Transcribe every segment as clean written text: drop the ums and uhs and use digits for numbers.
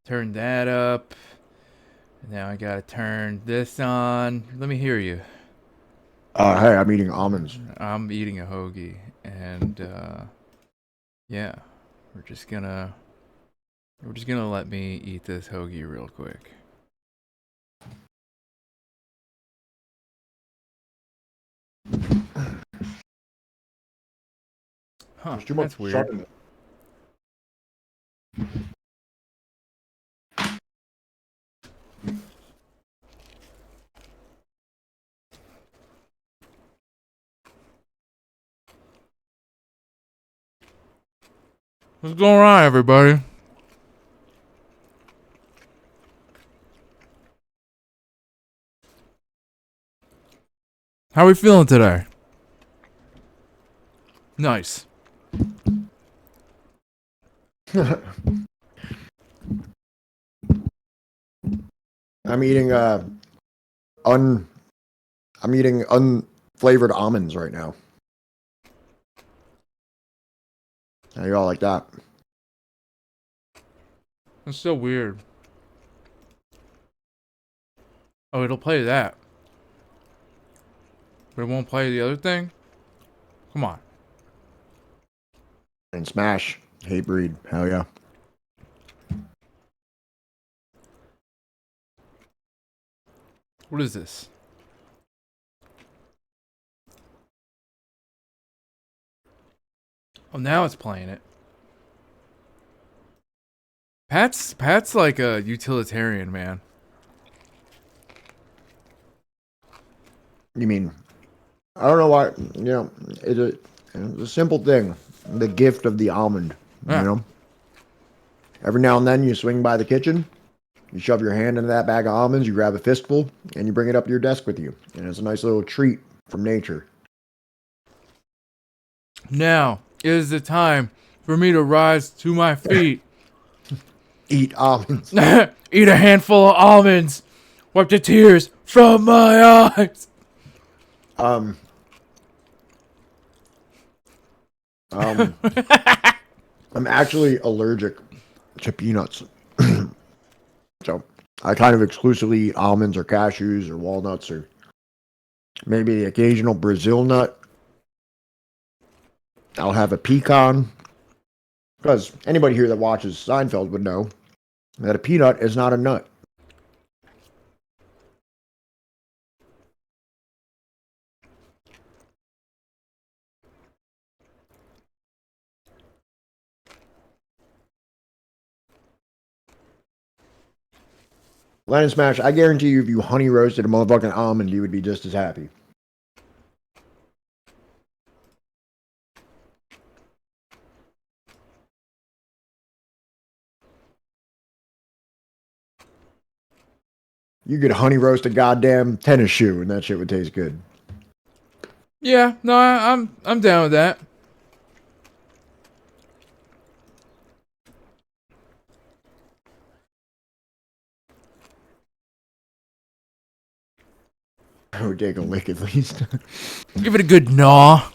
Turn that up. Now I gotta turn this on. Let me hear you. Hey, I'm eating almonds. I'm eating a hoagie, and yeah, we're just gonna let me eat this hoagie real quick. Huh? There's too much That's weird. salt in it. What's going on, everybody? How are we feeling today? Nice. I'm eating un I'm eating unflavored almonds right now. How you all like that? That's so weird. Oh, it'll play that, but it won't play the other thing. Come on. And Smash, Hate Breed, hell yeah. What is this? Oh, now it's playing it. Pat's like a utilitarian, man. You mean, I don't know why, it's a simple thing. The gift of the almond, Yeah. Every now and then you swing by the kitchen, you shove your hand into that bag of almonds, you grab a fistful, and you bring it up to your desk with you. And it's a nice little treat from nature. Now is the time for me to rise to my feet. Eat almonds. Eat a handful of almonds. Wipe the tears from my eyes. Um, I'm actually allergic to peanuts. So I kind of exclusively eat almonds or cashews or walnuts or maybe the occasional Brazil nut. I'll have a pecan. Because anybody here that watches Seinfeld would know that a peanut is not a nut. Lennon Smash, I guarantee you if you honey roasted a motherfucking almond, you would be just as happy. You could honey roast a goddamn tennis shoe and that shit would taste good. Yeah, no, I'm down with that. I would take a lick at least. Give it a good gnaw.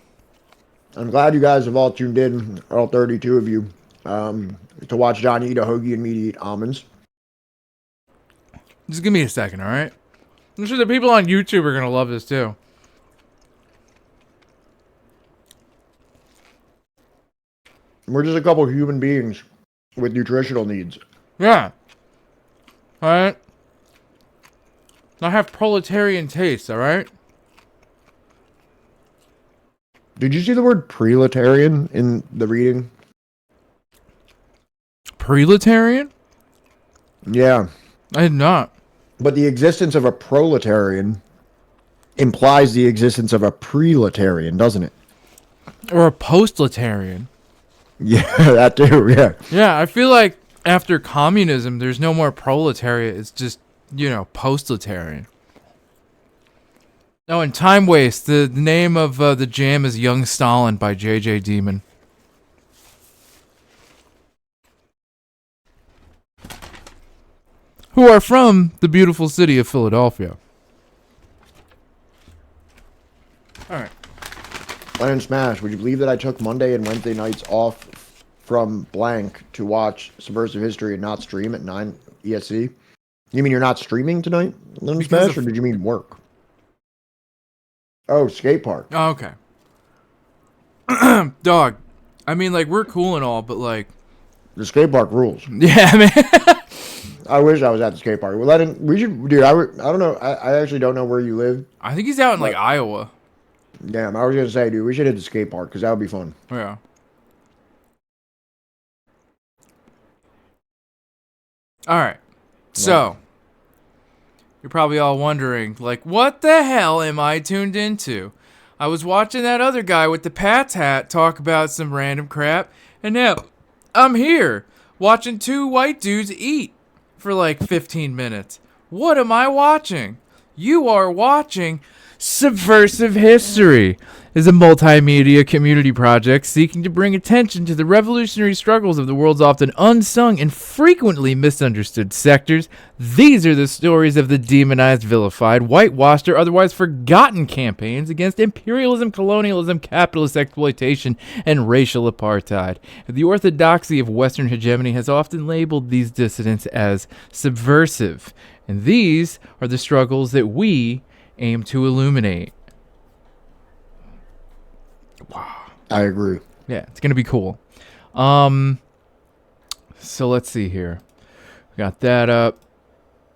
I'm glad you guys have all tuned in, all 32 of you, to watch John eat a hoagie and me eat almonds. Just give me a second, all right? I'm sure the people on YouTube are gonna love this too. We're just a couple of human beings with nutritional needs. Yeah. All right. I have proletarian tastes, all right? Did you see the word proletarian in the reading? Proletarian? Yeah. I did not. But the existence of a proletarian implies the existence of a preletarian, doesn't it? Or a postletarian. Yeah, that too, yeah. Yeah, I feel like after communism, there's no more proletariat. It's just, postletarian. Oh, and Time Waste. The name of the jam is Young Stalin by J.J. Demon. Who are from the beautiful city of Philadelphia. Alright. Lennon Smash, would you believe that I took Monday and Wednesday nights off from blank to watch Subversive History and not stream at 9 ESC? You mean you're not streaming tonight, Limb Smash, or did you mean work? Oh, skate park. Oh, okay. Dog. I mean, like, we're cool and all, but, like... The skate park rules. Yeah, man. I wish I was at the skate park. We should, dude, I don't know. I actually don't know where you live. I think he's out in, like, Iowa. Damn, I was going to say, dude, we should hit the skate park, because that would be fun. Yeah. Alright. So... You're probably all wondering, like, what the hell am I tuned into? I was watching that other guy with the Pat's hat talk about some random crap, and now I'm here watching two white dudes eat for like 15 minutes. What am I watching? You are watching Subversive History. Is a multimedia community project seeking to bring attention to the revolutionary struggles of the world's often unsung and frequently misunderstood sectors. These are the stories of the demonized, vilified, whitewashed, or otherwise forgotten campaigns against imperialism, colonialism, capitalist exploitation, and racial apartheid. The orthodoxy of Western hegemony has often labeled these dissidents as subversive, and these are the struggles that we aim to illuminate. Wow. I agree. Yeah, it's gonna be cool. So let's see here. We got that up.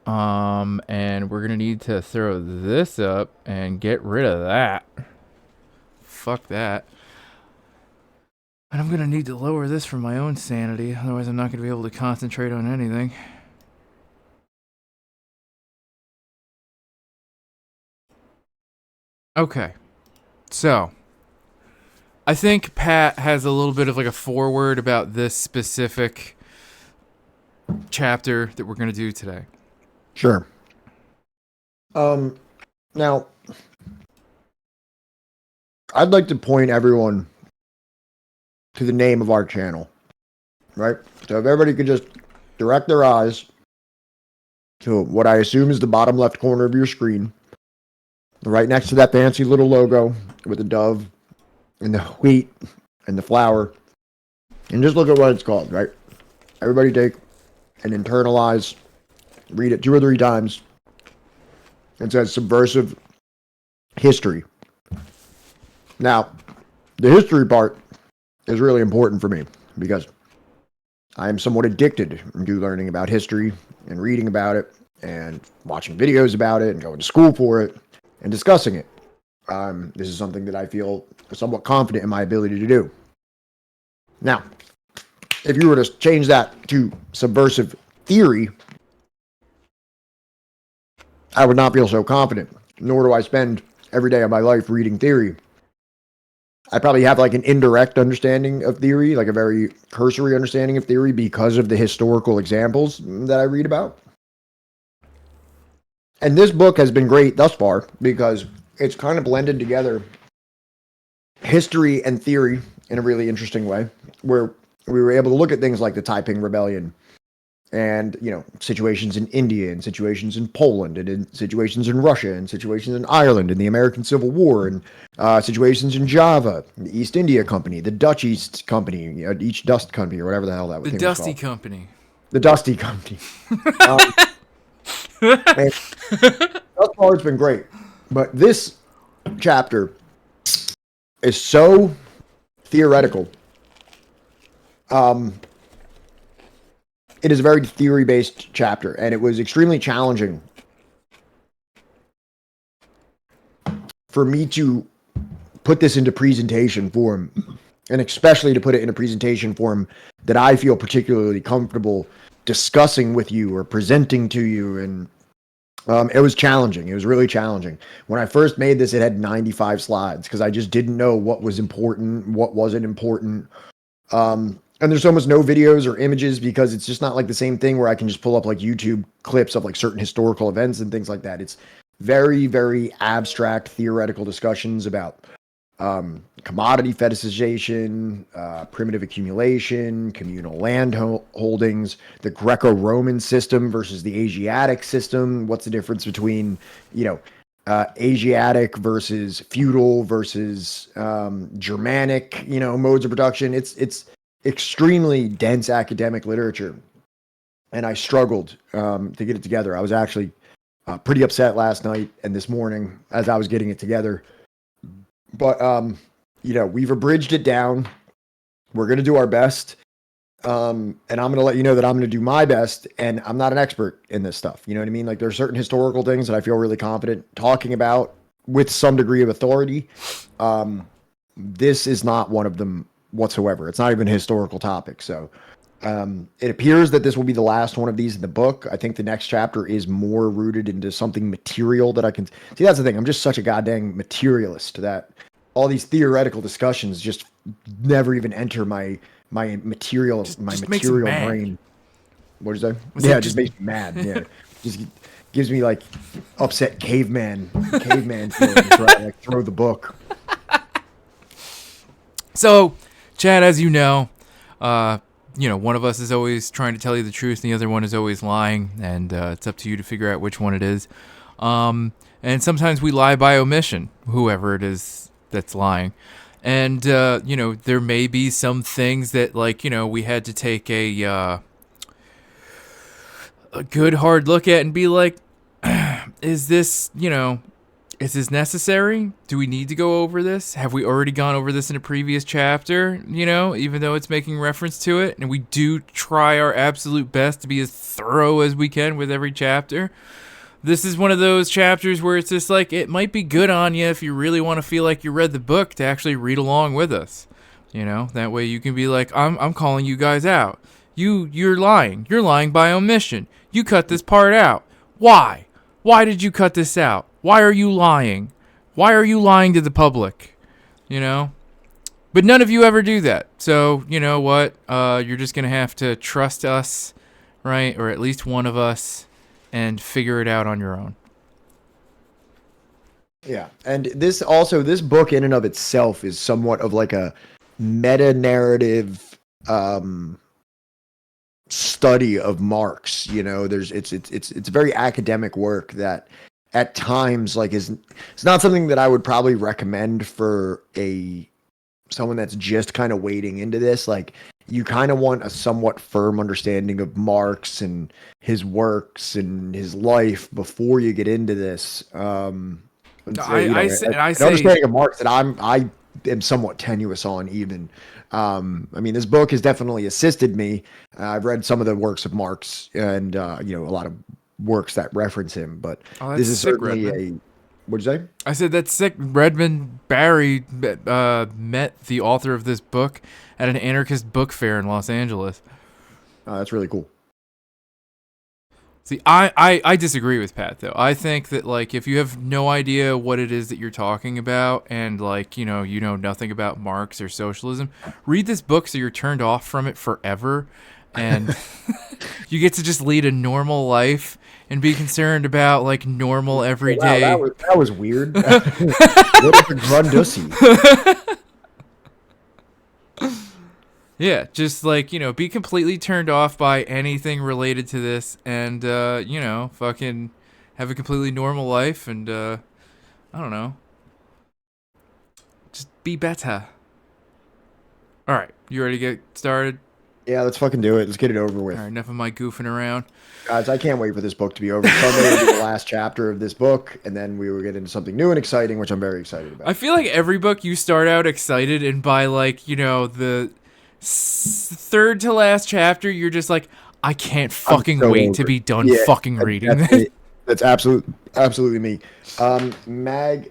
And we're gonna need to throw this up and get rid of that. Fuck that. And I'm gonna need to lower this for my own sanity, otherwise I'm not gonna be able to concentrate on anything. Okay. So I think Pat has a little bit of like a foreword about this specific chapter that we're going to do today. Sure. Now, I'd like to point everyone to the name of our channel, right? So if everybody could just direct their eyes to what I assume is the bottom left corner of your screen, right next to that fancy little logo with the dove and the wheat and the flour, and just look at what it's called, right? Everybody take and internalize, read it 2 or 3 times. It says Subversive History. Now, the history part is really important for me because I am somewhat addicted to learning about history and reading about it and watching videos about it and going to school for it and discussing it. This is something that I feel somewhat confident in my ability to do. Now, if you were to change that to subversive theory, I would not feel so confident, nor do I spend every day of my life reading theory. I probably have like an indirect understanding of theory, like a very cursory understanding of theory because of the historical examples that I read about. And this book has been great thus far because it's kind of blended together history and theory in a really interesting way, where we were able to look at things like the Taiping Rebellion and, you know, situations in India and situations in Poland and in situations in Russia and situations in Ireland and the American Civil War and situations in Java, the East India Company, the Dutch East Company, you know, East Dust Company, or whatever the hell that was. The Dusty Company. The Dusty Company. And thus far, it's been great. But this chapter is so theoretical. It is a very theory-based chapter, and it was extremely challenging for me to put this into presentation form, and especially to put it in a presentation form that I feel particularly comfortable discussing with you or presenting to you. And it was challenging. It was really challenging. When I first made this, it had 95 slides because I just didn't know what was important, what wasn't important. And there's almost no videos or images because it's just not like the same thing where I can just pull up like YouTube clips of like certain historical events and things like that. It's very, very abstract theoretical discussions about commodity fetishization, primitive accumulation, communal land holdings, the Greco-Roman system versus the Asiatic system. What's the difference between, you know, Asiatic versus feudal versus Germanic, you know, modes of production. It's extremely dense academic literature, and I struggled to get it together. I was actually pretty upset last night and this morning as I was getting it together. But we've abridged it down. We're going to do our best. And I'm going to let you know that I'm going to do my best, and I'm not an expert in this stuff. You know what I mean? Like, there are certain historical things that I feel really confident talking about with some degree of authority. This is not one of them whatsoever. It's not even a historical topic. So it appears that this will be the last one of these in the book. I think the next chapter is more rooted into something material that I can see. That's the thing. I'm just such a goddamn materialist that all these theoretical discussions just never even enter my material brain. What did you say? It just makes me mad. Yeah, just gives me like upset caveman feelings. Right? Like throw the book. So, Chad, as you know, one of us is always trying to tell you the truth, and the other one is always lying, and it's up to you to figure out which one it is. And sometimes we lie by omission, whoever it is that's lying. And, there may be some things that, we had to take a good hard look at and be like, is this necessary? Do we need to go over this? Have we already gone over this in a previous chapter, even though it's making reference to it? And we do try our absolute best to be as thorough as we can with every chapter. This is one of those chapters where it's just like, it might be good on you if you really want to feel like you read the book to actually read along with us. That way you can be like, I'm calling you guys out. You're lying. You're lying by omission. You cut this part out. Why? Why did you cut this out? Why are you lying? Why are you lying to the public? But none of you ever do that. So, you know what? You're just going to have to trust us, right? Or at least one of us, and figure it out on your own. Yeah. And this book in and of itself is somewhat of like a meta-narrative study of Marx. It's very academic work that at times it's not something that I would probably recommend for someone that's just kind of wading into this. Like, you kind of want a somewhat firm understanding of Marx and his works and his life before you get into this. An understanding of Marx that I am somewhat tenuous on even. This book has definitely assisted me. I've read some of the works of Marx and, a lot of works that reference him, but this is certainly Redmond. What'd you say? I said that's sick. Redmond Barry met the author of this book at an anarchist book fair in Los Angeles. Oh, that's really cool. See, I disagree with Pat, though. I think that, if you have no idea what it is that you're talking about and, you know nothing about Marx or socialism, read this book so you're turned off from it forever, and you get to just lead a normal life and be concerned about, normal, everyday... Wow, that was weird. What is a Grundussy? Yeah, just be completely turned off by anything related to this, and fucking have a completely normal life, and I don't know, just be better. All right, you ready to get started? Yeah, let's fucking do it. Let's get it over with. All right, enough of my goofing around. Guys, I can't wait for this book to be over. Sunday will be the last chapter of this book, and then we will get into something new and exciting, which I'm very excited about. I feel like every book you start out excited, and by the third to last chapter, you're just like, I can't fucking wait to be done fucking reading this. That's absolutely me. Magyar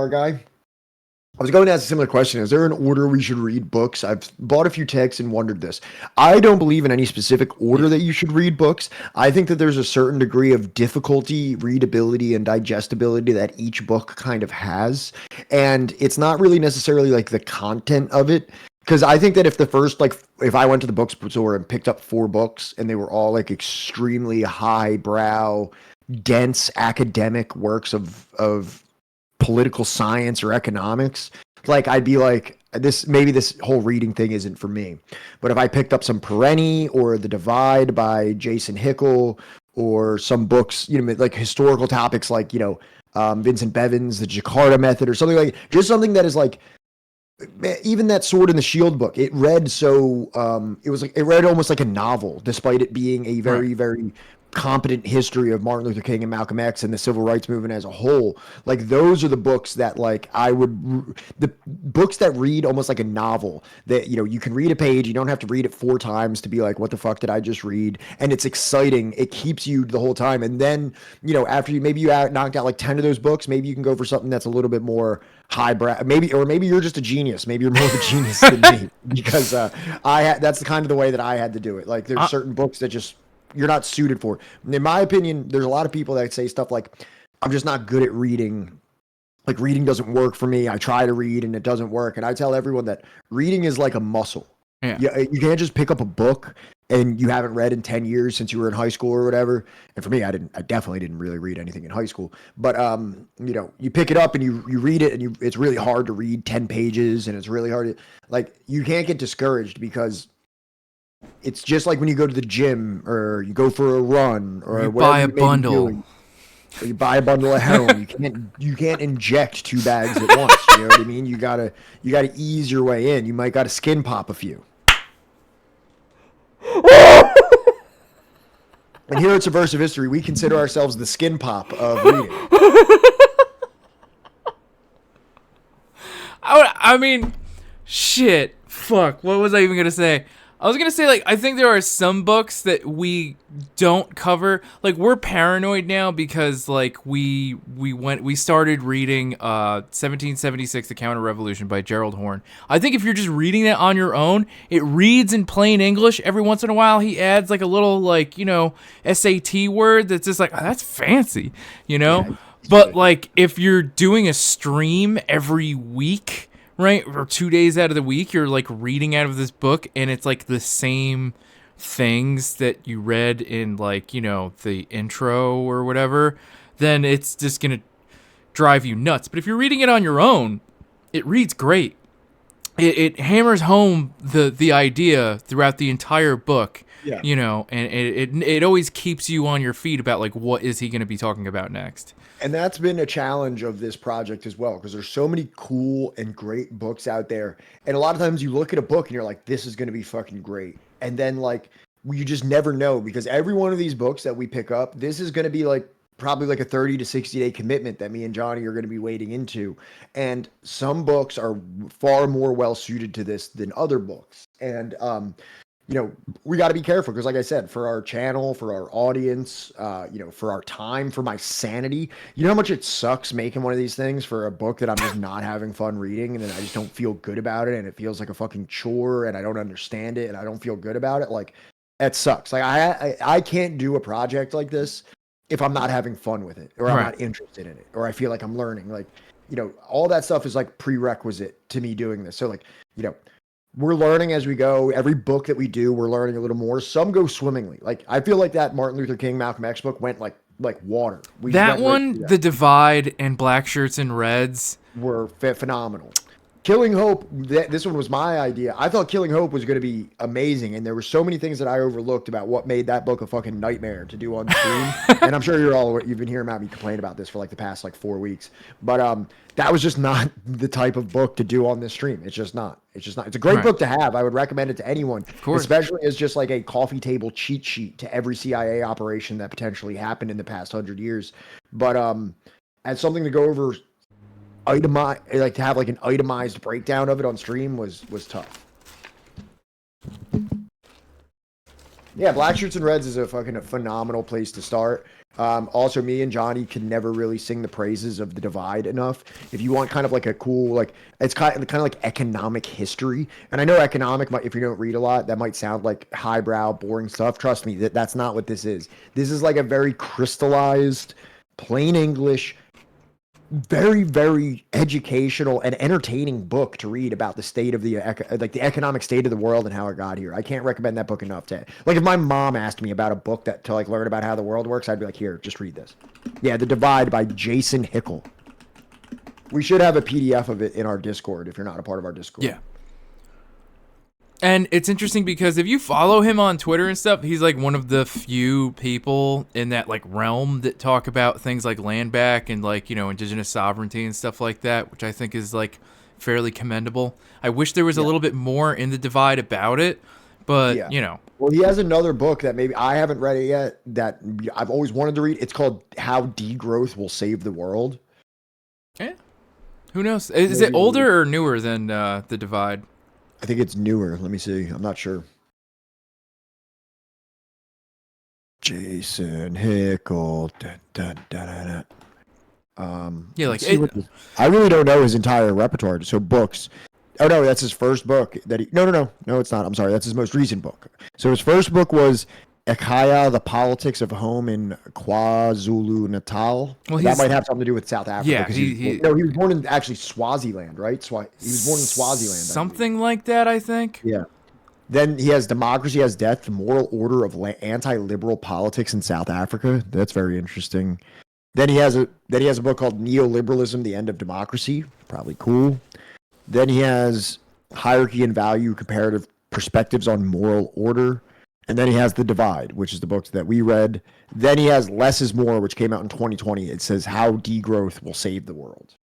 guy. I was going to ask a similar question. Is there an order we should read books? I've bought a few texts and wondered this. I don't believe in any specific order that you should read books. I think that there's a certain degree of difficulty, readability, and digestibility that each book kind of has. And it's not really necessarily the content of it. Because I think that if I went to the bookstore and picked up 4 books and they were all extremely highbrow, dense academic works of political science or economics, I'd be like, maybe this whole reading thing isn't for me. But if I picked up some Perenni or The Divide by Jason Hickel, or some books, historical topics Vincent Bevan's The Jakarta Method, or something just something that is even that Sword and the Shield book, it read it read almost like a novel, despite it being a very, very competent history of Martin Luther King and Malcolm X and the civil rights movement as a whole. Like, those are the books that, like, the books that read almost like a novel, that, you know, you can read a page, you don't have to read it 4 times to be like, what the fuck did I just read? And it's exciting. It keeps you the whole time. And then, you know, after maybe you knocked out like 10 of those books, maybe you can go for something that's a little bit more highbrow, maybe you're just a genius. Maybe you're more of a genius than me, because that's the kind of the way that I had to do it. Like, there's certain books that just you're not suited for. In my opinion, there's a lot of people that say stuff like, I'm just not good at reading. Like, reading doesn't work for me. I try to read and it doesn't work. And I tell everyone that reading is like a muscle. Yeah. You can't just pick up a book and you haven't read in 10 years since you were in high school or whatever. And for me, I definitely didn't really read anything in high school. But, you know, you pick it up and you read it, and it's really hard to read 10 pages, and it's really hard to, like, you can't get discouraged, because it's just like when you go to the gym or you go for a run or you buy a bundle. Or you buy a bundle of heroin. You can't inject 2 bags at once. You know what I mean? You gotta ease your way in. You might gotta skin pop a few. And here at Subversive History, we consider ourselves the skin pop of reading. I mean, shit. Fuck. What was I even gonna say? I was gonna say, like, I think there are some books that we don't cover. Like, we're paranoid now because, like, we started reading 1776: The Counter-Revolution by Gerald Horne. I think if you're just reading that on your own, it reads in plain English. Every once in a while, he adds, like, a little, like, you know, SAT word that's just like, oh, that's fancy, you know? Yeah, but, like, if you're doing a stream every week, right, or 2 days out of the week, you're like reading out of this book, and it's like the same things that you read in, like, you know, the intro or whatever, then it's just gonna drive you nuts. But if you're reading it on your own, it reads great. It hammers home the idea throughout the entire book. Yeah. You know, and it always keeps you on your feet about, like, what is he going to be talking about next. And that's been a challenge of this project as well, because there's so many cool and great books out there. And a lot of times you look at a book and you're like, this is going to be fucking great. And then, like, you just never know, because every one of these books that we pick up, this is going to be like probably like a 30 to 60 day commitment that me and Johnny are going to be wading into. And some books are far more well suited to this than other books. And, you know, we got to be careful, because, like I said, for our channel, for our audience, you know, for our time, for my sanity, you know how much it sucks making one of these things for a book that I'm just not having fun reading, and then I just don't feel good about it, and it feels like a fucking chore, and I don't understand it, and I don't feel good about it. Like, that sucks. Like, I can't do a project like this if I'm not having fun with it, or I'm not interested in it, or I feel like I'm learning. Like, you know, all that stuff is like prerequisite to me doing this. So, like, you know, we're learning as we go. Every book that we do, we're learning a little more. Some go swimmingly. Like, I feel like that Martin Luther King, Malcolm X book went like water. That one, The Divide and Black Shirts and Reds, were phenomenal. Killing Hope, this one was my idea. I thought Killing Hope was going to be amazing, and there were so many things that I overlooked about what made that book a fucking nightmare to do on stream. And I'm sure you've been hearing about me complain about this for like the past like 4 weeks. But that was just not the type of book to do on this stream. It's just not. It's a great book to have. I would recommend it to anyone, especially as just like a coffee table cheat sheet to every CIA operation that potentially happened in the past 100 years. But as something to go over, like to have like an itemized breakdown of it on stream was tough. Yeah, Black Shirts and Reds is a phenomenal place to start. Also, me and Johnny can never really sing the praises of The Divide enough. If you want kind of like a cool, like, it's kind of like economic history. And I know economic, if you don't read a lot, that might sound like highbrow, boring stuff. Trust me, that's not what this is. This is like a very crystallized, plain English, very, very educational and entertaining book to read about the state of the economic state of the world and how it got here. I can't recommend that book enough. Like, if my mom asked me about a book to like learn about how the world works, I'd be like, here, just read this. Yeah, The Divide by Jason Hickel. We should have a PDF of it in our Discord if you're not a part of our Discord. Yeah. And it's interesting because if you follow him on Twitter and stuff, he's like one of the few people in that like realm that talk about things like land back and like, you know, indigenous sovereignty and stuff like that, which I think is like fairly commendable. I wish there was a little bit more in The Divide about it, but, Well, he has another book that maybe I haven't read it yet that I've always wanted to read. It's called How Degrowth Will Save the World. Yeah. Who knows? Is it older or newer than The Divide? I think it's newer. Let me see. I'm not sure. Jason Hickel. I really don't know his entire repertoire. So books. Oh no, that's his first book. No, it's not. I'm sorry. That's his most recent book. So his first book was Ekaya, The Politics of Home in KwaZulu-Natal. Well, that might have something to do with South Africa. Yeah, he was born in actually Swaziland, right? He was born in Swaziland. Something like that, I think. Yeah. Then he has Democracy Has Death, The Moral Order of Anti-Liberal Politics in South Africa. That's very interesting. Then he has a book called Neoliberalism, The End of Democracy. Probably cool. Then he has Hierarchy and Value, Comparative Perspectives on Moral Order. And then he has The Divide, which is the book that we read. Then he has Less is More, which came out in 2020. It says How Degrowth Will Save the World.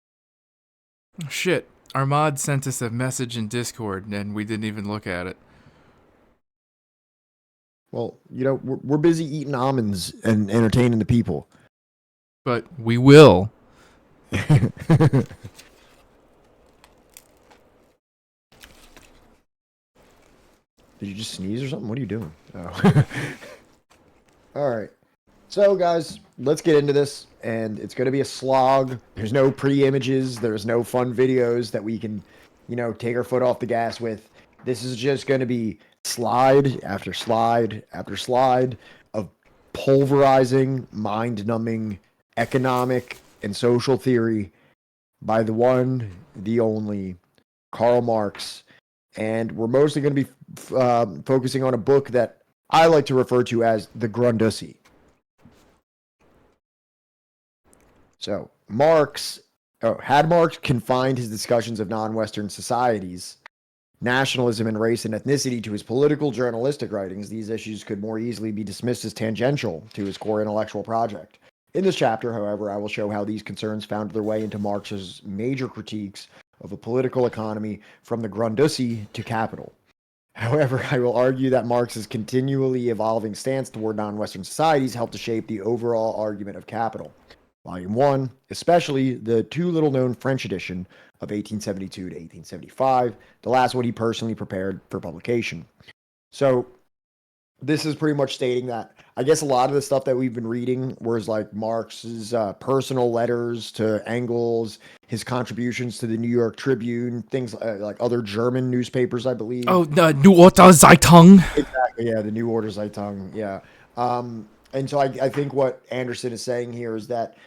Oh, shit. Armad sent us a message in Discord, and we didn't even look at it. Well, we're busy eating almonds and entertaining the people. But we will. Did you just sneeze or something? What are you doing? Oh. All right. So, guys, let's get into this. And it's going to be a slog. There's no pretty images. There's no fun videos that we can, take our foot off the gas with. This is just going to be slide after slide after slide of pulverizing, mind-numbing economic and social theory by the one, the only, Karl Marx. And we're mostly going to be focusing on a book that I like to refer to as the Grundussy. So, had Marx confined his discussions of non-Western societies, nationalism and race and ethnicity to his political journalistic writings, these issues could more easily be dismissed as tangential to his core intellectual project. In this chapter, however, I will show how these concerns found their way into Marx's major critiques of a political economy from the Grundussy to Capital. However, I will argue that Marx's continually evolving stance toward non-Western societies helped to shape the overall argument of Capital. Volume 1, especially the too little-known French edition of 1872 to 1875, the last one he personally prepared for publication. So, this is pretty much stating that, I guess a lot of the stuff that we've been reading was like Marx's personal letters to Engels, his contributions to the New York Tribune, things like other German newspapers, I believe. Oh, the New Order Zeitung. Exactly, yeah, the New Order Zeitung, yeah. And so I think what Anderson is saying here is that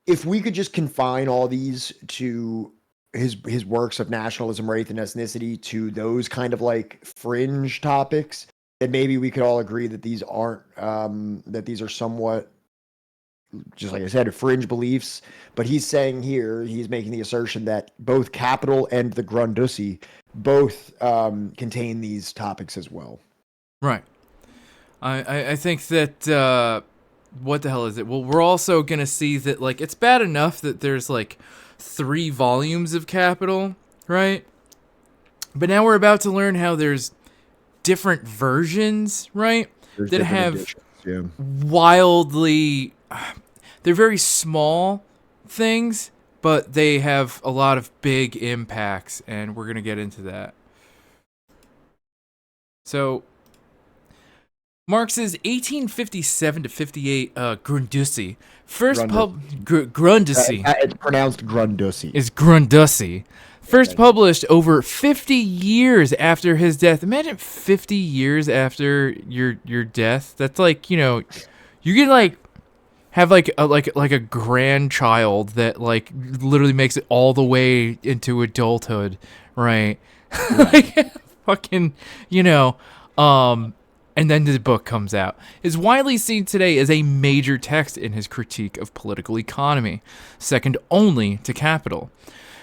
if we could just confine all these to his works of nationalism, race, and ethnicity to those kind of like fringe topics, then maybe we could all agree that these aren't, that these are somewhat, just like I said, fringe beliefs. But he's saying here, he's making the assertion that both Capital and the Grundussy both contain these topics as well. Right. I think that, what the hell is it? Well, we're also going to see that, like, it's bad enough that there's, like, 3 volumes of Capital, right? But now we're about to learn how there's different versions, right? That have wildly, they're very small things, but they have a lot of big impacts, and we're going to get into that. So, Marx's 1857 to 58 Grundussy, Grundussy. It's pronounced Grundussy. Is Grundussy. First published over 50 years after his death. Imagine 50 years after your death. That's like, you can like have like a grandchild that like literally makes it all the way into adulthood, right? Like fucking, and then the book comes out. Is widely seen today as a major text in his critique of political economy, second only to Capital.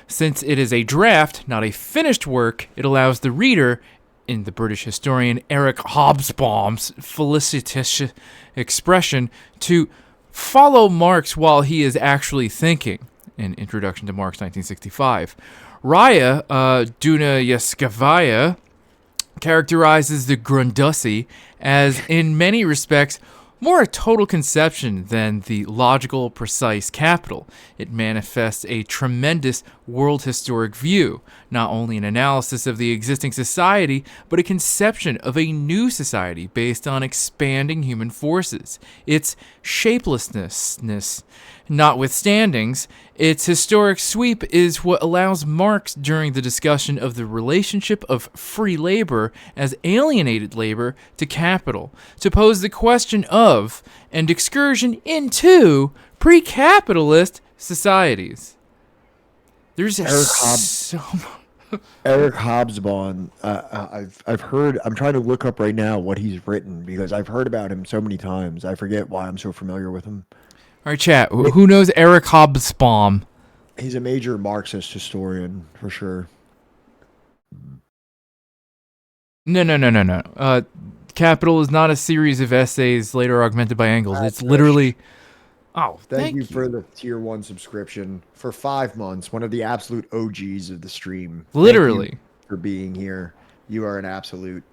Since it is a draft, not a finished work, it allows the reader, in the British historian Eric Hobsbawm's felicitous expression, to follow Marx while he is actually thinking, in Introduction to Marx 1965, Raya Dunayevskaya characterizes the Grundussy as, in many respects, more a total conception than the logical, precise capital. It manifests a tremendous world historic view, not only an analysis of the existing society, but a conception of a new society based on expanding human forces. Its shapelessness notwithstandings, its historic sweep is what allows Marx, during the discussion of the relationship of free labor as alienated labor to capital, to pose the question of and excursion into pre-capitalist societies. There's Eric Hobsbawm. I've heard. I'm trying to look up right now what he's written because I've heard about him so many times. I forget why I'm so familiar with him. All right, chat. Who knows Eric Hobsbawm? He's a major Marxist historian for sure. No. Capital is not a series of essays later augmented by Engels. It's literally... Oh, thank you for the tier 1 subscription for 5 months. One of the absolute OGs of the stream. Literally. Thank you for being here. You are an absolute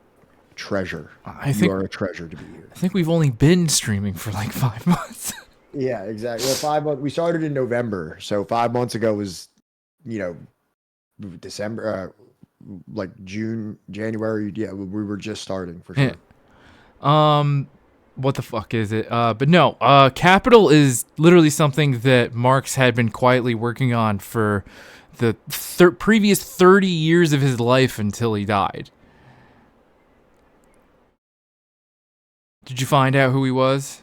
treasure. You are a treasure to be here. I think we've only been streaming for like 5 months. Yeah, exactly. Well, 5 months. We started in November, so 5 months ago was, December, like June, January. Yeah, we were just starting for sure. Yeah. What the fuck is it? But no, capital is literally something that Marx had been quietly working on for the previous 30 years of his life until he died. Did you find out who he was?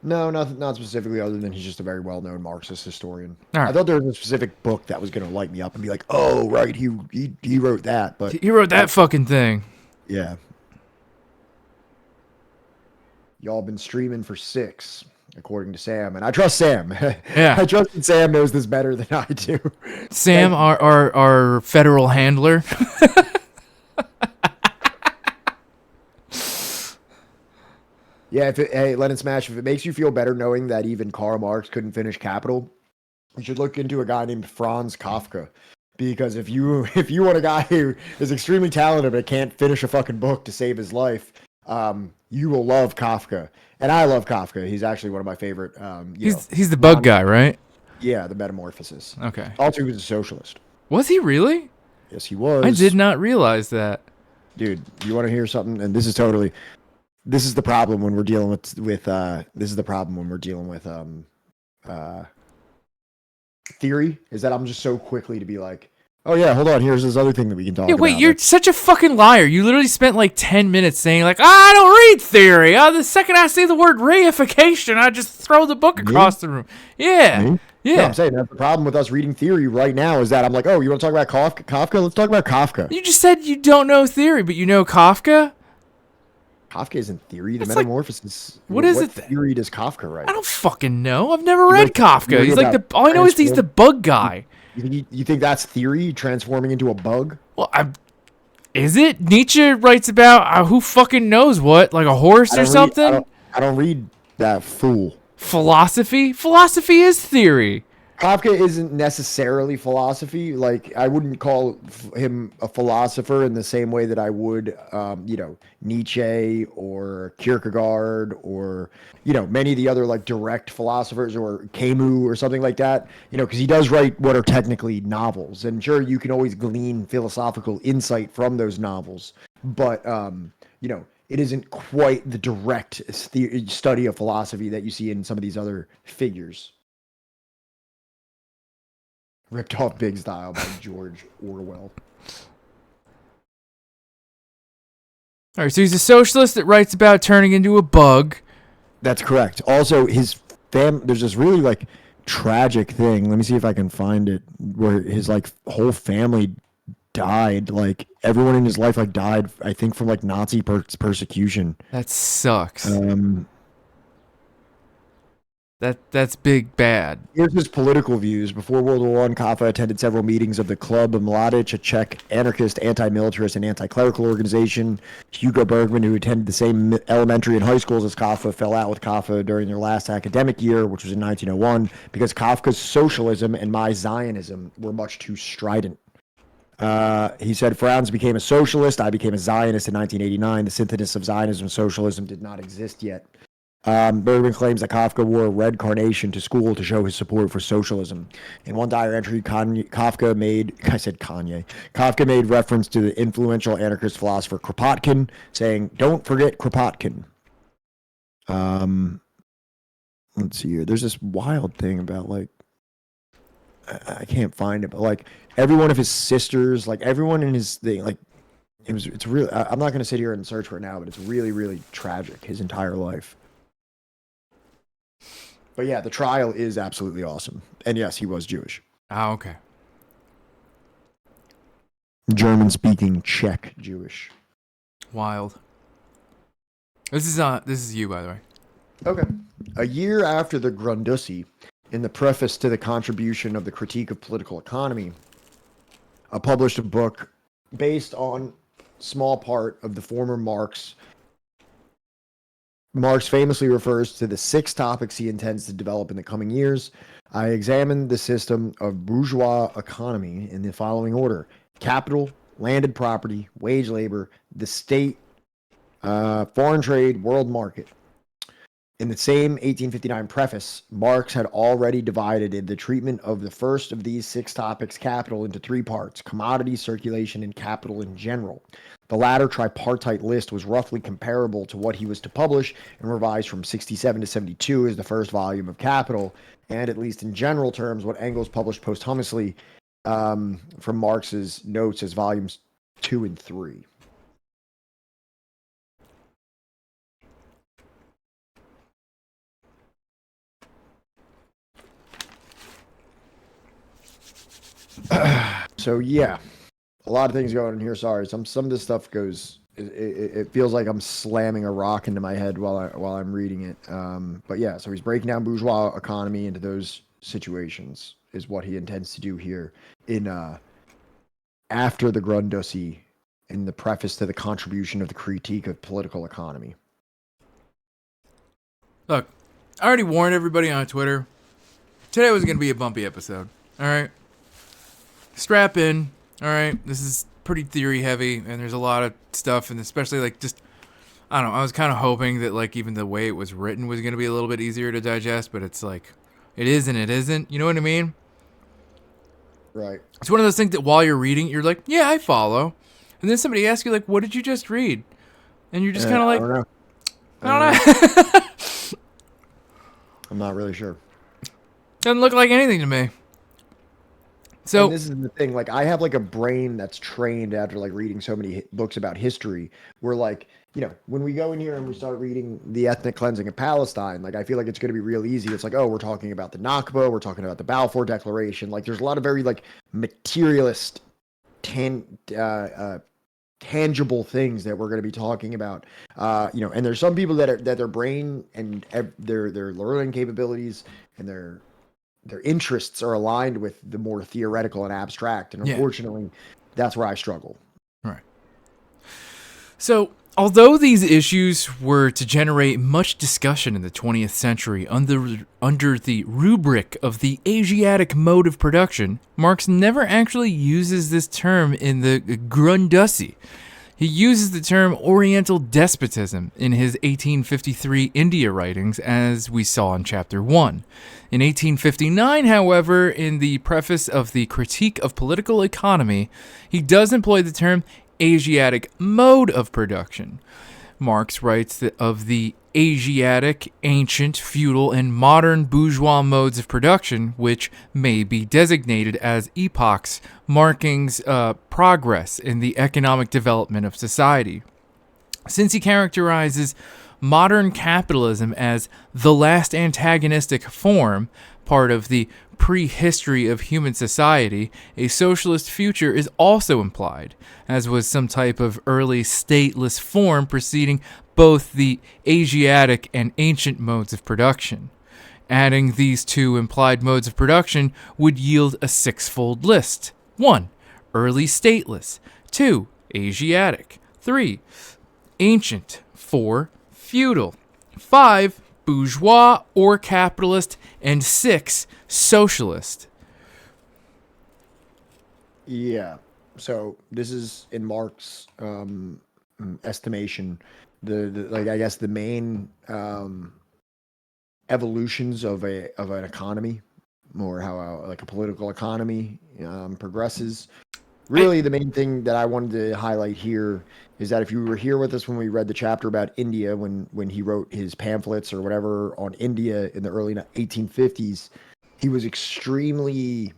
No, not specifically, other than he's just a very well-known Marxist historian. Right. I thought there was a specific book that was going to light me up and be like, oh, right, he wrote that. But he wrote that fucking thing. Yeah. Y'all been streaming for 6, according to Sam, and I trust Sam. Yeah, I trust that Sam knows this better than I do. Sam, our federal handler. Yeah, hey, Lennon Smash, if it makes you feel better knowing that even Karl Marx couldn't finish Capital, you should look into a guy named Franz Kafka. Because if you want a guy who is extremely talented but can't finish a fucking book to save his life, you will love Kafka. And I love Kafka. He's actually one of my favorite. He's the bug guy, right? Yeah, the Metamorphosis. Okay. Also, he was a socialist. Was he really? Yes, he was. I did not realize that. Dude, you want to hear something? And this is the problem when we're dealing with theory, is that I'm just so quickly to be like, oh yeah, hold on, here's this other thing that we can talk about. Wait, you're such a fucking liar. You literally spent like 10 minutes saying like, I don't read theory. The second I say the word reification, I just throw the book across the room. Yeah. Me? Yeah. No, I'm saying that's the problem with us reading theory right now, is that I'm like, oh, you want to talk about Kafka? Let's talk about Kafka. You just said you don't know theory, but you know Kafka? Kafka isn't theory. The That's Metamorphosis. What is it? What theory does Kafka write? I don't fucking know. I've never read Kafka. He's like all I know is he's the bug guy. You think that's theory, transforming into a bug? Well, is it? Nietzsche writes about who fucking knows what, like a horse or something? I don't read that fool. Philosophy? Philosophy is theory. Kafka isn't necessarily philosophy. Like, I wouldn't call him a philosopher in the same way that I would, Nietzsche or Kierkegaard or, many of the other like direct philosophers, or Camus or something like that, because he does write what are technically novels. And sure, you can always glean philosophical insight from those novels, but, it isn't quite the direct study of philosophy that you see in some of these other figures. Ripped off Big Style by George Orwell. All right, so he's a socialist that writes about turning into a bug. That's correct. Also, his there's this really like tragic thing. Let me see if I can find it, where his like whole family died. Like everyone in his life like died, I think, from like Nazi persecution. That sucks. That's big bad. Here's his political views. Before World War I, Kafka attended several meetings of the Club Mladic, a Czech anarchist, anti-militarist, and anti-clerical organization. Hugo Bergman, who attended the same elementary and high schools as Kafka, fell out with Kafka during their last academic year, which was in 1901, because Kafka's socialism and my Zionism were much too strident. He said, Franz became a socialist. I became a Zionist in 1989. The synthesis of Zionism and socialism did not exist yet. Bergman claims that Kafka wore a red carnation to school to show his support for socialism. In one diary entry, Kafka made reference to the influential anarchist philosopher Kropotkin, saying, "Don't forget Kropotkin." Let's see here. There's this wild thing about, like, I can't find it, but, like, every one of his sisters, like, everyone in his thing, like, it's really, I'm not going to sit here and search for it now, but it's really, really tragic, his entire life. But yeah, the trial is absolutely awesome. And yes, he was Jewish. Oh, okay. German-speaking Czech Jewish. Wild. This is you, by the way. Okay. A year after the Grundussy, in the preface to the contribution of the Critique of Political Economy, I published a book based on small part of the former Marx. Marx famously refers to the 6 topics he intends to develop in the coming years. I examined the system of bourgeois economy in the following order: capital, landed property, wage labor, the state, foreign trade, world market. In the same 1859 preface, Marx had already divided in the treatment of the first of these 6 topics, capital, into 3 parts: commodity, circulation, and capital in general. The latter tripartite list was roughly comparable to what he was to publish and revised from 67 to 72 as the first volume of Capital, and at least in general terms, what Engels published posthumously from Marx's notes as volumes 2 and 3. So yeah, a lot of things going on here. Sorry, some of this stuff goes. It feels like I'm slamming a rock into my head while I'm reading it. But yeah, so he's breaking down bourgeois economy into those situations is what he intends to do here in after the Grundussy, in the preface to the contribution of the Critique of Political Economy. Look, I already warned everybody on Twitter. Today was going to be a bumpy episode. All right. Strap in. All right. This is pretty theory heavy, and there's a lot of stuff, and especially, like, just, I don't know, I was kind of hoping that, like, even the way it was written was going to be a little bit easier to digest, but it's like, it is and it isn't. You know what I mean? Right. It's one of those things that while you're reading, you're like, yeah, I follow. And then somebody asks you, like, what did you just read? And you're just kind of like, I don't know. I'm not really sure. Doesn't look like anything to me. So and this is the thing, like, I have, like, a brain that's trained after, like, reading so many books about history, where, like, you know, when we go in here and we start reading the ethnic cleansing of Palestine, like, I feel like it's going to be real easy. It's like, oh, we're talking about the Nakba, we're talking about the Balfour Declaration. Like, there's a lot of very, like, materialist, tangible things that we're going to be talking about. You know, and there's some people that their brain and their learning capabilities and their interests are aligned with the more theoretical and abstract. And unfortunately, that's where I struggle. Right. So, although these issues were to generate much discussion in the 20th century under the rubric of the Asiatic mode of production, Marx never actually uses this term in the Grundussy. He uses the term Oriental despotism in his 1853 India writings, as we saw in Chapter 1. In 1859, however, in the preface of the Critique of Political Economy, he does employ the term Asiatic mode of production. Marx writes that of the Asiatic, ancient, feudal, and modern bourgeois modes of production, which may be designated as epochs, marking progress in the economic development of society. Since he characterizes modern capitalism as the last antagonistic form, part of the prehistory of human society, a socialist future is also implied, as was some type of early stateless form preceding both the Asiatic and ancient modes of production. Adding these two implied modes of production would yield a 6-fold list. 1. Early stateless. 2. Asiatic. 3. Ancient. 4. Feudal. 5. Bourgeois or capitalist. And 6. Socialist. Yeah. So this is in Marx estimation, the like I guess the main evolutions of an economy, or how like a political economy progresses. Really, the main thing that I wanted to highlight here is that if you were here with us when we read the chapter about India, when he wrote his pamphlets or whatever on India in the early 1850s, he was extremely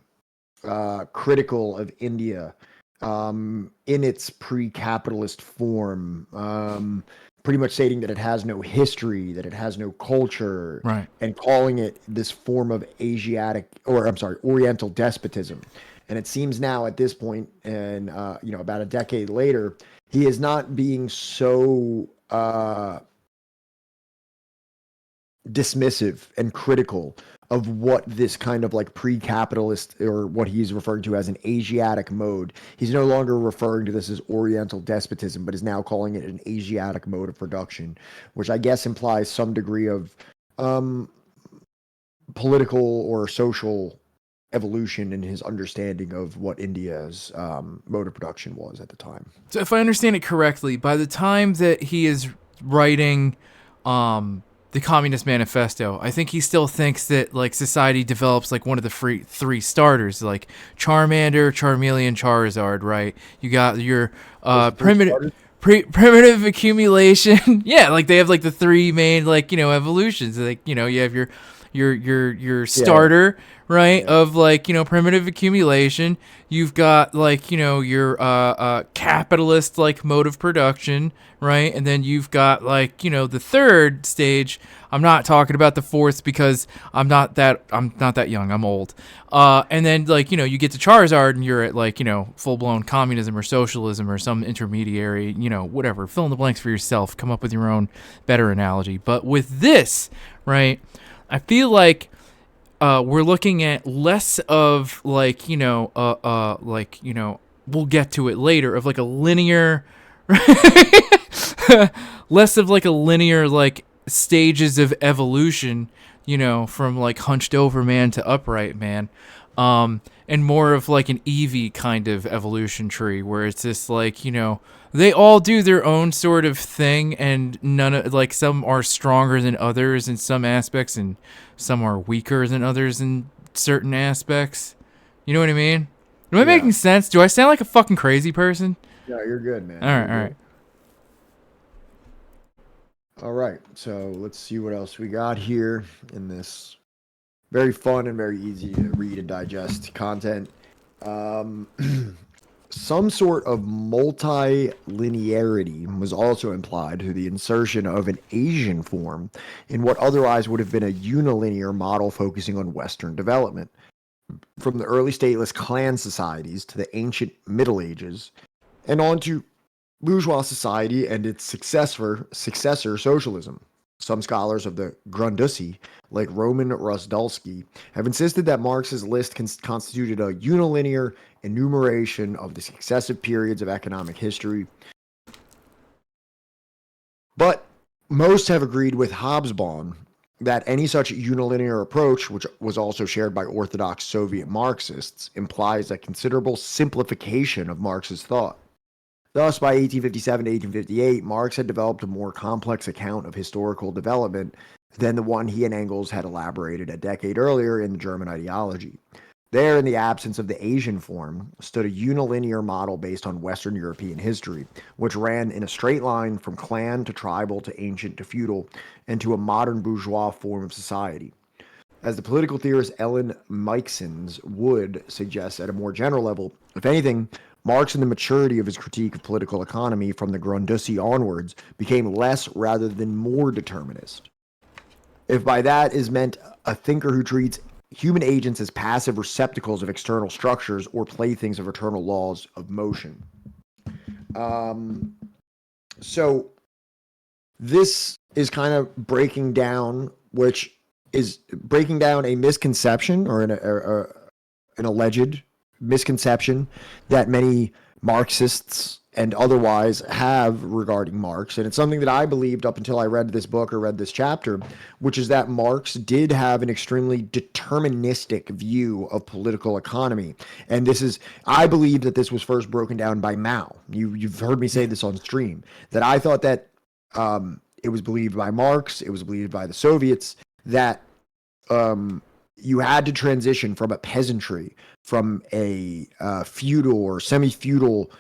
critical of India in its pre-capitalist form, pretty much stating that it has no history, that it has no culture, Right. and calling it this form of Oriental despotism. And it seems now at this point, and about a decade later, he is not being so dismissive and critical of what this kind of like pre-capitalist, or what he's referring to as an Asiatic mode. He's no longer referring to this as Oriental despotism, but is now calling it an Asiatic mode of production, which I guess implies some degree of political or social evolution in his understanding of what India's mode of production was at the time. So if I understand it correctly, by the time that he is writing the Communist Manifesto, I think he still thinks that like society develops like one of the three starters, like Charmander, Charmeleon, Charizard, right? You got your primitive accumulation. Yeah, like they have like the three main like, evolutions. Like, you have your starter, right? Yeah. Of like, primitive accumulation. You've got like, your capitalist like mode of production, right? And then you've got like, the third stage. I'm not talking about the fourth because I'm not that young. I'm old. And then like, you get to Charizard and you're at like, full blown communism or socialism or some intermediary, whatever. Fill in the blanks for yourself. Come up with your own better analogy. But with this, right, I feel like we're looking at less of like, we'll get to it later, of like a linear, less of like a linear, like stages of evolution, from like hunched over man to upright man, and more of like an Eevee kind of evolution tree where it's just like, they all do their own sort of thing, and none of like some are stronger than others in some aspects, and some are weaker than others in certain aspects. You know what I mean? Am I making sense? Do I sound like a fucking crazy person? Yeah, you're good, man. All right. All right, so let's see what else we got here in this very fun and very easy to read and digest content. Some sort of multilinearity was also implied through the insertion of an Asian form in what otherwise would have been a unilinear model focusing on Western development. From the early stateless clan societies to the ancient Middle Ages, and on to bourgeois society and its successor socialism. Some scholars of the Grundussy, like Roman Rusdulsky, have insisted that Marx's list constituted a unilinear enumeration of the successive periods of economic history. But most have agreed with Hobsbawm that any such unilinear approach, which was also shared by Orthodox Soviet Marxists, implies a considerable simplification of Marx's thought. Thus, by 1857 to 1858, Marx had developed a more complex account of historical development than the one he and Engels had elaborated a decade earlier in the German ideology. There, in the absence of the Asian form, stood a unilinear model based on Western European history, which ran in a straight line from clan to tribal to ancient to feudal, and to a modern bourgeois form of society. As the political theorist Ellen Meiksins would suggest at a more general level, if anything, Marx, in the maturity of his critique of political economy from the Grundussy onwards, became less rather than more determinist. If by that is meant a thinker who treats human agents as passive receptacles of external structures or playthings of eternal laws of motion. So this is kind of breaking down, which is breaking down a misconception or an alleged misconception that many Marxists and otherwise have regarding Marx. And it's something that I believed up until I read this book or read this chapter, which is that Marx did have an extremely deterministic view of political economy. And this is, I believe that this was first broken down by Mao. You've heard me say this on stream, that I thought that it was believed by Marx, it was believed by the Soviets, that you had to transition from a peasantry, from a feudal or semi-feudal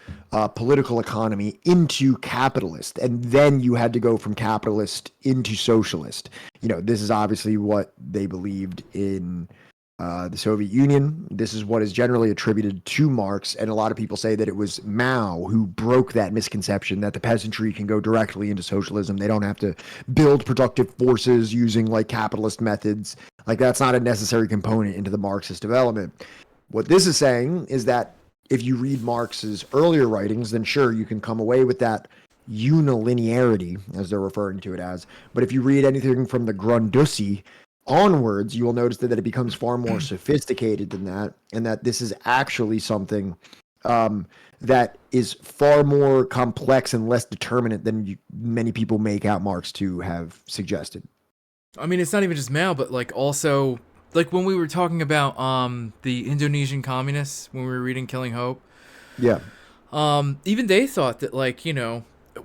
political economy into capitalist, and then you had to go from capitalist into socialist. This is obviously what they believed in the Soviet Union. This is what is generally attributed to Marx, and a lot of people say that it was Mao who broke that misconception that the peasantry can go directly into socialism. They don't have to build productive forces using like capitalist methods. Like, that's not a necessary component into the Marxist development. What this is saying is that if you read Marx's earlier writings, then sure, you can come away with that unilinearity, as they're referring to it as. But if you read anything from the Grundussy onwards, you will notice that it becomes far more sophisticated than that, and that this is actually something that is far more complex and less determinate than many people make out Marx to have suggested. I mean, it's not even just Mao, but like also like when we were talking about the Indonesian communists when we were reading Killing Hope. Yeah. Even they thought that, like,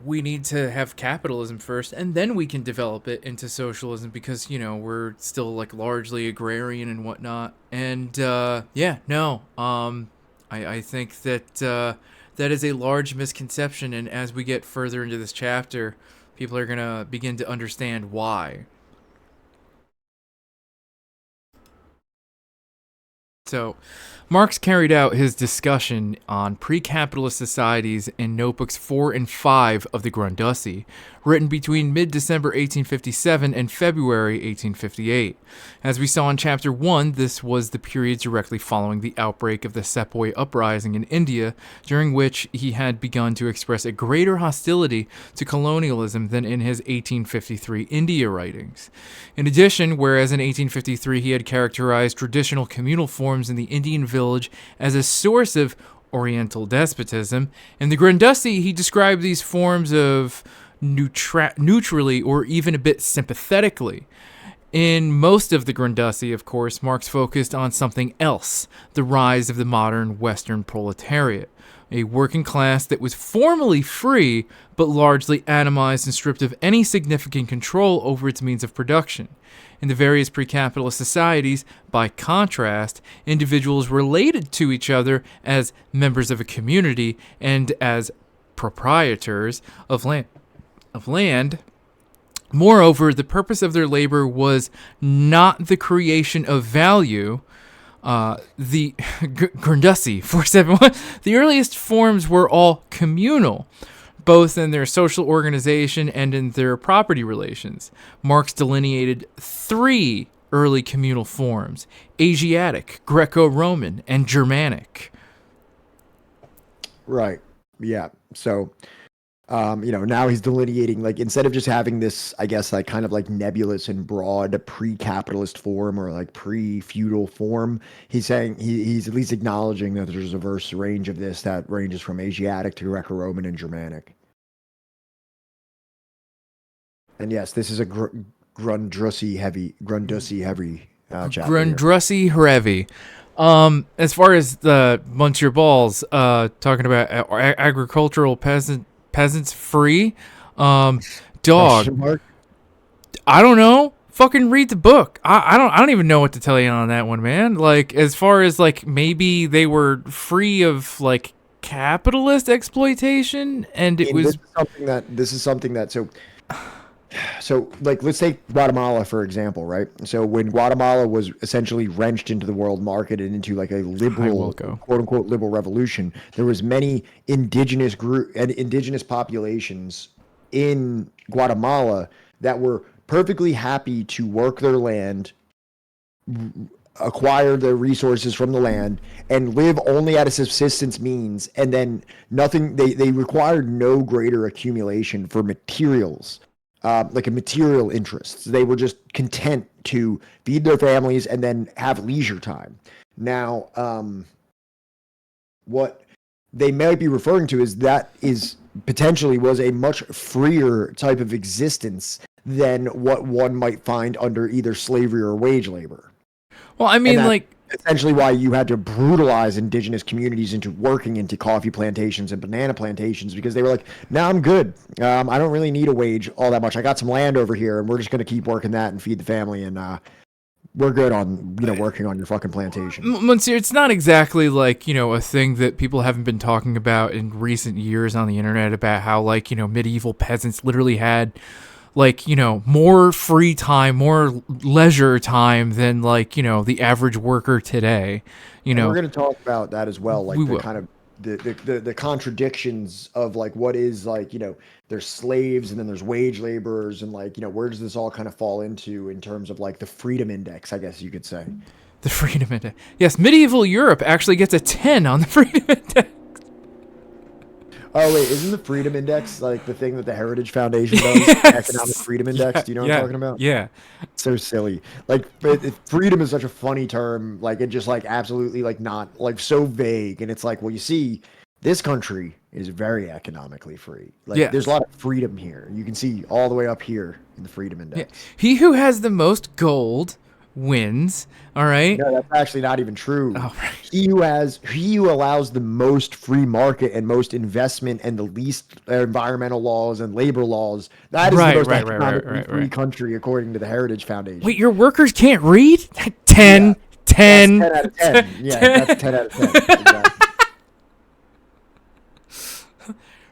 we need to have capitalism first and then we can develop it into socialism because, we're still like largely agrarian and whatnot. And I think that that is a large misconception. And as we get further into this chapter, people are going to begin to understand why. So, Marx carried out his discussion on pre-capitalist societies in notebooks 4 and 5 of the Grundussy, written between mid-December 1857 and February 1858. As we saw in Chapter 1, this was the period directly following the outbreak of the Sepoy uprising in India, during which he had begun to express a greater hostility to colonialism than in his 1853 India writings. In addition, whereas in 1853 he had characterized traditional communal forms in the Indian village as a source of Oriental despotism, in the Grundussy he described these forms of neutrally or even a bit sympathetically. In most of the Grundussy, of course, Marx focused on something else, the rise of the modern Western proletariat, a working class that was formally free but largely atomized and stripped of any significant control over its means of production. In the various pre-capitalist societies, by contrast, individuals related to each other as members of a community and as proprietors of land. Moreover, the purpose of their labor was not the creation of value. The Grundussy 471, the earliest forms were all communal, both in their social organization and in their property relations. Marx delineated 3 early communal forms: Asiatic, Greco-Roman, and Germanic. Right. Yeah. So, now he's delineating, like, instead of just having this, I guess, like kind of like nebulous and broad pre-capitalist form or like pre-feudal form, he's saying he's at least acknowledging that there's a diverse range of this that ranges from Asiatic to Greco-Roman and Germanic. And yes, this is a Grundussy heavy chapter. Grundussy heavy. As far as the Munch Your Balls, talking about agricultural peasants free, dog. I don't know. Fucking read the book. I don't even know what to tell you on that one, man. Like, as far as like maybe they were free of like capitalist exploitation, and it was this is something that so like, let's take Guatemala for example, right? So when Guatemala was essentially wrenched into the world market and into like a liberal, quote unquote, liberal revolution, there was many indigenous populations in Guatemala that were perfectly happy to work their land, acquire the resources from the land, and live only at a subsistence means, and then nothing. They required no greater accumulation for materials. Like a material interests. They were just content to feed their families and then have leisure time. Now, what they might be referring to is potentially was a much freer type of existence than what one might find under either slavery or wage labor. Well, I mean, like, essentially why you had to brutalize indigenous communities into working into coffee plantations and banana plantations, because they were like, no, I'm good. I don't really need a wage all that much. I got some land over here, and we're just going to keep working that and feed the family, and we're good on, working on your fucking plantation. Monsieur, it's not exactly like, a thing that people haven't been talking about in recent years on the internet about how, like, medieval peasants literally had, like, more free time, more leisure time than, like, the average worker today. And we're going to talk about that as well, like kind of the contradictions of, like, what is, like, there's slaves and then there's wage laborers, and, like, where does this all kind of fall into in terms of, like, the freedom index, I guess you could say. The freedom index. Yes, medieval Europe actually gets a 10 on the freedom index. Oh, wait, isn't the Freedom Index like the thing that the Heritage Foundation does? Yes. The Economic Freedom Index? Yeah, do you know what I'm talking about? Yeah. It's so silly. Like, freedom is such a funny term. Like, it just, like, absolutely, like, not, like, so vague. And it's like, well, you see, this country is very economically free. Like, there's a lot of freedom here. You can see all the way up here in the Freedom Index. Yeah. He who has the most gold wins. All right. No, that's actually not even true. Oh, right. He who allows the most free market and most investment and the least environmental laws and labor laws. That is the most economically free country, according to the Heritage Foundation. Wait, your workers can't read? 10, 10. That's 10 out of 10. Yeah, that's 10 out of 10. Exactly.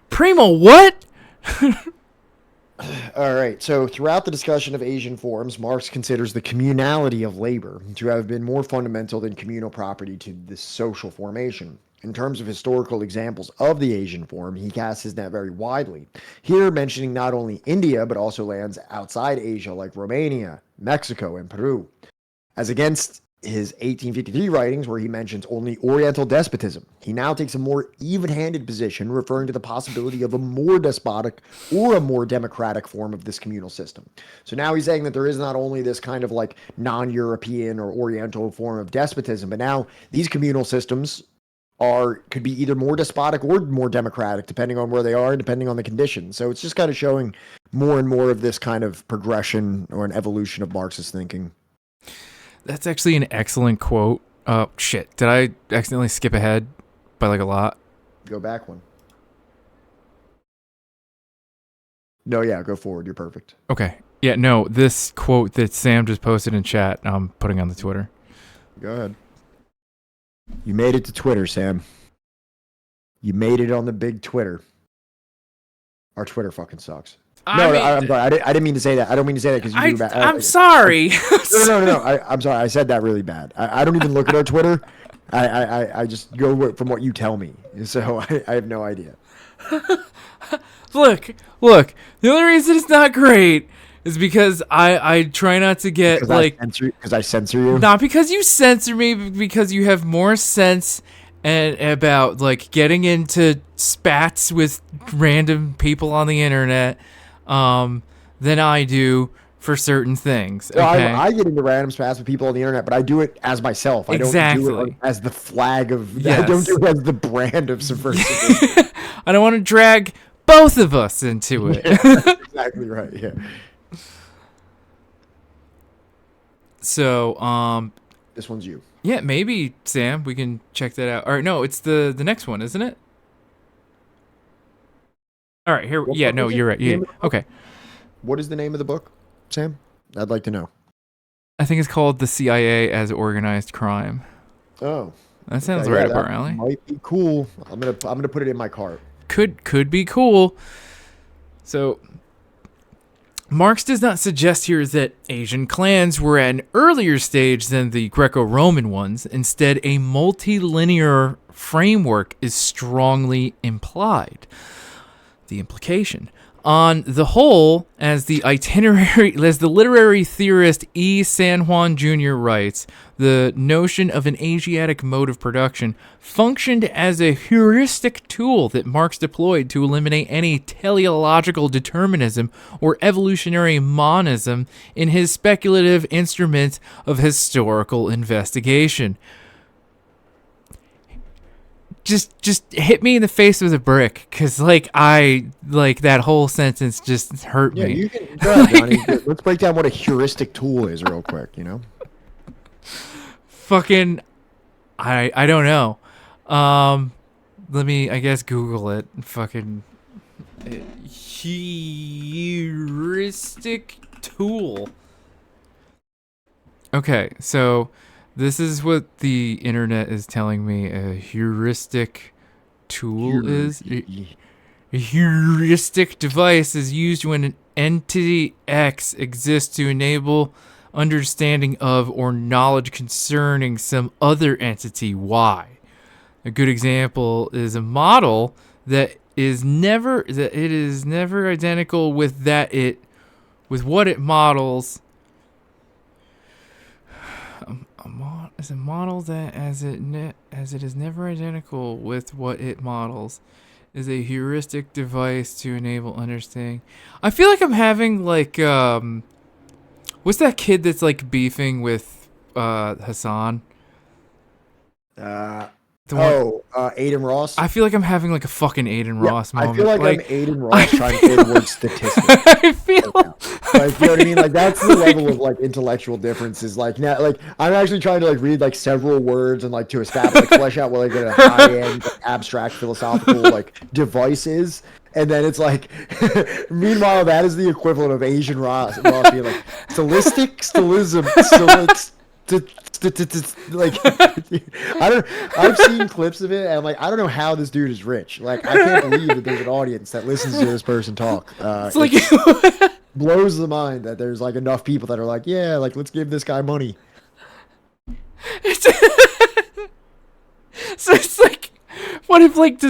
Primo, what? All right. So throughout the discussion of Asian forms, Marx considers the communality of labor to have been more fundamental than communal property to this social formation. In terms of historical examples of the Asian form, he casts his net very widely, here mentioning not only India, but also lands outside Asia like Romania, Mexico, and Peru. As against his 1853 writings, where he mentions only Oriental despotism, he now takes a more even-handed position, referring to the possibility of a more despotic or a more democratic form of this communal system. So now he's saying that there is not only this kind of like non-European or Oriental form of despotism, but now these communal systems could be either more despotic or more democratic, depending on where they are, depending on the conditions. So it's just kind of showing more and more of this kind of progression or an evolution of Marxist thinking. That's actually an excellent quote. Oh, shit. Did I accidentally skip ahead by like a lot? Go back one. No, yeah, go forward. You're perfect. Okay. Yeah, no, this quote that Sam just posted in chat, I'm putting on the Twitter. Go ahead. You made it to Twitter, Sam. You made it on the big Twitter. Our Twitter fucking sucks. I'm sorry. I didn't mean to say that. I don't mean to say that because you do bad. I'm sorry. No. I'm sorry. I said that really bad. I don't even look at our Twitter. I just go from what you tell me. So I have no idea. Look. The only reason it's not great is because I try not to get because I censor you. Not because you censor me, but because you have more sense and about like getting into spats with random people on the internet than I do for certain things. Okay? Well, I get into random spats with people on the internet, but I do it as myself. I don't do it as the flag of. Yes. I don't do it as the brand of subversive history. I don't want to drag both of us into it. Yeah, that's exactly right. Yeah. So, this one's you. Yeah, maybe Sam, we can check that out. All right, no, it's the next one, isn't it? All right, here. Yeah, no, you're right. Yeah, okay. What is the name of the book, Sam? I'd like to know. I think it's called "The CIA as Organized Crime." Oh, that sounds right up our alley. Might be cool. I'm gonna put it in my cart. Could be cool. So, Marx does not suggest here that Asian clans were at an earlier stage than the Greco-Roman ones. Instead, a multilinear framework is strongly implied. The implication. On the whole, as the literary theorist E. San Juan Jr. writes, the notion of an Asiatic mode of production functioned as a heuristic tool that Marx deployed to eliminate any teleological determinism or evolutionary monism in his speculative instruments of historical investigation. just hit me in the face with a brick, because that whole sentence just hurt Yeah, me. you can. Go ahead, Johnny. Let's break down what a heuristic tool is real quick. Fucking, I don't know. Let me, I guess, Google it. Fucking heuristic tool. Okay, so this is what the internet is telling me a heuristic tool is. A heuristic device is used when an entity X exists to enable understanding of or knowledge concerning some other entity Y. A good example is a model that it is never identical with what it models. Is a model that as it is never identical with what it models is a heuristic device to enable understanding. I feel like I'm having what's that kid that's like beefing with Hassan? Aiden Ross. I feel like I'm having like a fucking Aiden Ross moment. I feel like I'm Aiden Ross trying to say the word statistic. I feel like, you know what I mean? Like, that's the level of like intellectual differences. Like now, like I'm actually trying to like read like several words and like to establish, flesh out what like a high end abstract philosophical like device is. And then it's like, meanwhile, that is the equivalent of Asian Ross being like stylism, like I've seen clips of it and I'm like, I don't know how this dude is rich. Like, I can't believe that there's an audience that listens to this person talk. it's like blows the mind that there's like enough people that are like, yeah, like let's give this guy money. So it's like, what if like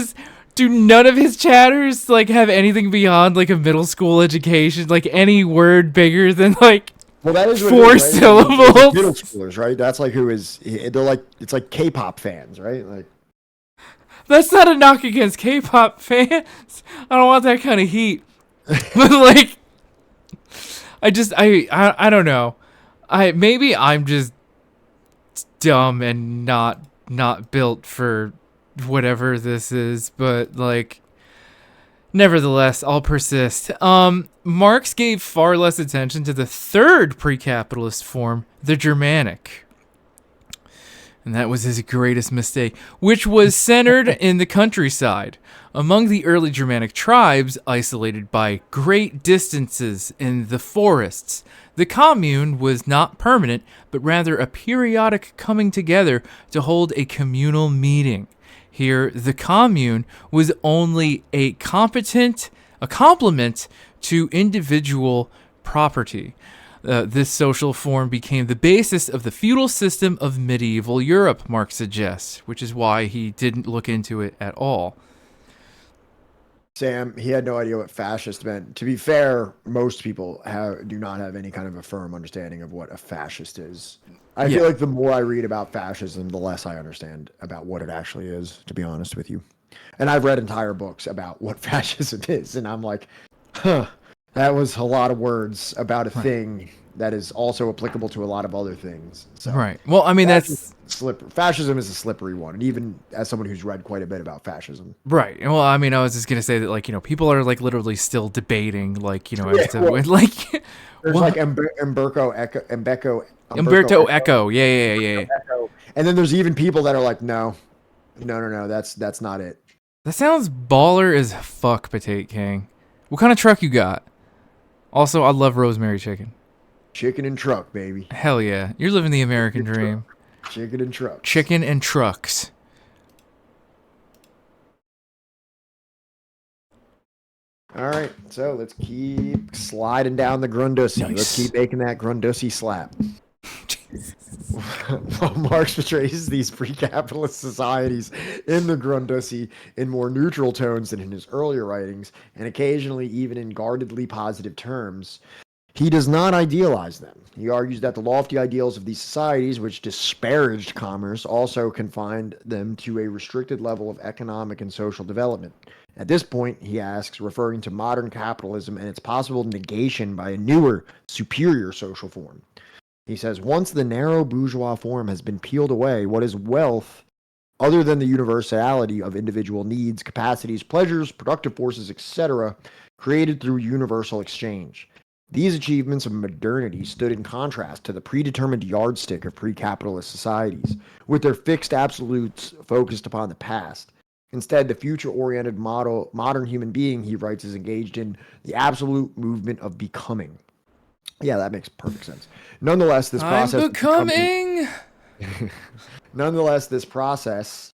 do none of his chatters like have anything beyond like a middle school education, like any word bigger than like well, that is four syllables? Middle schoolers, right? That's like they're like, it's like K-pop fans, right? Like, that's not a knock against K-pop fans. I don't want that kind of heat. But like, I don't know. Maybe I'm just dumb and not built for whatever this is, but like, nevertheless, I'll persist. Marx gave far less attention to the third pre-capitalist form, the Germanic. And that was his greatest mistake, which was centered in the countryside. Among the early Germanic tribes, isolated by great distances in the forests, the commune was not permanent, but rather a periodic coming together to hold a communal meeting. Here, the commune was only a complement to individual property. This social form became the basis of the feudal system of medieval Europe, Marx suggests, which is why he didn't look into it at all. Sam, he had no idea what fascist meant. To be fair, most people do not have any kind of a firm understanding of what a fascist is. I feel like the more I read about fascism, the less I understand about what it actually is, to be honest with you. And I've read entire books about what fascism is, and I'm like, that was a lot of words about a thing that is also applicable to a lot of other things. So, right. Well, I mean, fascism is a slippery one, and even as someone who's read quite a bit about fascism. Right. Well, I mean, I was just gonna say that, like, you know, people are like literally still debating, like, you know, there's like Umberto Eco. Yeah. And then there's even people that are like, no, that's not it. That sounds baller as fuck, Potato King. What kind of truck you got? Also, I love rosemary chicken. Chicken and truck, baby. Hell yeah. You're living the American dream. Chicken and trucks. Chicken and trucks. All right, so let's keep sliding down the Grundussy. Nice. Let's keep making that Grundussy slap. While Marx portrays these pre-capitalist societies in the Grundussy in more neutral tones than in his earlier writings, and occasionally even in guardedly positive terms, he does not idealize them. He argues that the lofty ideals of these societies, which disparaged commerce, also confined them to a restricted level of economic and social development. At this point, he asks, referring to modern capitalism and its possible negation by a newer, superior social form. He says, once the narrow bourgeois form has been peeled away, what is wealth other than the universality of individual needs, capacities, pleasures, productive forces, etc., created through universal exchange. These achievements of modernity stood in contrast to the predetermined yardstick of pre-capitalist societies, with their fixed absolutes focused upon the past. Instead, the future-oriented modern human being, he writes, is engaged in the absolute movement of becoming. Yeah, that makes perfect sense. Nonetheless, this process Nonetheless, this process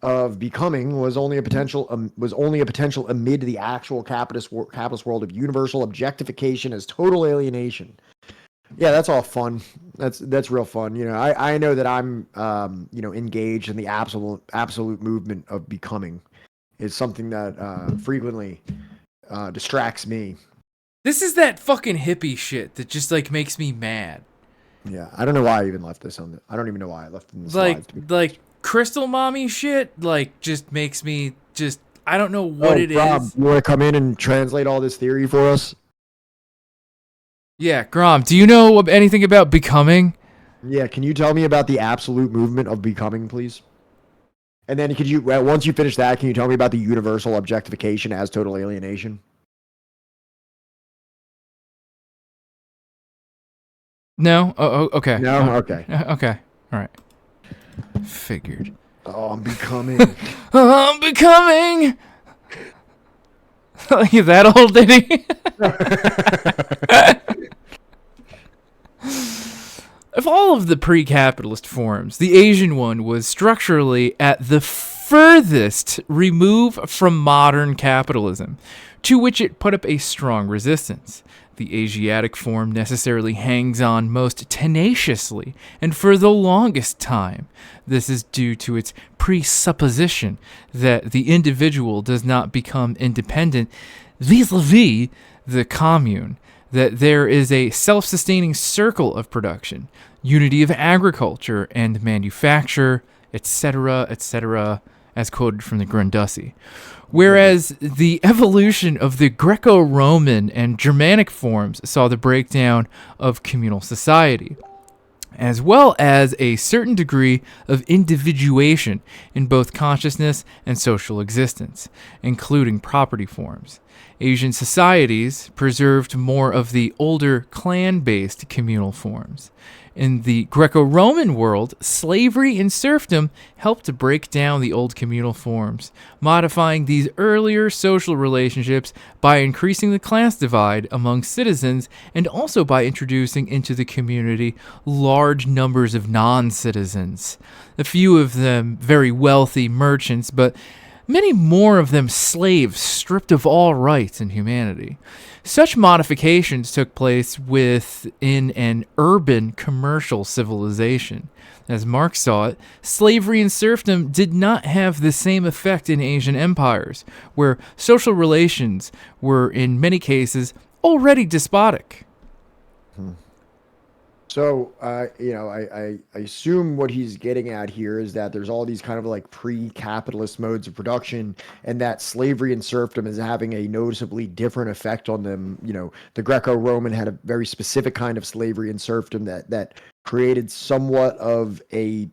of becoming was only a potential amid the actual capitalist world of universal objectification as total alienation. Yeah, that's all fun. That's real fun. You know, I know that I'm engaged in the absolute movement of becoming. It's something that frequently distracts me. This is that fucking hippie shit that just like makes me mad. Yeah, I don't know why I even left this on the. I don't even know why I left it in the slides. Like crystal mommy shit, like just makes me just. I don't know what it Rob, is. you want to come in and translate all this theory for us? Yeah, Grom, do you know anything about becoming? Yeah, can you tell me about the absolute movement of becoming, please? And then could you, once you finish that, can you tell me about the universal objectification as total alienation? No? Oh, okay. No? Okay. Okay. All right. Figured. Oh, I'm becoming. I'm becoming. Like that old ditty. Of all of the pre-capitalist forms, the Asian one was structurally at the furthest remove from modern capitalism, to which it put up a strong resistance. The Asiatic form necessarily hangs on most tenaciously and for the longest time. This is due to its presupposition that the individual does not become independent vis-a-vis the commune, that there is a self-sustaining circle of production, unity of agriculture and manufacture, etc., etc., as quoted from the Grundussy. Whereas the evolution of the Greco-Roman and Germanic forms saw the breakdown of communal society, as well as a certain degree of individuation in both consciousness and social existence, including property forms. Asian societies preserved more of the older clan-based communal forms. In the Greco-Roman world, slavery and serfdom helped to break down the old communal forms, modifying these earlier social relationships by increasing the class divide among citizens and also by introducing into the community large numbers of non-citizens. A few of them very wealthy merchants, but many more of them slaves stripped of all rights and humanity. Such modifications took place within an urban commercial civilization. As Marx saw it, slavery and serfdom did not have the same effect in Asian empires, where social relations were in many cases already despotic. So, I assume what he's getting at here is that there's all these kind of like pre-capitalist modes of production, and that slavery and serfdom is having a noticeably different effect on them. You know, the Greco-Roman had a very specific kind of slavery and serfdom that created somewhat of a,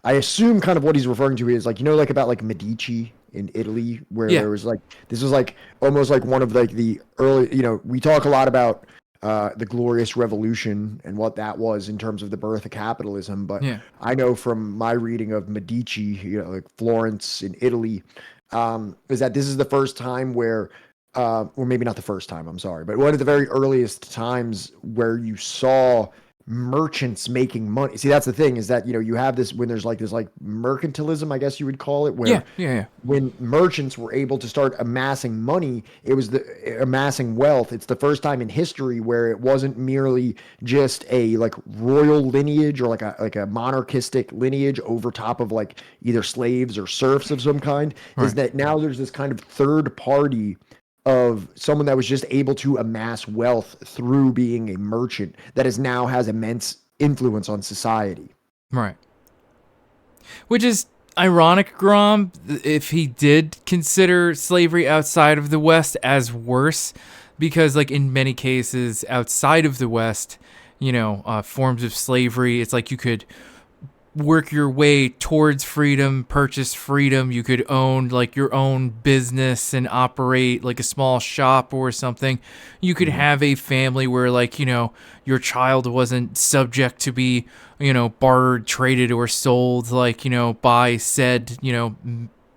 I assume kind of what he's referring to is like, like about like Medici in Italy, where there was like, this was like almost like one of like the early, we talk a lot about the Glorious Revolution and what that was in terms of the birth of capitalism. But I know from my reading of Medici, like Florence in Italy, is that this is the first time where, or maybe not the first time, I'm sorry, but one of the very earliest times where you saw merchants making money. See, that's the thing, is that you have this when there's like this like mercantilism, I guess you would call it, where when merchants were able to start amassing money, it was the amassing wealth. It's the first time in history where it wasn't merely just a like royal lineage or like a monarchistic lineage over top of like either slaves or serfs of some kind. Is that now there's this kind of third party of someone that was just able to amass wealth through being a merchant that now has immense influence on society. Right. Which is ironic, Grom, if he did consider slavery outside of the West as worse, because like in many cases outside of the West, forms of slavery, it's like you could work your way towards freedom, purchase freedom. You could own like your own business and operate like a small shop or something. You could have a family where like, your child wasn't subject to be, bartered, traded, or sold like, by said,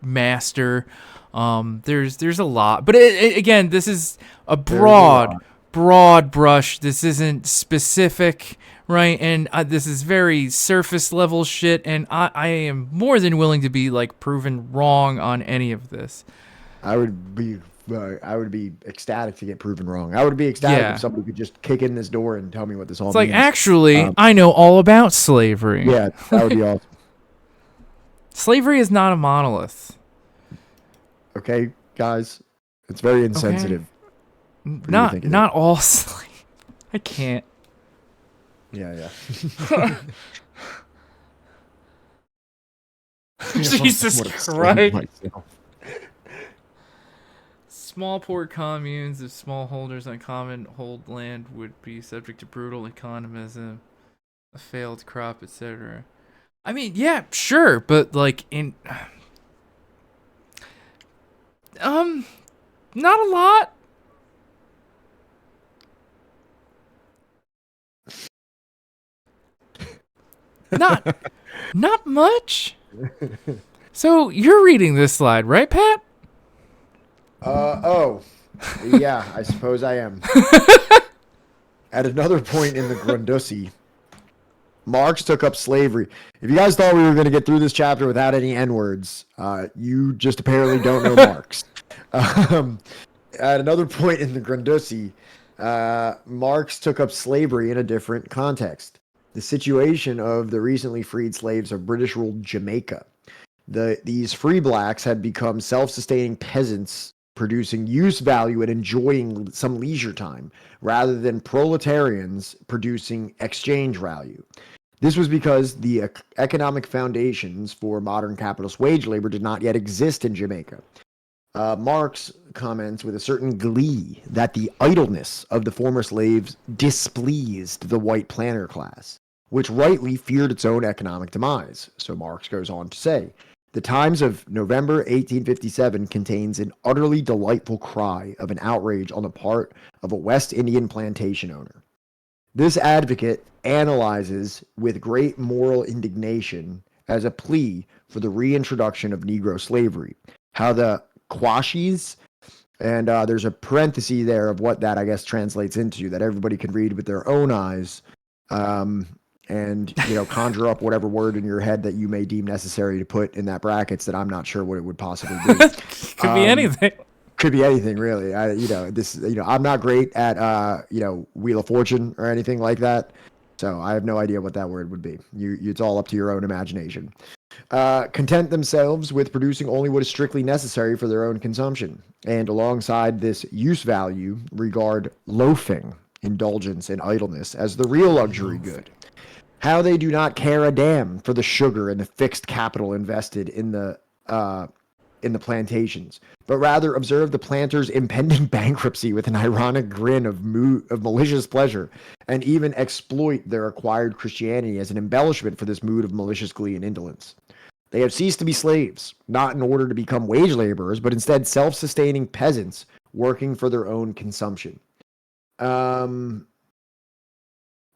master. There's a lot, but again, this is a broad brush. This isn't specific, right? And this is very surface level shit, and I am more than willing to be like proven wrong on any of this. I would be ecstatic to get proven wrong. I would be ecstatic if somebody could just kick in this door and tell me what this all means. It's like, actually, I know all about slavery. Yeah, that would be awesome. Slavery is not a monolith. Okay, guys, it's very insensitive. Okay. Not all slave. I can't. Yeah. Jesus Christ. Small poor communes of smallholders on common hold land would be subject to brutal economism, a failed crop, etc. I mean, yeah, sure, but like not a lot. Not much. So you're reading this slide, right, Pat? Yeah, I suppose I am. At another point in the Grundussy, Marx took up slavery. If you guys thought we were going to get through this chapter without any N-words, you just apparently don't know Marx. At another point in the Grundussy, Marx took up slavery in a different context. The situation of the recently freed slaves of British-ruled Jamaica. These free blacks had become self-sustaining peasants producing use value and enjoying some leisure time, rather than proletarians producing exchange value. This was because the economic foundations for modern capitalist wage labor did not yet exist in Jamaica. Marx comments with a certain glee that the idleness of the former slaves displeased the white planter class, which rightly feared its own economic demise. So Marx goes on to say, the Times of November 1857 contains an utterly delightful cry of an outrage on the part of a West Indian plantation owner. This advocate analyzes with great moral indignation as a plea for the reintroduction of Negro slavery, how the Quashies, and there's a parenthesis there of what that I guess translates into, that everybody can read with their own eyes, and conjure up whatever word in your head that you may deem necessary to put in that brackets that I'm not sure what it would possibly be. Could be anything. Could be anything, really. I'm not great at Wheel of Fortune or anything like that, so I have no idea what that word would be. It's all up to your own imagination. Content themselves with producing only what is strictly necessary for their own consumption, and alongside this use value, regard loafing, indulgence, and idleness as the real luxury good. How they do not care a damn for the sugar and the fixed capital invested in the plantations, but rather observe the planters' impending bankruptcy with an ironic grin of malicious pleasure, and even exploit their acquired Christianity as an embellishment for this mood of malicious glee and indolence. They have ceased to be slaves, not in order to become wage laborers, but instead self-sustaining peasants working for their own consumption.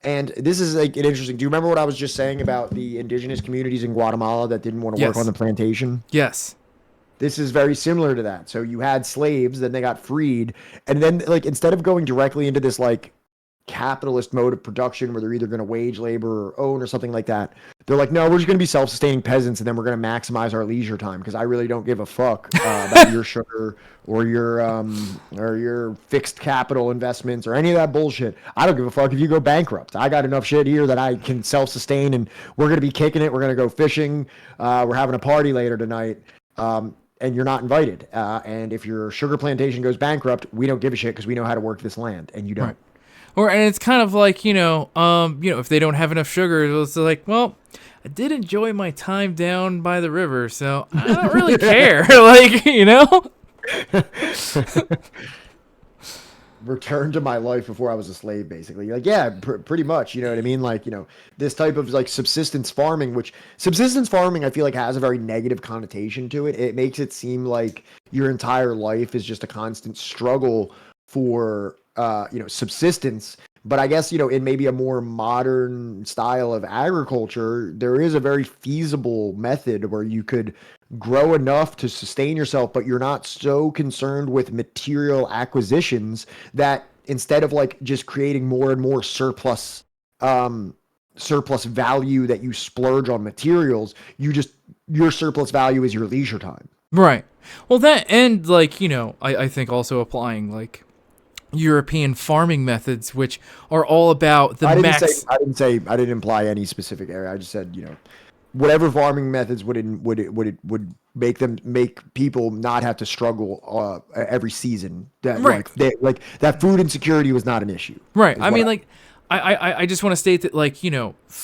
And this is like an interesting. Do you remember what I was just saying about the indigenous communities in Guatemala that didn't want to work on the plantation? Yes. This is very similar to that. So you had slaves, then they got freed, and then like instead of going directly into this like capitalist mode of production where they're either going to wage labor or own or something like that, they're like, no, we're just going to be self-sustaining peasants, and then we're going to maximize our leisure time because I really don't give a fuck about your sugar or your fixed capital investments or any of that bullshit. I don't give a fuck if you go bankrupt. I got enough shit here that I can self-sustain, and we're going to be kicking it. We're going to go fishing. We're having a party later tonight. And you're not invited. And if your sugar plantation goes bankrupt, we don't give a shit because we know how to work this land, and you don't. Right. And it's kind of like, if they don't have enough sugar, it's like, well, I did enjoy my time down by the river, so I don't really care. return to my life before I was a slave, basically. Like, yeah, pretty much. You know what I mean? Like, this type of like subsistence farming, which subsistence farming, I feel like has a very negative connotation to it. It makes it seem like your entire life is just a constant struggle for, subsistence. But I guess, in maybe a more modern style of agriculture, there is a very feasible method where you could grow enough to sustain yourself, but you're not so concerned with material acquisitions that instead of like just creating more and more surplus value that you splurge on materials, your surplus value is your leisure time. Right. Well, that and like, I think also applying like European farming methods, which are all about the max. I didn't imply any specific area. I just said, whatever farming methods would make people not have to struggle every season. That Right. like that food insecurity was not an issue. Right. I mean, like, I just want to state that, like,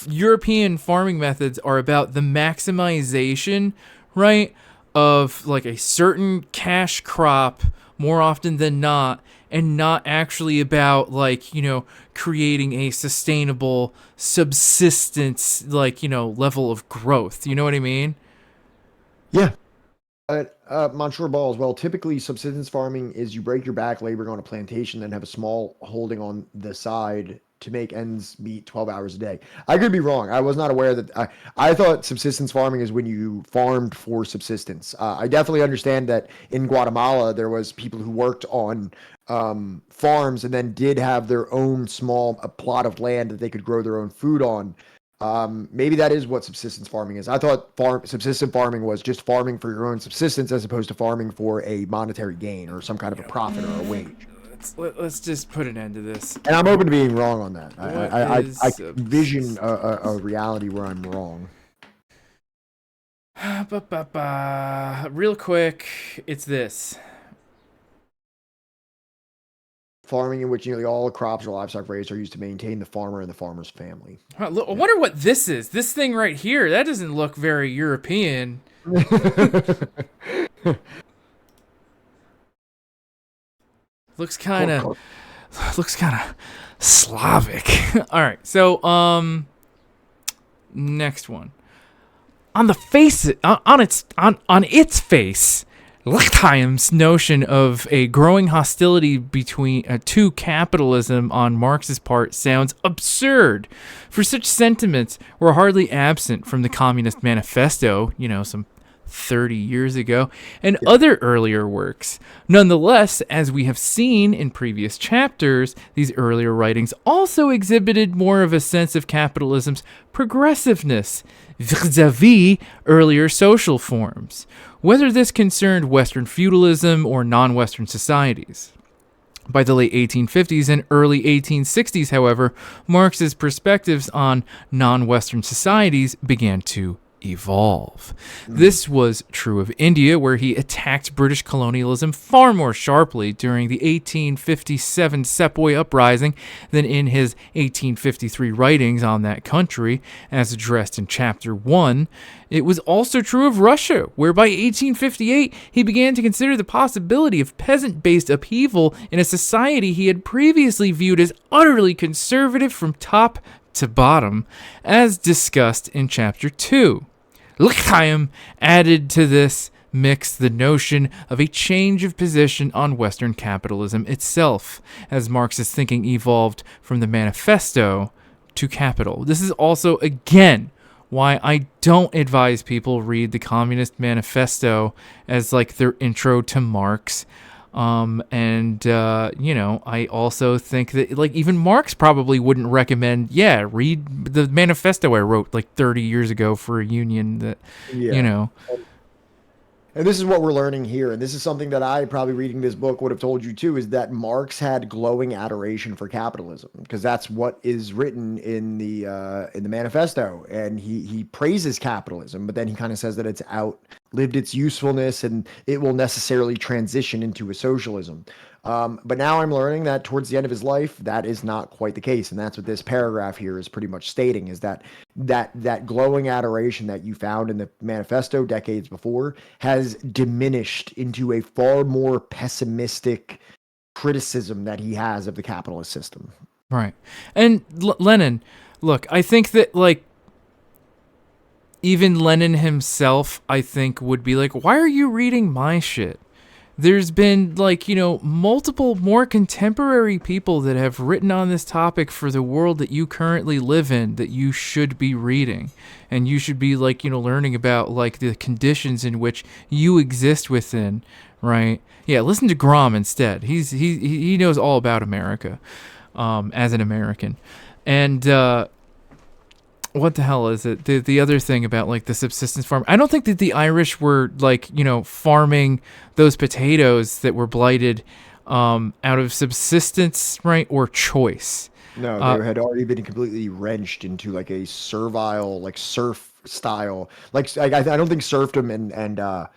European farming methods are about the maximization, right, of like a certain cash crop more often than not, and not actually about like, creating a sustainable subsistence, like, level of growth. You know what I mean? Yeah. Monsieur Ball as well. Typically, subsistence farming is you break your back laboring on a plantation, then have a small holding on the side to make ends meet 12 hours a day. I could be wrong. I was not aware that I thought subsistence farming is when you farmed for subsistence. I definitely understand that in Guatemala, there was people who worked on farms and then did have their own small plot of land that they could grow their own food on. Maybe that is what subsistence farming is. I thought subsistence farming was just farming for your own subsistence as opposed to farming for a monetary gain or some kind of a profit or a wage. Let's just put an end to this. And I'm open to being wrong on that. I vision a reality where I'm wrong. Real quick, it's this. Farming in which nearly all crops or livestock raised are used to maintain the farmer and the farmer's family. I wonder what this is. This thing right here, that doesn't look very European. looks kind of Slavic. All right. So next one. On its face, Lichtheim's notion of a growing hostility to capitalism on Marx's part sounds absurd, for such sentiments were hardly absent from the Communist Manifesto, some 30 years ago, and other earlier works. Nonetheless, as we have seen in previous chapters, these earlier writings also exhibited more of a sense of capitalism's progressiveness vis-a-vis earlier social forms, whether this concerned Western feudalism or non-Western societies. By the late 1850s and early 1860s, however, Marx's perspectives on non-Western societies began to evolve. This was true of India, where he attacked British colonialism far more sharply during the 1857 Sepoy Uprising than in his 1853 writings on that country, as addressed in Chapter 1. It was also true of Russia, where by 1858 he began to consider the possibility of peasant-based upheaval in a society he had previously viewed as utterly conservative from top to bottom, as discussed in Chapter 2. Lichtheim added to this mix the notion of a change of position on Western capitalism itself, as Marx's thinking evolved from the Manifesto to Capital. This is also, again, why I don't advise people read the Communist Manifesto as like their intro to Marx. I also think that like even Marx probably wouldn't recommend, read the manifesto I wrote like 30 years ago for a union that, And this is what we're learning here, and this is something that I probably reading this book would have told you too, is that Marx had glowing adoration for capitalism, because that's what is written in the manifesto, and he praises capitalism, but then he kind of says that it's outlived its usefulness and it will necessarily transition into a socialism. But now I'm learning that towards the end of his life, that is not quite the case. And that's what this paragraph here is pretty much stating, is that glowing adoration that you found in the manifesto decades before has diminished into a far more pessimistic criticism that he has of the capitalist system. Right. And Lenin, look, I think that, like, even Lenin himself, I think, would be like, why are you reading my shit? There's been, like, you know, multiple more contemporary people that have written on this topic for the world that you currently live in that you should be reading. And you should be, like, you know, learning about, like, the conditions in which you exist within, right? Yeah, listen to Grom instead. He knows all about America as an American. And what the hell is it? The other thing about, like, the subsistence farm, I don't think that the Irish were, like, you know, farming those potatoes that were blighted out of subsistence, right, or choice. No, they had already been completely wrenched into, like, a servile, like, serf style. Like I don't think serfdom and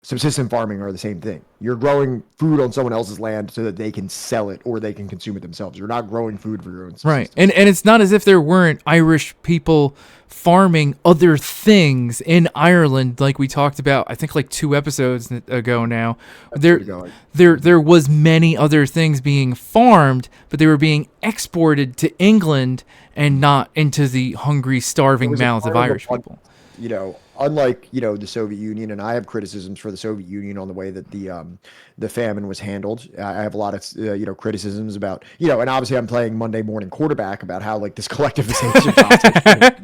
subsistence farming are the same thing. You're growing food on someone else's land so that they can sell it or they can consume it themselves. You're not growing food for your own subsistence. Right. And it's not as if there weren't Irish people farming other things in Ireland, like we talked about, I think, like 2 episodes ago now. There was many other things being farmed, but they were being exported to England and not into the hungry, starving mouths of Irish people. You know, unlike, you know, the Soviet Union, and I have criticisms for the Soviet Union on the way that the famine was handled. I have a lot of, you know, criticisms about, you know, and obviously I'm playing Monday morning quarterback about how, like, this collectivization process.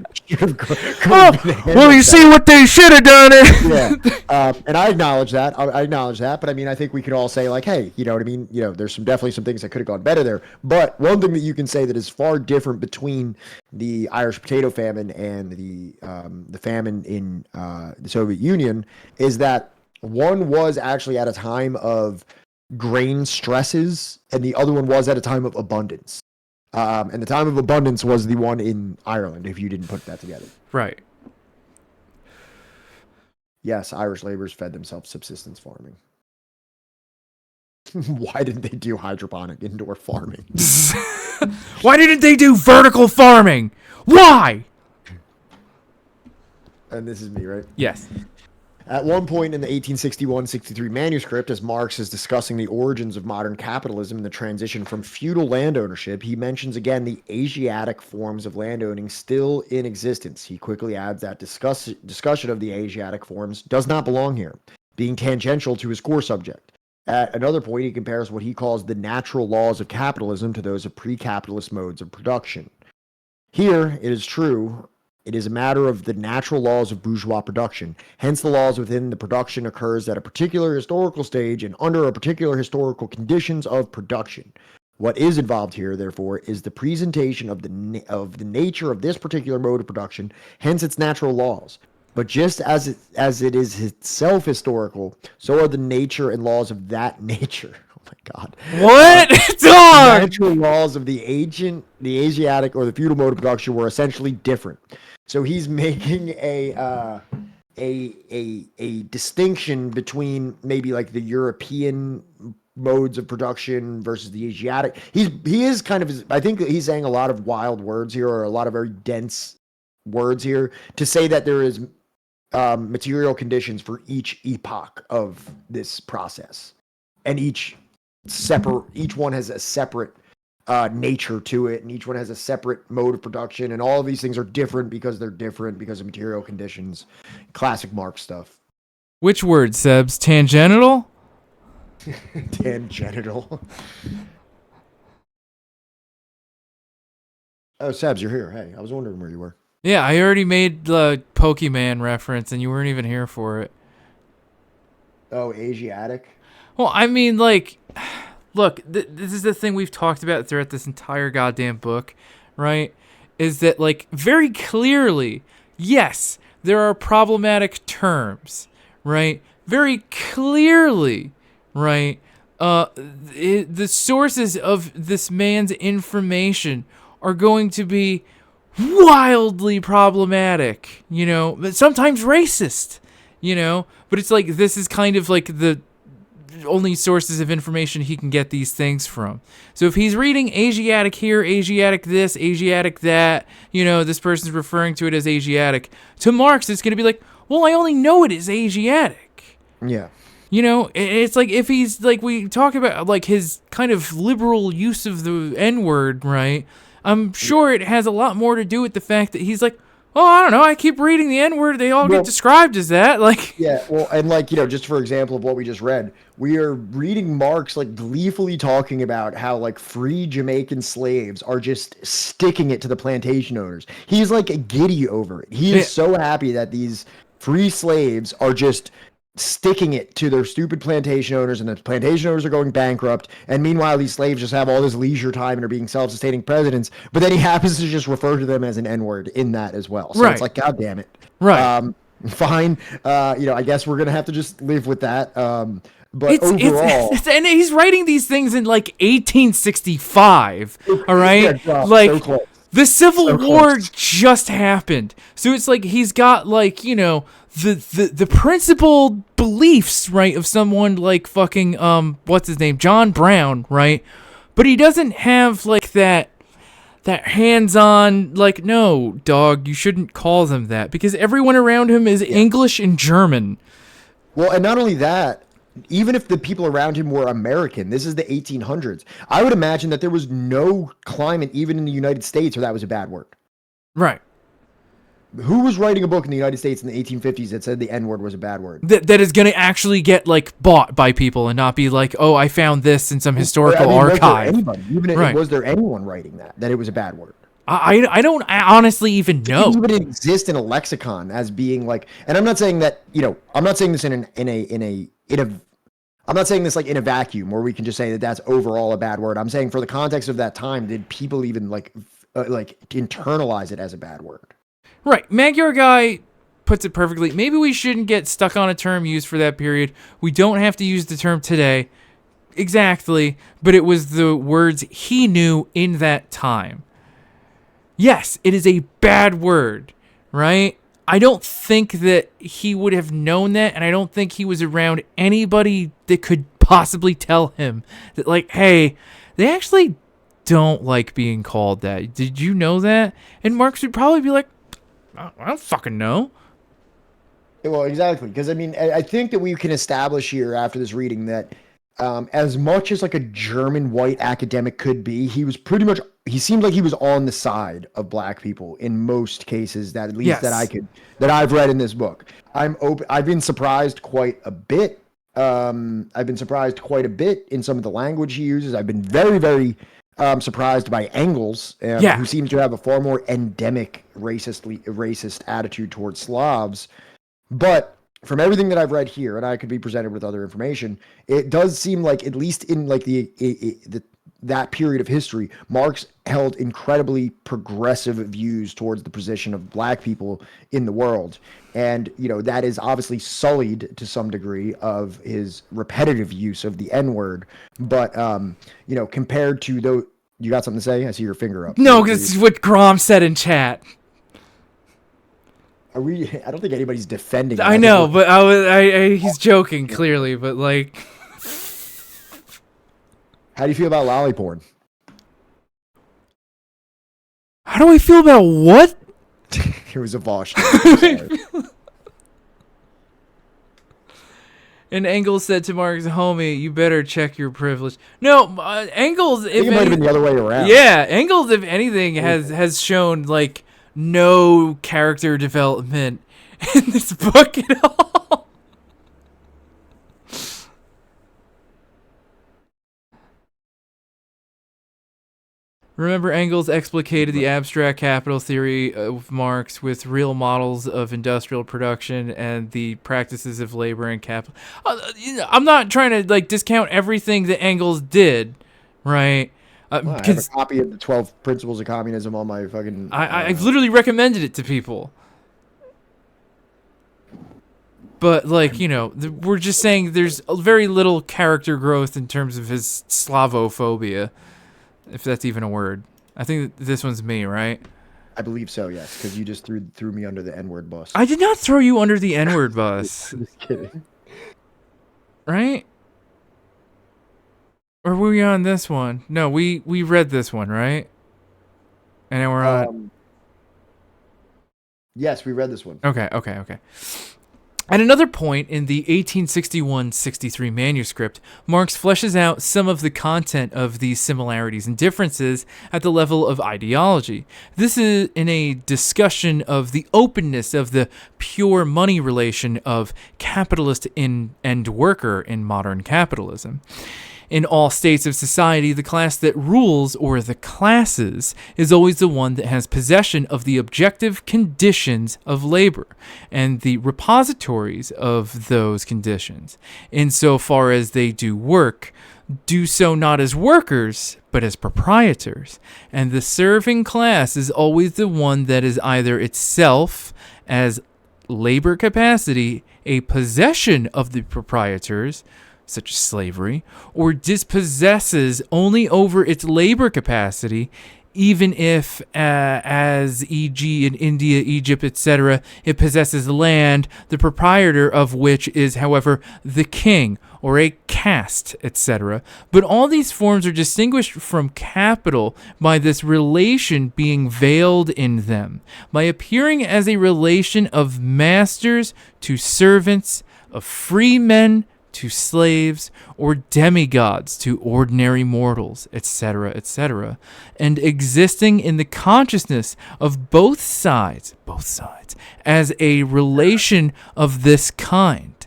Well, you see what they should have done. Yeah. And I acknowledge that. But I mean, I think we could all say, like, hey, you know what I mean? You know, there's definitely some things that could have gone better there. But one thing that you can say that is far different between the Irish potato famine and the famine in the Soviet Union is that one was actually at a time of grain stresses, and the other one was at a time of abundance. And the time of abundance was the one in Ireland, if you didn't put that together. Right. Yes, Irish laborers fed themselves subsistence farming. Why didn't they do hydroponic indoor farming? Why didn't they do vertical farming? Why? And this is me, right? Yes. At one point in the 1861-63 manuscript, as Marx is discussing the origins of modern capitalism and the transition from feudal land ownership, he mentions again the Asiatic forms of landowning still in existence. He quickly adds that discussion of the Asiatic forms does not belong here, being tangential to his core subject. At another point, he compares what he calls the natural laws of capitalism to those of pre-capitalist modes of production. Here, it is true, it is a matter of the natural laws of bourgeois production. Hence, the laws within the production occurs at a particular historical stage and under a particular historical conditions of production. What is involved here, therefore, is the presentation of the nature of this particular mode of production, hence its natural laws. But just as it is itself historical, so are the nature and laws of that nature. Oh my God! What? Dog! The natural laws of the Asiatic or the feudal mode of production were essentially different. So he's making a distinction between maybe like the European modes of production versus the Asiatic. He is kind of, I think he's saying a lot of wild words here, or a lot of very dense words here, to say that there is material conditions for each epoch of this process, and each one has a separate nature to it, and each one has a separate mode of production, and all of these things are different because they're different because of material conditions. Classic Marx stuff. Which word, Sebs? Tangential? Tangential. Oh, Sebs, you're here. Hey, I was wondering where you were. Yeah, I already made the Pokemon reference, and you weren't even here for it. Oh, Asiatic? Well, I mean, like, look, this is the thing we've talked about throughout this entire goddamn book, right? Is that, like, very clearly, yes, there are problematic terms, right? Very clearly, right? The sources of this man's information are going to be wildly problematic, you know, but sometimes racist, you know, but it's like, this is kind of like the only sources of information he can get these things from. So if he's reading Asiatic here, Asiatic this, Asiatic that, you know, this person's referring to it as Asiatic, to Marx it's going to be like, well, I only know it is Asiatic. Yeah. You know, it's like if he's like, we talk about like his kind of liberal use of the N-word, right? I'm sure it has a lot more to do with the fact that he's like, oh, I don't know, I keep reading the N-word, they all get described as that. Like, yeah, well, and like, just for example of what we just read, we are reading Marx like gleefully talking about how like free Jamaican slaves are just sticking it to the plantation owners. He's like giddy over it. He is so happy that these free slaves are just sticking it to their stupid plantation owners, and the plantation owners are going bankrupt, and meanwhile these slaves just have all this leisure time and are being self-sustaining presidents, but then he happens to just refer to them as an N-word in that as well. So it's like, god damn it. Fine. I guess we're gonna have to just live with that. But overall, and he's writing these things in like 1865. All right, like so the Civil War just happened, so it's like he's got like the principled beliefs, right, of someone like fucking what's his name, John Brown, right? But he doesn't have like that hands-on, like, no, dog, you shouldn't call them that, because everyone around him is English and German. Well, and not only that, even if the people around him were American, this is the 1800s. I would imagine that there was no climate, even in the United States, where that was a bad word. Right. Who was writing a book in the United States in the 1850s that said the N-word was a bad word? That is going to actually get like bought by people and not be like, oh, I found this in some historical archive. Was there anyone writing that it was a bad word? I don't honestly even know. It didn't exist in a lexicon as being like, and I'm not saying that, I'm not saying this I'm not saying this like in a vacuum where we can just say that that's overall a bad word. I'm saying for the context of that time, did people even like internalize it as a bad word? Right. Magyar Guy puts it perfectly. Maybe we shouldn't get stuck on a term used for that period. We don't have to use the term today. Exactly. But it was the words he knew in that time. Yes, it is a bad word, right? I don't think that he would have known that, and I don't think he was around anybody that could possibly tell him that, like, hey, they actually don't like being called that. Did you know that? And Marx would probably be like, I don't fucking know. Well, exactly. Because, I mean, I think that we can establish here after this reading that as much as like a German white academic could be, he seemed like he was on the side of black people in most cases, that at least that I've read in this book. I've been surprised quite a bit. I've been surprised quite a bit in some of the language he uses. I've been very, very surprised by Engels, who seems to have a far more endemic racist attitude towards Slavs. But from everything that I've read here, and I could be presented with other information, it does seem like, at least in like that period of history, Marx held incredibly progressive views towards the position of black people in the world. And, that is obviously sullied to some degree of his repetitive use of the N-word. But, compared to those, you got something to say? I see your finger up. No, because it's what Grom said in chat. I don't think anybody's defending I know, but he's joking clearly, but like, how do you feel about lolly porn? How do I feel about what? It was a Vosh. And Engels said to Marx, homie, you better check your privilege. No, Engels, it might have been the other way around. Yeah, Engels, if anything, has shown like no character development in this book at all. Remember, Engels explicated the abstract capital theory of Marx with real models of industrial production and the practices of labor and capital. I'm not trying to like discount everything that Engels did, right? I have a copy of the 12 Principles of Communism on my fucking... I've literally recommended it to people. But, like, we're just saying there's very little character growth in terms of his Slavophobia, if that's even a word. I think this one's me, right? I believe so, yes, because you just threw me under the N-word bus. I did not throw you under the N-word bus. Just kidding. Right? Or were we on this one? No, we read this one, right? And then we're on... Yes, we read this one. Okay. At another point in the 1861-63 manuscript, Marx fleshes out some of the content of these similarities and differences at the level of ideology. This is in a discussion of the openness of the pure money relation of capitalist and worker in modern capitalism. In all states of society, the class that rules, or the classes, is always the one that has possession of the objective conditions of labor and the repositories of those conditions. Insofar as they do work, do so not as workers, but as proprietors. And the serving class is always the one that is either itself, as labor capacity, a possession of the proprietors, such as slavery, or dispossesses only over its labor capacity, even if, as e.g. in India, Egypt, etc., it possesses land, the proprietor of which is, however, the king, or a caste, etc. But all these forms are distinguished from capital by this relation being veiled in them, by appearing as a relation of masters to servants, of free men to slaves, or demigods to ordinary mortals, etc., etc., and existing in the consciousness of both sides, as a relation of this kind.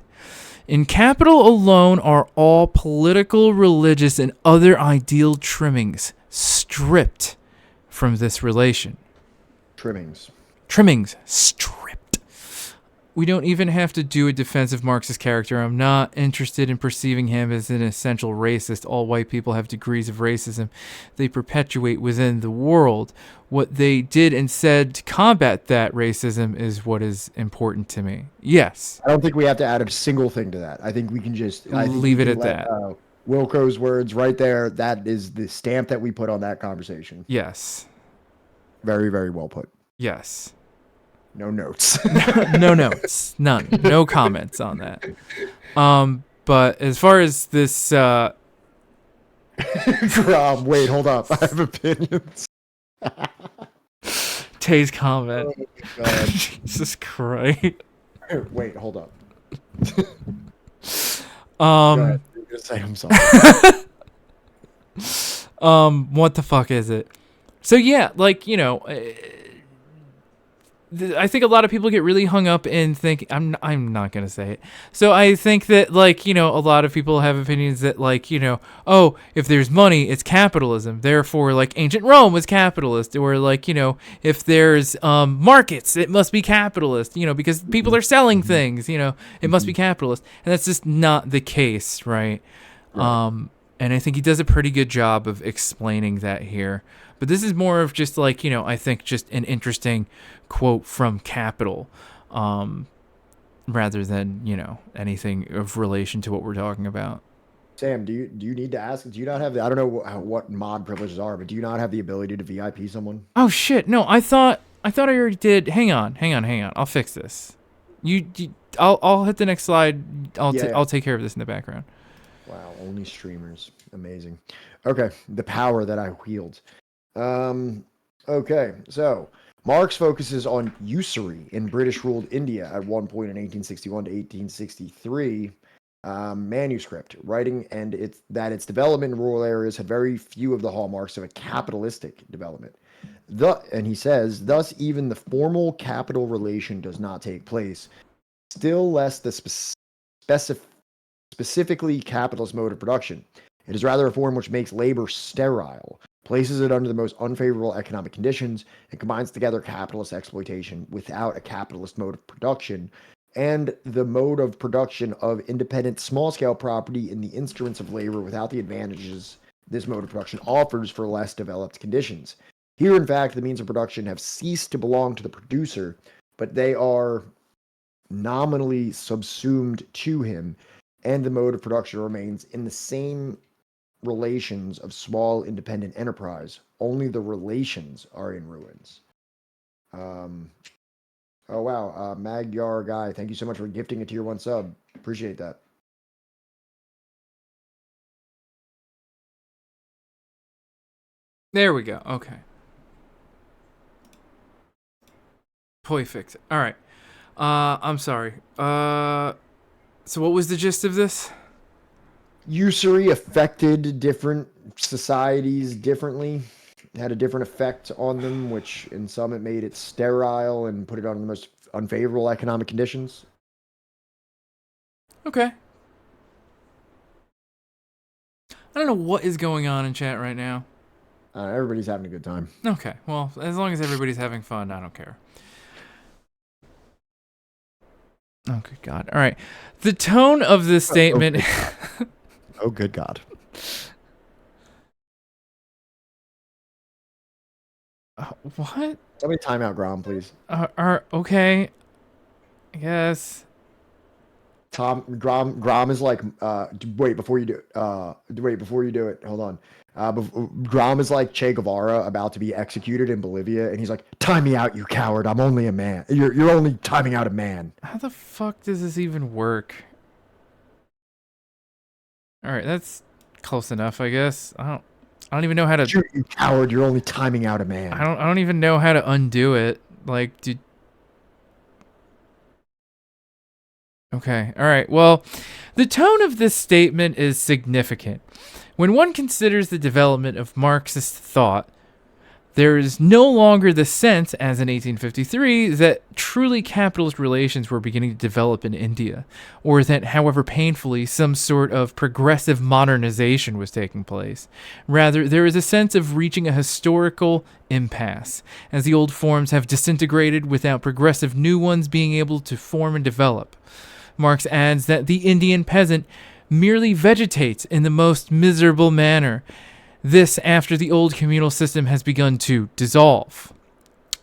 In capital alone are all political, religious, and other ideal trimmings stripped from this relation. Trimmings stripped. We don't even have to do a defense of Marx's character. I'm not interested in perceiving him as an essential racist. All white people have degrees of racism they perpetuate within the world. What they did and said to combat that racism is what is important to me. Yes. I don't think we have to add a single thing to that. I think we can just leave it at that. Wilco's words right there. That is the stamp that we put on that conversation. Yes. Very, very well put. Yes. No notes. No notes. None. No comments on that. But as far as this... Wait, hold up. I have opinions. Tay's comment. Oh, God. Jesus Christ. Wait, hold up. I'm sorry. What the fuck is it? So yeah, like, you know... I think a lot of people get really hung up and think I'm not gonna say it. So I think that, like, you know, a lot of people have opinions that, like, you know, oh, if there's money, it's capitalism. Therefore, like, ancient Rome was capitalist, or like, you know, if there's markets, it must be capitalist. You know, because people are selling things. You know, it must be capitalist, and that's just not the case, right? And I think he does a pretty good job of explaining that here. But this is more of just, like, you know, I think just an interesting quote from Capital, rather than, you know, anything of relation to what we're talking about. Sam, do you need to ask? Do you not have the, I don't know what mod privileges are, but do you not have the ability to VIP someone? Oh shit! No, I thought I already did. Hang on. I'll fix this. I'll hit the next slide. I'll take care of this in the background. Wow, only streamers. Amazing. Okay, the power that I wield. Okay, so Marx focuses on usury in British-ruled India at one point in 1861 to 1863 manuscript, writing its development in rural areas had very few of the hallmarks of a capitalistic development. And he says, thus even the formal capital relation does not take place, still less the specifically capitalist mode of production. It is rather a form which makes labor sterile, places it under the most unfavorable economic conditions, and combines together capitalist exploitation without a capitalist mode of production, and the mode of production of independent small-scale property in the instruments of labor without the advantages this mode of production offers for less developed conditions. Here, in fact, the means of production have ceased to belong to the producer, but they are nominally subsumed to him, and the mode of production remains in the same relations of small independent enterprise. Only the relations are in ruins. Oh wow, Magyar guy, thank you so much for gifting a tier 1 sub. Appreciate that. There we go. Okay. Boy, fix it. All right. I'm sorry. So what was the gist of this? Usury affected different societies differently. It had a different effect on them, which in some it made it sterile and put it on the most unfavorable economic conditions. Okay. I don't know what is going on in chat right now. Everybody's having a good time. Okay, well, as long as everybody's having fun, I don't care. Oh, good God. All right. The tone of this statement... Oh, good God. What? Somebody time out Grom, please. Okay. I guess. Grom is like, wait, before you do it, hold on. Grom is like Che Guevara about to be executed in Bolivia, and he's like, time me out, you coward. I'm only a man. You're only timing out a man. How the fuck does this even work? All right, that's close enough, I guess. I don't even know how to... Shoot, you coward. You're only timing out a man. I don't even know how to undo it. Like, dude... Okay, all right. Well, the tone of this statement is significant. When one considers the development of Marxist thought, there is no longer the sense, as in 1853, that truly capitalist relations were beginning to develop in India, or that, however painfully, some sort of progressive modernization was taking place. Rather, there is a sense of reaching a historical impasse, as the old forms have disintegrated without progressive new ones being able to form and develop. Marx adds that the Indian peasant merely vegetates in the most miserable manner, this after the old communal system has begun to dissolve.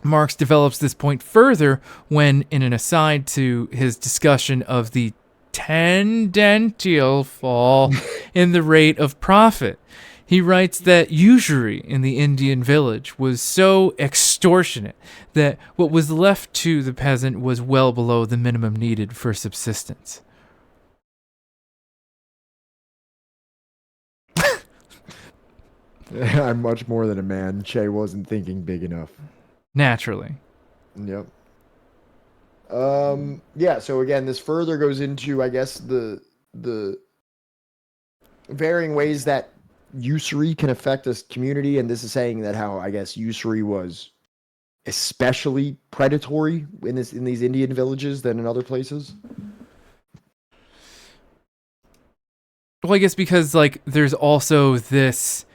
Marx develops this point further when, in an aside to his discussion of the tendential fall in the rate of profit, he writes that usury in the Indian village was so extortionate that what was left to the peasant was well below the minimum needed for subsistence. I'm much more than a man. Che wasn't thinking big enough. Naturally. Yep. Yeah, so again, this further goes into, I guess, the varying ways that usury can affect this community, and this is saying that how, I guess, usury was especially predatory in these Indian villages than in other places. Well, I guess because, like, there's also this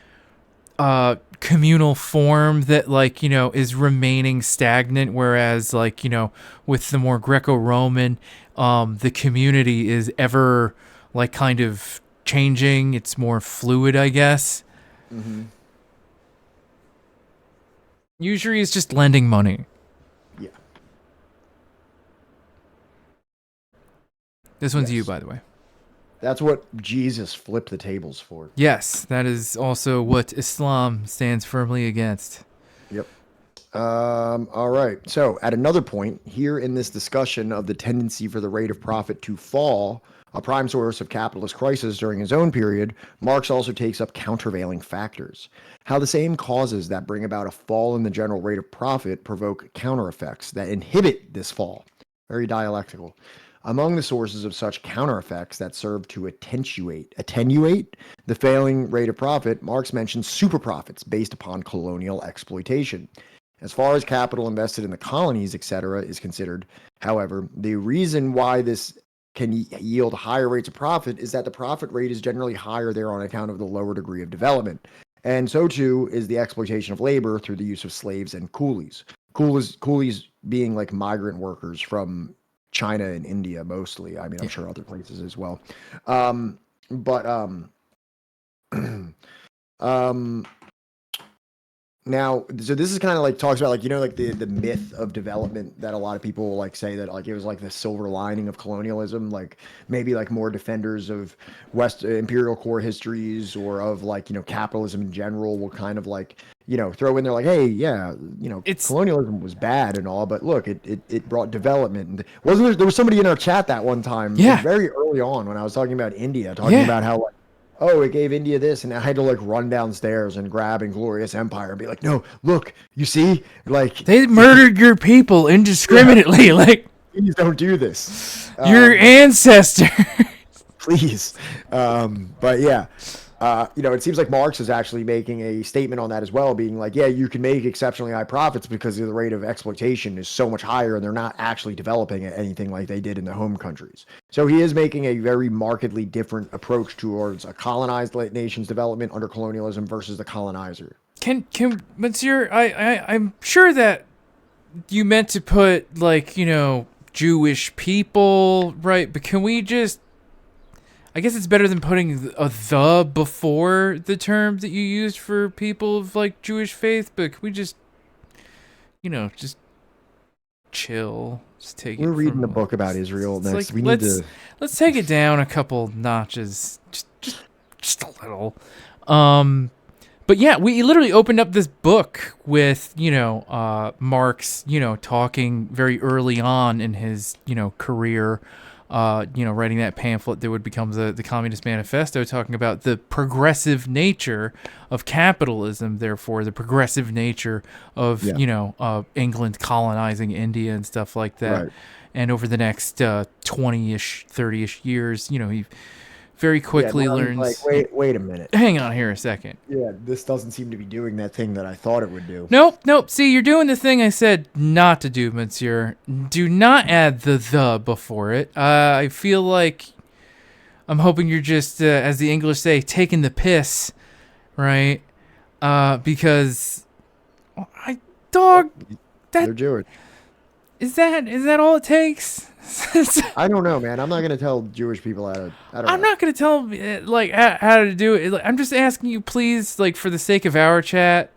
communal form that, like, you know, is remaining stagnant, whereas, like, you know, with the more Greco-Roman, the community is ever, like, kind of changing. It's more fluid, I guess. Mm-hmm. Usury is just lending money. Yeah. This one's you, by the way. That's what Jesus flipped the tables for. Yes, that is also what Islam stands firmly against. Yep. All right. So at another point here in this discussion of the tendency for the rate of profit to fall, a prime source of capitalist crisis during his own period, Marx also takes up countervailing factors. How the same causes that bring about a fall in the general rate of profit provoke counter effects that inhibit this fall. Very dialectical. Among the sources of such counter effects that serve to attenuate the failing rate of profit, Marx mentions super profits based upon colonial exploitation. As far as capital invested in the colonies, etc., is considered, however, the reason why this can yield higher rates of profit is that the profit rate is generally higher there on account of the lower degree of development. And so too is the exploitation of labor through the use of slaves and coolies. Coolies being like migrant workers from China and India mostly. I mean, I'm sure other places as well. Now, so this is kind of like talks about like, you know, like the myth of development that a lot of people like say that like it was like the silver lining of colonialism, like maybe like more defenders of West imperial core histories or of like, you know, capitalism in general will kind of like, you know, throw in there like, hey, yeah, you know, colonialism was bad and all, but look, it brought development. And there was somebody in our chat that one time, very early on when I was talking about India, talking about how like, oh, it gave India this, and I had to like run downstairs and grab Inglorious Empire and be like, no, look, you see, like they murdered your people indiscriminately, like. Please don't do this. Your ancestor. Please. But yeah, it seems like Marx is actually making a statement on that as well, being like, yeah, you can make exceptionally high profits because the rate of exploitation is so much higher and they're not actually developing anything like they did in the home countries. So he is making a very markedly different approach towards a colonized nation's development under colonialism versus the colonizer. Monsieur, I'm sure that you meant to put, like, Jewish people, right? But can we just... I guess it's better than putting a "the" before the term that you used for people of, like, Jewish faith, but can we just, just chill? Just take We're it reading from, a book about Israel next. Like, let's take it down a couple notches. Just a little. But yeah, we literally opened up this book with, Marx, talking very early on in his, career, writing that pamphlet that would become the Communist Manifesto, talking about the progressive nature of capitalism, therefore the progressive nature of, England colonizing India and stuff like that. Right. And over the next 20-ish, 30-ish years, he very quickly learns... Like, wait a minute. Hang on here a second. Yeah, this doesn't seem to be doing that thing that I thought it would do. Nope. See, you're doing the thing I said not to do, monsieur. Do not add the before it. I feel like I'm hoping you're just, as the English say, taking the piss, right? Because they're Jewish. Is that all it takes? I don't know, man. I'm not gonna tell Jewish people how to. I'm not gonna tell them like how to do it. I'm just asking you, please, like for the sake of our chat,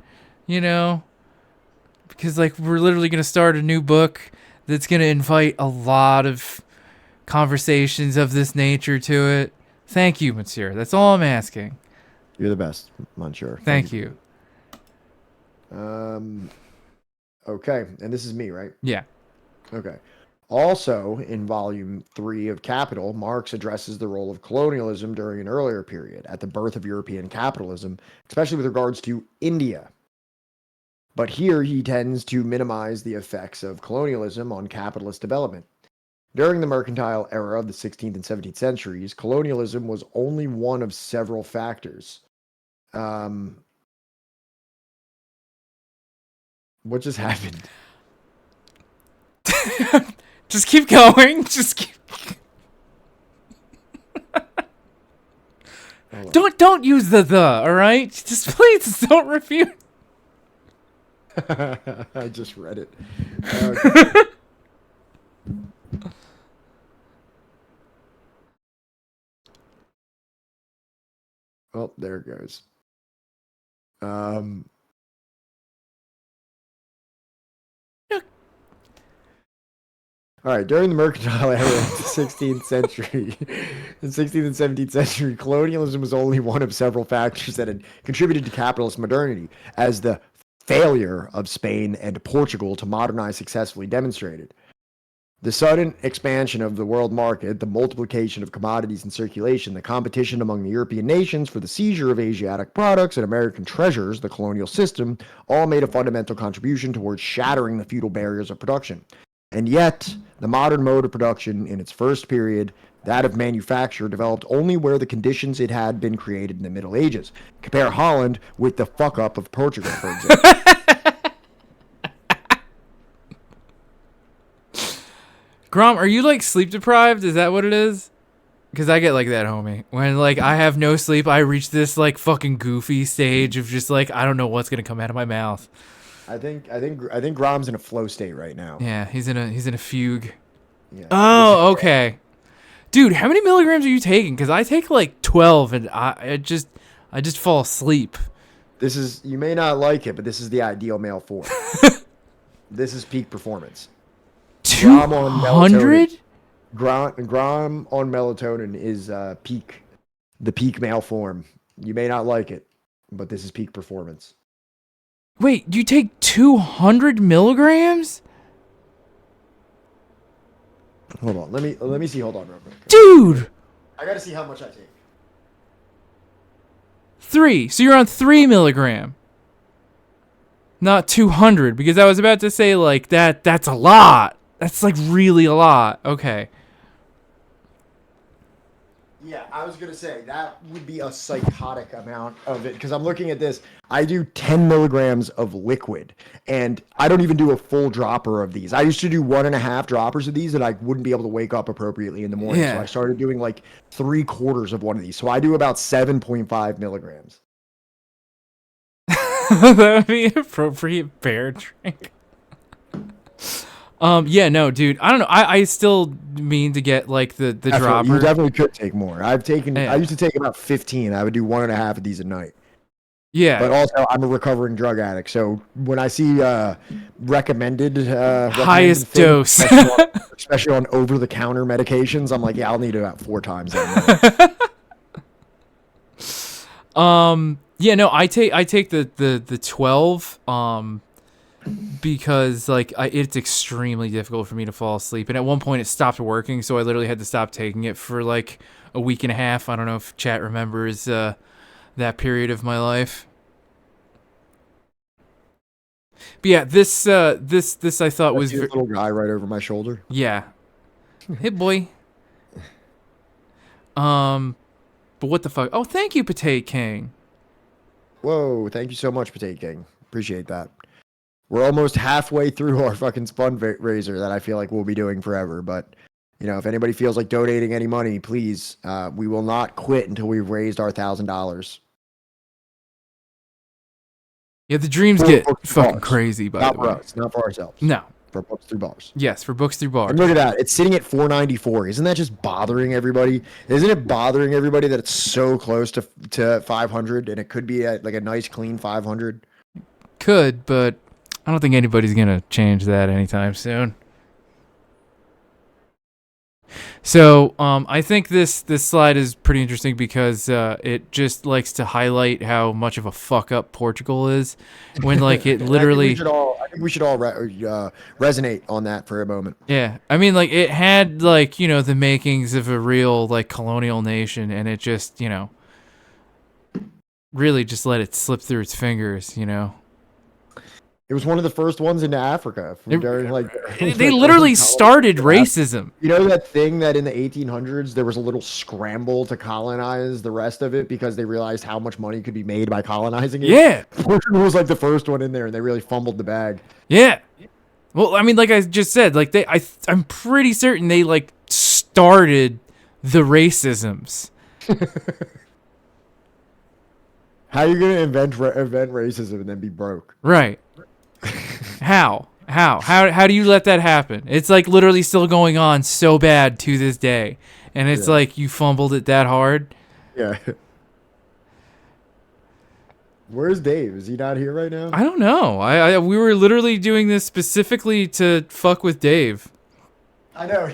because like we're literally gonna start a new book that's gonna invite a lot of conversations of this nature to it. Thank you, monsieur. That's all I'm asking. You're the best, monsieur. Thank you. Okay, and this is me, right? Yeah. Okay. Also, in Volume 3 of Capital, Marx addresses the role of colonialism during an earlier period, at the birth of European capitalism, especially with regards to India. But here he tends to minimize the effects of colonialism on capitalist development. During the mercantile era of the 16th and 17th centuries, colonialism was only one of several factors. What just happened? Just keep going. Don't use the, all right? Just please don't refute. I just read it. Okay. Oh, there it goes. All right, during the mercantile era of the 16th century, the 16th and 17th century, colonialism was only one of several factors that had contributed to capitalist modernity, as the failure of Spain and Portugal to modernize successfully demonstrated. The sudden expansion of the world market, the multiplication of commodities in circulation, the competition among the European nations for the seizure of Asiatic products and American treasures, the colonial system, all made a fundamental contribution towards shattering the feudal barriers of production. And yet, the modern mode of production in its first period, that of manufacture, developed only where the conditions it had been created in the Middle Ages. Compare Holland with the fuck-up of Portugal, for example. Grom, are you, like, sleep deprived? Is that what it is? Because I get like that, homie. When, like, I have no sleep, I reach this, like, fucking goofy stage of just, like, I don't know what's going to come out of my mouth. I think Grom's in a flow state right now. Yeah, he's in a fugue. Yeah. Oh, okay. Dude, how many milligrams are you taking? Because I take like 12 and I just fall asleep. This is, you may not like it, but this is the ideal male form. This is peak performance. 200? Grom on melatonin is the peak male form. You may not like it, but this is peak performance. Wait, you take 200 milligrams? Hold on, let me see. Hold on, real quick. Dude, I gotta see how much I take. 3. So you're on 3 milligram, not 200, because I was about to say like that's a lot. That's like really a lot. Okay. Yeah, I was going to say that would be a psychotic amount of it because I'm looking at this. I do 10 milligrams of liquid and I don't even do a full dropper of these. I used to do 1.5 droppers of these and I wouldn't be able to wake up appropriately in the morning. Yeah. So I started doing like 3/4 of one of these. So I do about 7.5 milligrams. That would be an appropriate bear drink. Yeah, no, dude. I don't know. I still mean to get like the dropper. You definitely could take more. I used to take about 15. I would do 1.5 of these a night. Yeah. But also, I'm a recovering drug addict. So when I see recommended highest dose, especially on over-the-counter medications, I'm like, yeah, I'll need it about 4 times a night. Yeah, no, I take the 12 because like it's extremely difficult for me to fall asleep, and at one point it stopped working, so I literally had to stop taking it for like a week and a half. I don't know if chat remembers that period of my life. But yeah, this I thought was little guy right over my shoulder. Yeah. Hey boy. But what the fuck? Oh, thank you, Potato King. Whoa, thank you so much, Potato King. Appreciate that. We're almost halfway through our fucking fundraiser that I feel like we'll be doing forever. But, you know, if anybody feels like donating any money, please, we will not quit until we've raised our $1,000. Yeah, the dreams get fucking crazy, by not the way. Not for us, not for ourselves. No. For books through bars. Yes, for books through bars. And look at that. It's sitting at $4.94. Isn't that just bothering everybody? Isn't it bothering everybody that it's so close to 500 and it could be like a nice clean 500? Could, but I don't think anybody's going to change that anytime soon. So I think this slide is pretty interesting because it just likes to highlight how much of a fuck up Portugal is when like it literally. I think we should all resonate on that for a moment. Yeah, I mean like it had like the makings of a real like colonial nation, and it just really just let it slip through its fingers. It was one of the first ones into Africa. They literally started racism. You know that thing that in the 1800s there was a little scramble to colonize the rest of it because they realized how much money could be made by colonizing it? Yeah. Portugal was like the first one in there, and they really fumbled the bag. Yeah. Well, I mean, like I just said, like I'm pretty certain they like started the racisms. How are you gonna invent racism and then be broke? Right. How do you let that happen? It's like literally still going on so bad to this day, and it's like you fumbled it that hard. Yeah. Where's Dave? Is he not here right now? I don't know. We were literally doing this specifically to fuck with Dave. I know.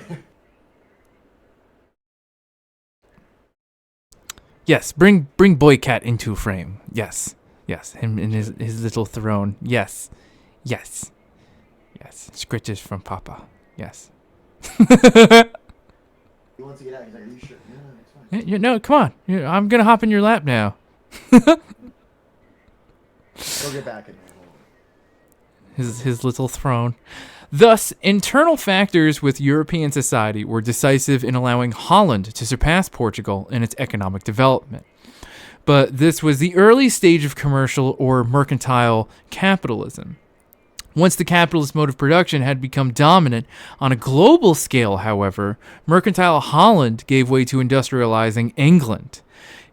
Yes, bring Boycat into frame. Yes, him in his little throne. Yes. Scritches from Papa. Yes. He wants to get out. He's like, are you sure? No, it's fine. No, come on. I'm gonna hop in your lap now. Go get back in there. His little throne. Thus, internal factors with European society were decisive in allowing Holland to surpass Portugal in its economic development. But this was the early stage of commercial or mercantile capitalism. Once the capitalist mode of production had become dominant on a global scale, however, mercantile Holland gave way to industrializing England.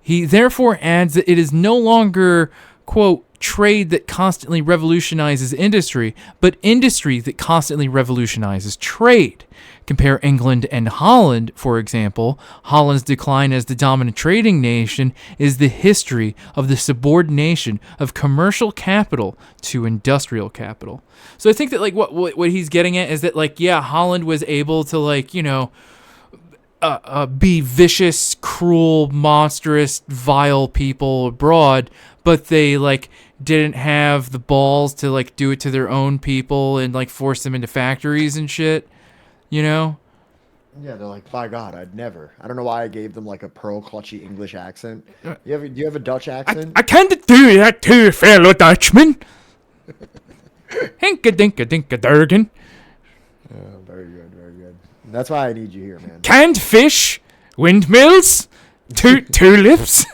He therefore adds that it is no longer, quote, trade that constantly revolutionizes industry, but industry that constantly revolutionizes trade. Compare England and Holland, for example. Holland's decline as the dominant trading nation is the history of the subordination of commercial capital to industrial capital. So I think that like what he's getting at is that like, yeah, Holland was able to like, be vicious, cruel, monstrous, vile people abroad, but they like didn't have the balls to like do it to their own people and like force them into factories and shit. Yeah, they're like, by God, I'd never. I don't know why I gave them like a pearl clutchy English accent. Do you have a Dutch accent? I can't do that too, fellow Dutchman. Hinka dinka dinka durgan. Very That's why I need you here, man. Canned fish, windmills, tulips.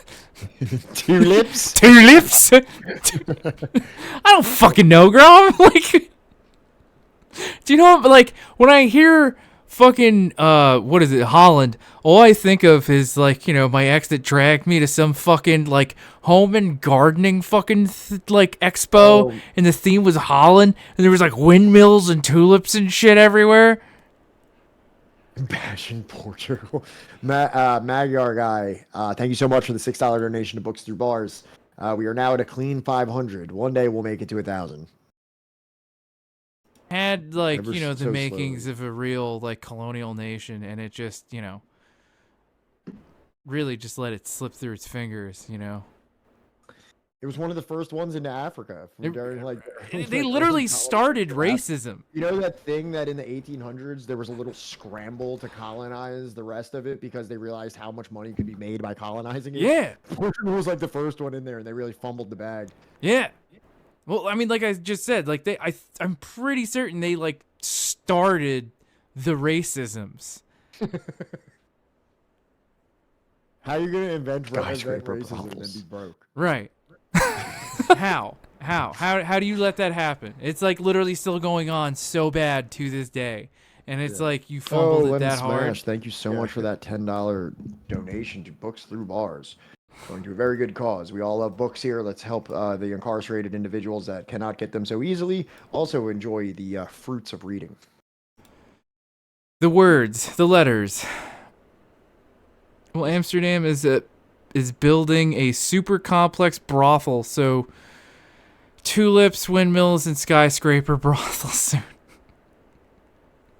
Tulips? Tulips? I don't fucking know, Grom. Like, do you know, like, when I hear fucking, what is it, Holland, all I think of is, like, you know, my ex that dragged me to some fucking, like, home and gardening fucking, like, expo, and the theme was Holland, and there was, like, windmills and tulips and shit everywhere. Bashing Portugal. Magyar guy, thank you so much for the $6 donation to Books Through Bars. We are now at a clean 500. One day we'll make it to 1,000. Had, like, Ever you know, the so makings slowly. of a real, like, colonial nation, and it just, you know, really just let it slip through its fingers, you know. It was one of the first ones into Africa. During, like, They literally started racism. You know that thing that in the 1800s there was a little scramble to colonize the rest of it because they realized how much money could be made by colonizing it? Yeah. Portugal was like the first one in there, and they really fumbled the bag. Yeah. Well, I mean, like I just said, like I'm pretty certain they like started the racisms. How are you gonna invent Skyscraper racism and then brothels. be broke? Right. How do you let that happen? It's like literally still going on so bad to this day, and it's like you fumbled it that hard. Thank you so much for that $10 donation to Books Through Bars. Going to a very good cause. We all love books here. Let's help the incarcerated individuals that cannot get them so easily. Also enjoy the fruits of reading. The words, the letters. Well, Amsterdam is building a super complex brothel, so tulips, windmills, and skyscraper brothels soon.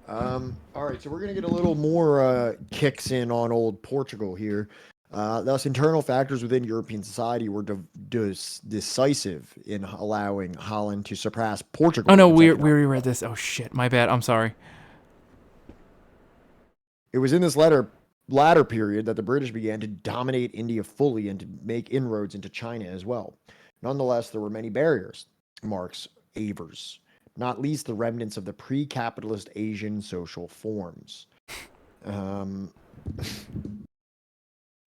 All right, so we're gonna get a little more kicks in on old Portugal here. Thus, internal factors within European society were decisive in allowing Holland to surpass Portugal. Oh no, we already read this. Oh shit, my bad. I'm sorry. It was in this latter period that the British began to dominate India fully and to make inroads into China as well. Nonetheless, there were many barriers, Marx avers, not least the remnants of the pre-capitalist Asian social forms.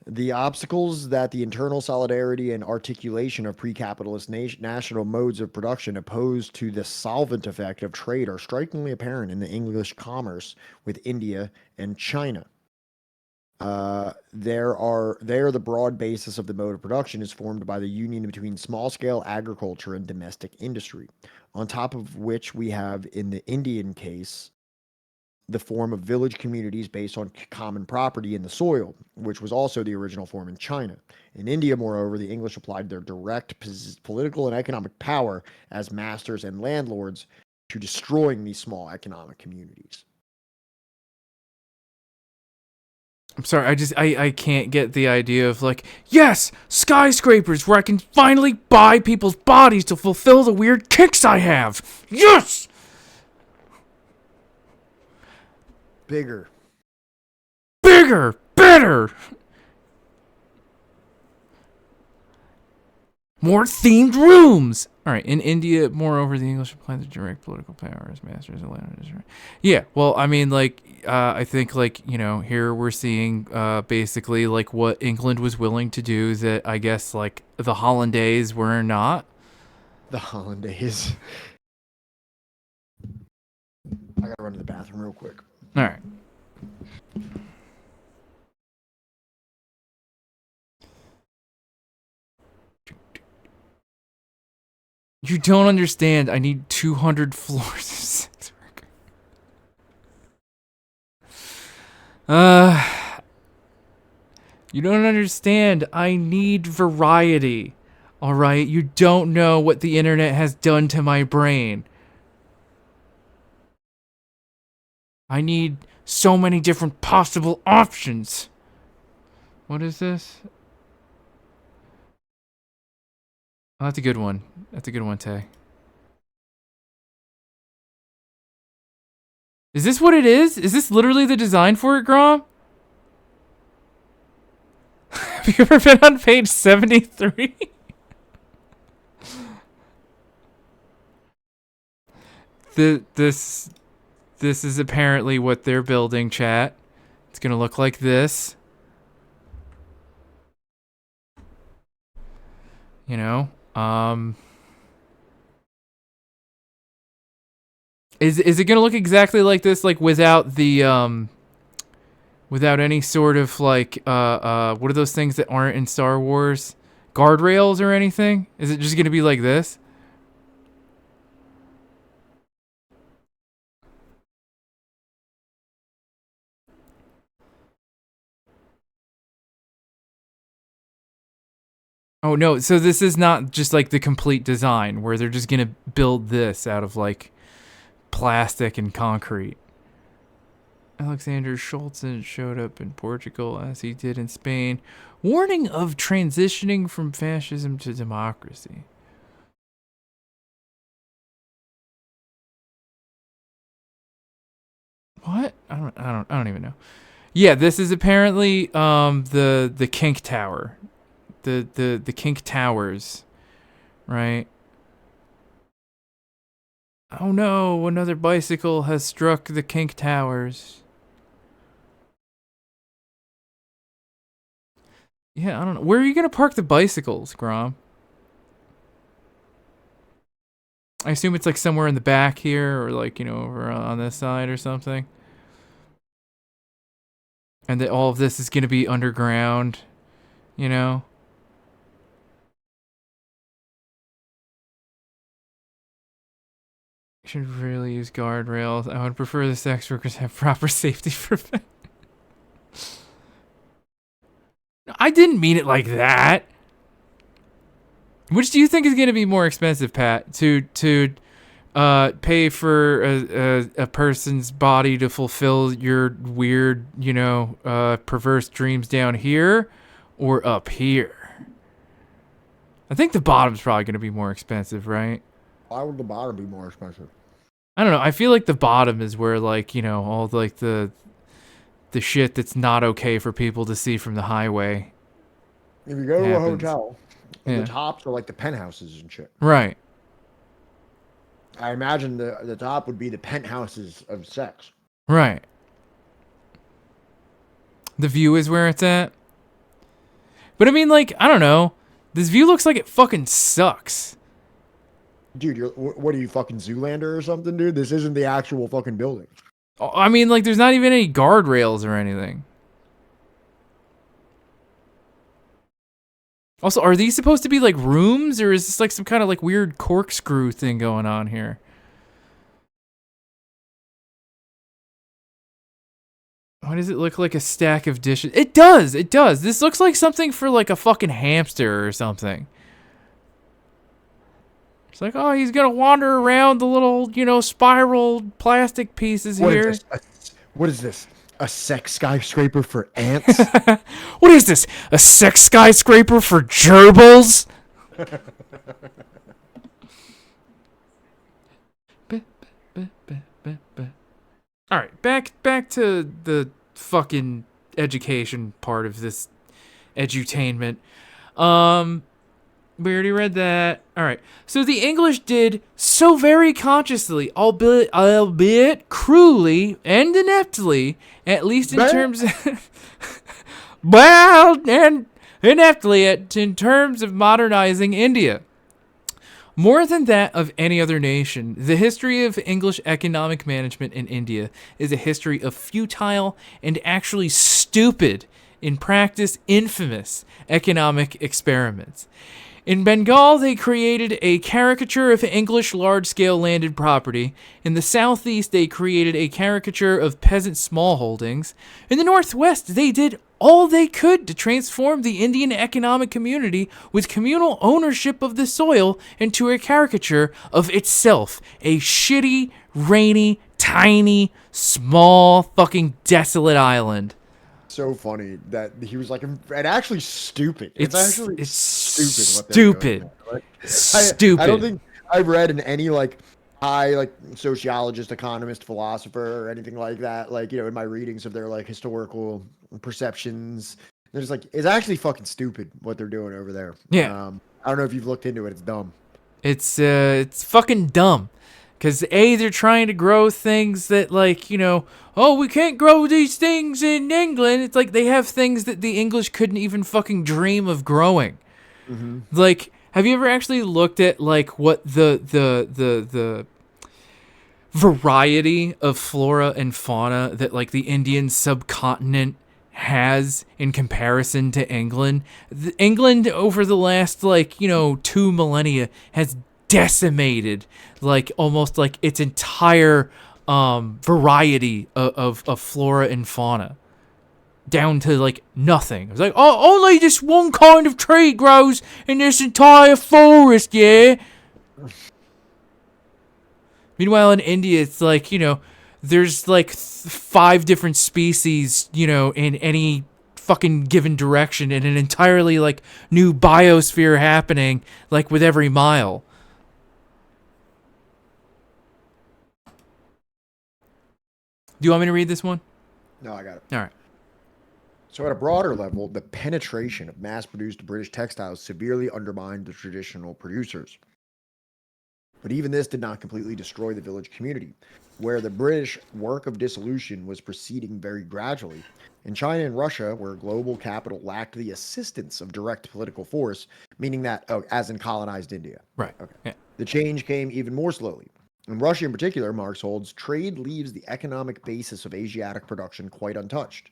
The obstacles that the internal solidarity and articulation of pre-capitalist national modes of production opposed to the solvent effect of trade are strikingly apparent in the English commerce with India and China. There the broad basis of the mode of production is formed by the union between small-scale agriculture and domestic industry, on top of which we have, in the Indian case, the form of village communities based on common property in the soil, which was also the original form in China. In India, moreover, the English applied their direct political and economic power as masters and landlords to destroying these small economic communities. I'm sorry, I can't get the idea of like, yes, skyscrapers where I can finally buy people's bodies to fulfill the weird kicks I have. Yes! Bigger. Bigger! Better! More themed rooms! Alright, in India, moreover, the English applied the direct political power as masters of land. Yeah, well, I mean, like, I think, like, you know, here we're seeing basically, like, what England was willing to do that I guess, like, the Hollandaise were not. The Hollandaise. I gotta run to the bathroom real quick. Alright. You don't understand. I need 200 floors of sex worker. You don't understand. I need variety. Alright? You don't know what the internet has done to my brain. I need so many different possible options. What is this? Oh, that's a good one. That's a good one, Tay. Is this what it is? Is this literally the design for it, Grom? Have you ever been on page 73? This This is apparently what they're building, chat. It's going to look like this. You know, is it going to look exactly like this, like without the without any sort of like what are those things that aren't in Star Wars? Guardrails or anything? Is it just going to be like this? Oh no, so this is not just like the complete design where they're just gonna build this out of like plastic and concrete. Alexander Schulzen showed up in Portugal as he did in Spain, warning of transitioning from fascism to democracy. What? I don't even know. Yeah, this is apparently the Kink Tower. The Kink Towers, right? Oh no, another bicycle has struck the Kink Towers. Yeah, I don't know. Where are you gonna park the bicycles, Grom? I assume it's like somewhere in the back here, or like, you know, over on this side or something. And that all of this is gonna be underground, you know? Should really use guardrails. I would prefer the sex workers have proper safety prevention. I didn't mean it like that. Which do you think is going to be more expensive, Pat? To pay for a person's body to fulfill your weird, you know, perverse dreams down here, or up here? I think the bottom's probably going to be more expensive, right? Why would the bottom be more expensive? I don't know. I feel like the bottom is where, like, you know, all like the shit that's not okay for people to see from the highway. If you go to happens. a hotel, Yeah. the tops are like the penthouses and shit. Right. I imagine the top would be the penthouses of sex. Right. The view is where it's at. But I mean, like, I don't know. This view looks like it fucking sucks. Dude, what are you, fucking Zoolander or something, dude? This isn't the actual fucking building. I mean, like, there's not even any guardrails or anything. Also, are these supposed to be, like, rooms? Or is this, like, some kind of, like, weird corkscrew thing going on here? Why does it look like a stack of dishes? It does! It does! This looks like something for, like, a fucking hamster or something. It's like, oh, he's gonna wander around the little, you know, spiral plastic pieces here. What is this? A sex skyscraper for ants? What is this? A sex skyscraper for gerbils? All right, back to the fucking education part of this edutainment. We already read that. All right. So the English did so very consciously, albeit cruelly and ineptly, at least in terms of, well, and ineptly in terms of modernizing India. More than that of any other nation, the history of English economic management in India is a history of futile and actually stupid, in practice infamous, economic experiments. In Bengal, they created a caricature of English large-scale landed property. In the southeast, they created a caricature of peasant smallholdings. In the northwest, they did all they could to transform the Indian economic community with communal ownership of the soil into a caricature of itself, a shitty, rainy, tiny, small, fucking desolate island. So funny that he was like, and actually stupid. It's actually stupid. Stupid. Stupid. I don't think I've read in any like high like sociologist, economist, philosopher, or anything like that. Like, you know, in my readings of their like historical perceptions, they're just like, it's actually fucking stupid what they're doing over there. Yeah. I don't know if you've looked into it. It's dumb. It's fucking dumb. Because they're trying to grow things that, like, you know, oh, we can't grow these things in England. It's like they have things that the English couldn't even fucking dream of growing. Mm-hmm. Like, have you ever actually looked at, like, what the variety of flora and fauna that, like, the Indian subcontinent has in comparison to England? England, over the last, like, you know, 2 millennia, has decimated, like, almost like its entire variety of flora and fauna down to, like, nothing. It's like, oh, only this one kind of tree grows in this entire forest, yeah? Meanwhile, in India, it's like, you know, there's like 5 different species, you know, in any fucking given direction, and an entirely, like, new biosphere happening, like, with every mile. Do you want me to read this one? No, I got it. All right. So at a broader level, the penetration of mass-produced British textiles severely undermined the traditional producers. But even this did not completely destroy the village community, where the British work of dissolution was proceeding very gradually. In China and Russia, where global capital lacked the assistance of direct political force, meaning that, as in colonized India. Right. Okay. Yeah. The change came even more slowly. In Russia in particular, Marx holds, trade leaves the economic basis of Asiatic production quite untouched.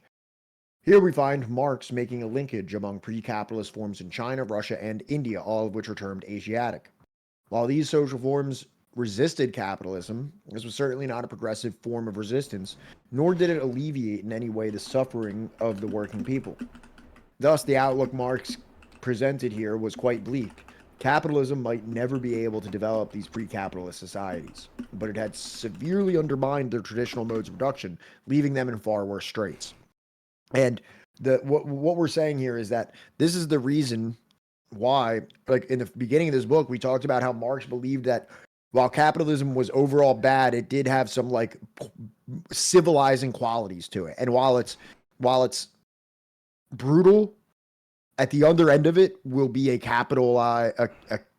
Here we find Marx making a linkage among pre-capitalist forms in China, Russia, and India, all of which are termed Asiatic. While these social forms resisted capitalism, this was certainly not a progressive form of resistance, nor did it alleviate in any way the suffering of the working people. Thus, the outlook Marx presented here was quite bleak. Capitalism might never be able to develop these pre-capitalist societies, but it had severely undermined their traditional modes of production, leaving them in far worse straits. And what we're saying here is that this is the reason why, like in the beginning of this book, we talked about how Marx believed that while capitalism was overall bad, it did have some like civilizing qualities to it. And while it's brutal, at the other end of it will be a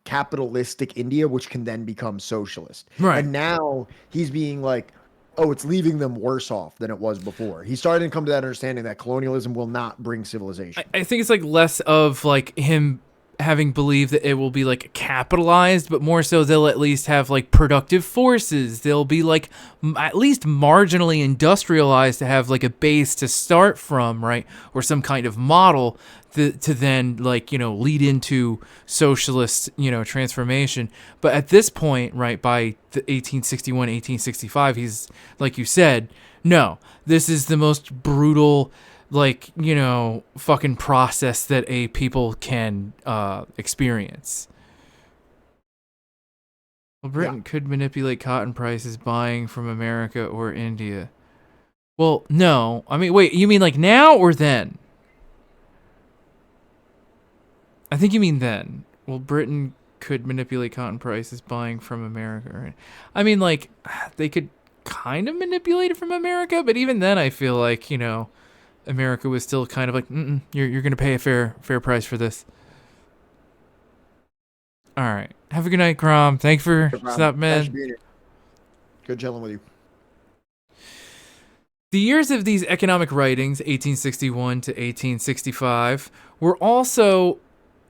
capitalistic India, which can then become socialist. Right. And now he's being like, oh, it's leaving them worse off than it was before. He's starting to come to that understanding that colonialism will not bring civilization. I think it's like less of like him having believed that it will be like capitalized, but more so they'll at least have like productive forces. They'll be like at least marginally industrialized to have like a base to start from, right? Or some kind of model to then like, you know, lead into socialist, you know, transformation. But at this point, right, by the 1861, 1865, he's, like you said, no, this is the most brutal, like, you know, fucking process that a people can experience. Well, Britain could manipulate cotton prices buying from America or India. Well, no. I mean, wait, you mean like now or then? I think you mean then. Well, Britain could manipulate cotton prices buying from America. Right? I mean, like, they could kind of manipulate it from America, but even then I feel like, you know, America was still kind of like, you're going to pay a fair price for this. All right. Have a good night, Crom. Thanks for stopping in. Good chilling with you. The years of these economic writings, 1861 to 1865, were also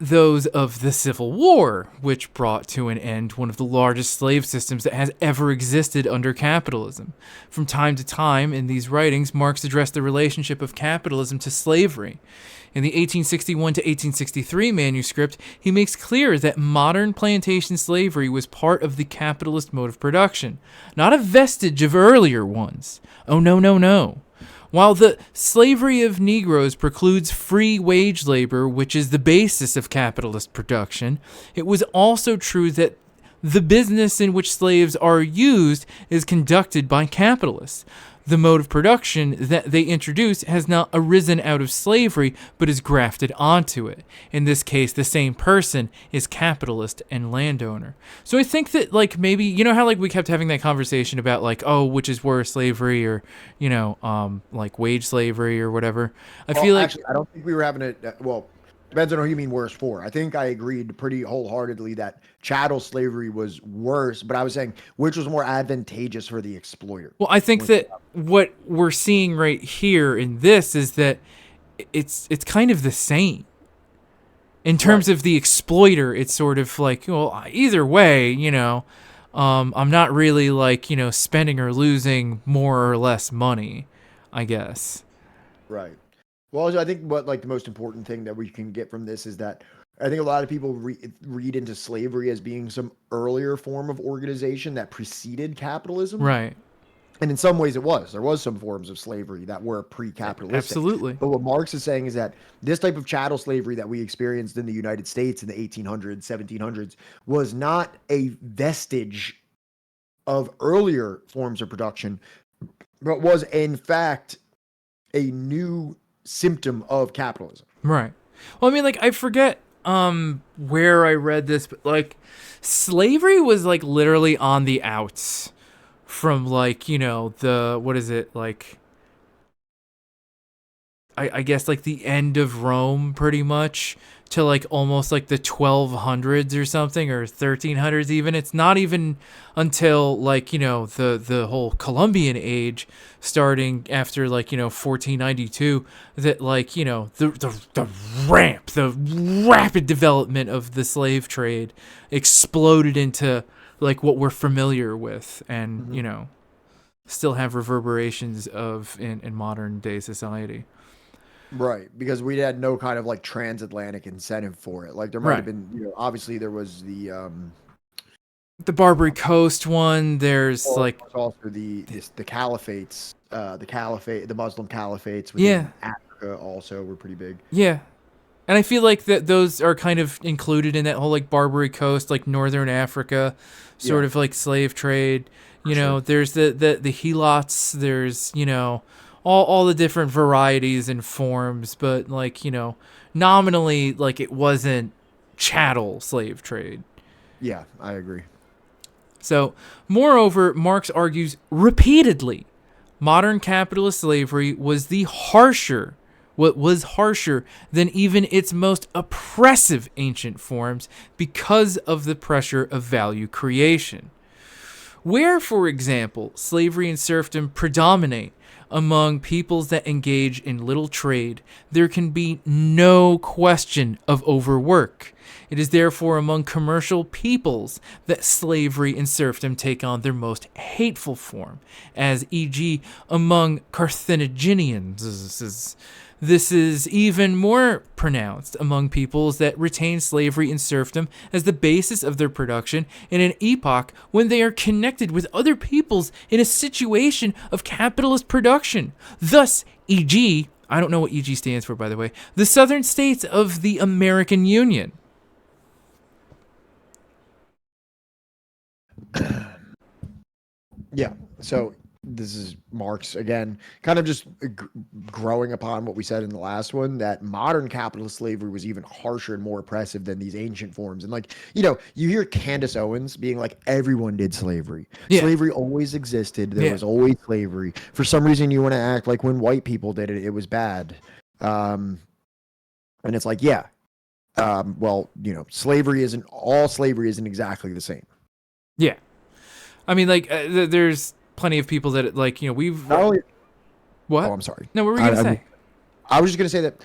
those of the Civil War, which brought to an end one of the largest slave systems that has ever existed under capitalism. From time to time in these writings, Marx addressed the relationship of capitalism to slavery. In the 1861 to 1863 manuscript, he makes clear that modern plantation slavery was part of the capitalist mode of production, not a vestige of earlier ones. Oh, no. While the slavery of Negroes precludes free wage labor, which is the basis of capitalist production, it was also true that the business in which slaves are used is conducted by capitalists. The mode of production that they introduce has not arisen out of slavery, but is grafted onto it. In this case, the same person is capitalist and landowner. So I think that, like, maybe, you know how, like, we kept having that conversation about, like, oh, which is worse, slavery or, you know, like, wage slavery or whatever? I feel like... Actually, I don't think we were having it... Well, Depends on who you mean worse for. I think I agreed pretty wholeheartedly that chattel slavery was worse, but I was saying which was more advantageous for the exploiter. Well, I think that what we're seeing right here in this is that it's kind of the same. In terms of the exploiter, it's sort of like, well, either way, I'm not really like, spending or losing more or less money, I guess. Right. Well, I think what like the most important thing that we can get from this is that I think a lot of people read into slavery as being some earlier form of organization that preceded capitalism. Right. And in some ways it was. There was some forms of slavery that were pre-capitalistic. Absolutely. But what Marx is saying is that this type of chattel slavery that we experienced in the United States in the 1800s, 1700s was not a vestige of earlier forms of production, but was in fact a new symptom of capitalism. Right. Well, I mean, like, I forget where I read this, but like slavery was like literally on the outs from like, what is it, like I guess like the end of Rome pretty much to like almost like the 1200s or something, or 1300s even. It's not even until like, the whole Columbian age starting after like, 1492 that like, the rapid development of the slave trade exploded into like what we're familiar with and, still have reverberations of in modern day society. Right, because we had no kind of like transatlantic incentive for it. Like there might have been, obviously there was the Barbary Coast one. There's like also the caliphates, the Muslim caliphates within Africa also were pretty big. Yeah. And I feel like that those are kind of included in that whole like Barbary Coast, like northern Africa, sort of like slave trade. There's the helots. There's all the different varieties and forms, but like nominally, like it wasn't chattel slave trade. Yeah, I agree. So, moreover, Marx argues repeatedly, modern capitalist slavery was harsher than even its most oppressive ancient forms because of the pressure of value creation. Where, for example, slavery and serfdom predominate among peoples that engage in little trade, there can be no question of overwork. It is therefore among commercial peoples that slavery and serfdom take on their most hateful form, as e.g. among Carthaginians. This is even more pronounced among peoples that retain slavery and serfdom as the basis of their production in an epoch when they are connected with other peoples in a situation of capitalist production. Thus, e.g., I don't know what e.g. stands for, by the way, the southern states of the American Union. Yeah, so this is Marx again, kind of just growing upon what we said in the last one, that modern capitalist slavery was even harsher and more oppressive than these ancient forms. And like, you hear Candace Owens being like, everyone did slavery. Yeah. Slavery always existed. There was always slavery. For some reason, you want to act like when white people did it, it was bad. And it's like, well, slavery isn't exactly the same. Yeah. I mean, like, there's plenty of people that like we've what? Oh, I'm sorry. No, what were you gonna say? I was just gonna say that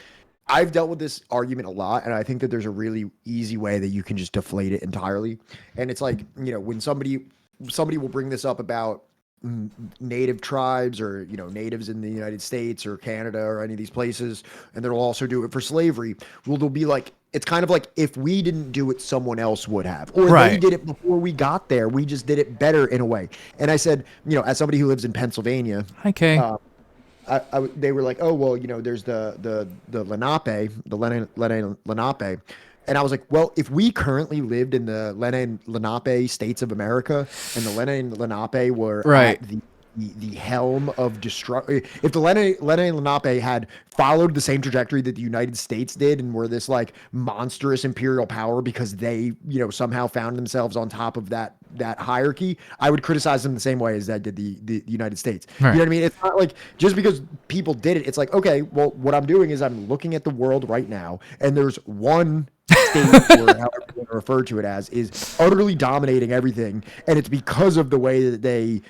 I've dealt with this argument a lot, and I think that there's a really easy way that you can just deflate it entirely. And it's like, when somebody will bring this up about native tribes or natives in the United States or Canada or any of these places, and they'll also do it for slavery. Well, they'll be like, it's kind of like, if we didn't do it, someone else would have, or they did it before we got there. We just did it better in a way. And I said, as somebody who lives in Pennsylvania, okay, they were like, oh well, there's the Lenape, the Lenape. And I was like, well, if we currently lived in the Lenape states of America, and the Lenape were at the the helm of destruction. If the Lenape had followed the same trajectory that the United States did and were this like monstrous imperial power because they, somehow found themselves on top of that hierarchy, I would criticize them the same way as that did the United States. Right. You know what I mean? It's not like just because people did it, it's like, okay, well, what I'm doing is I'm looking at the world right now, and there's one state, or however you want to refer to it as, is utterly dominating everything, and it's because of the way that they,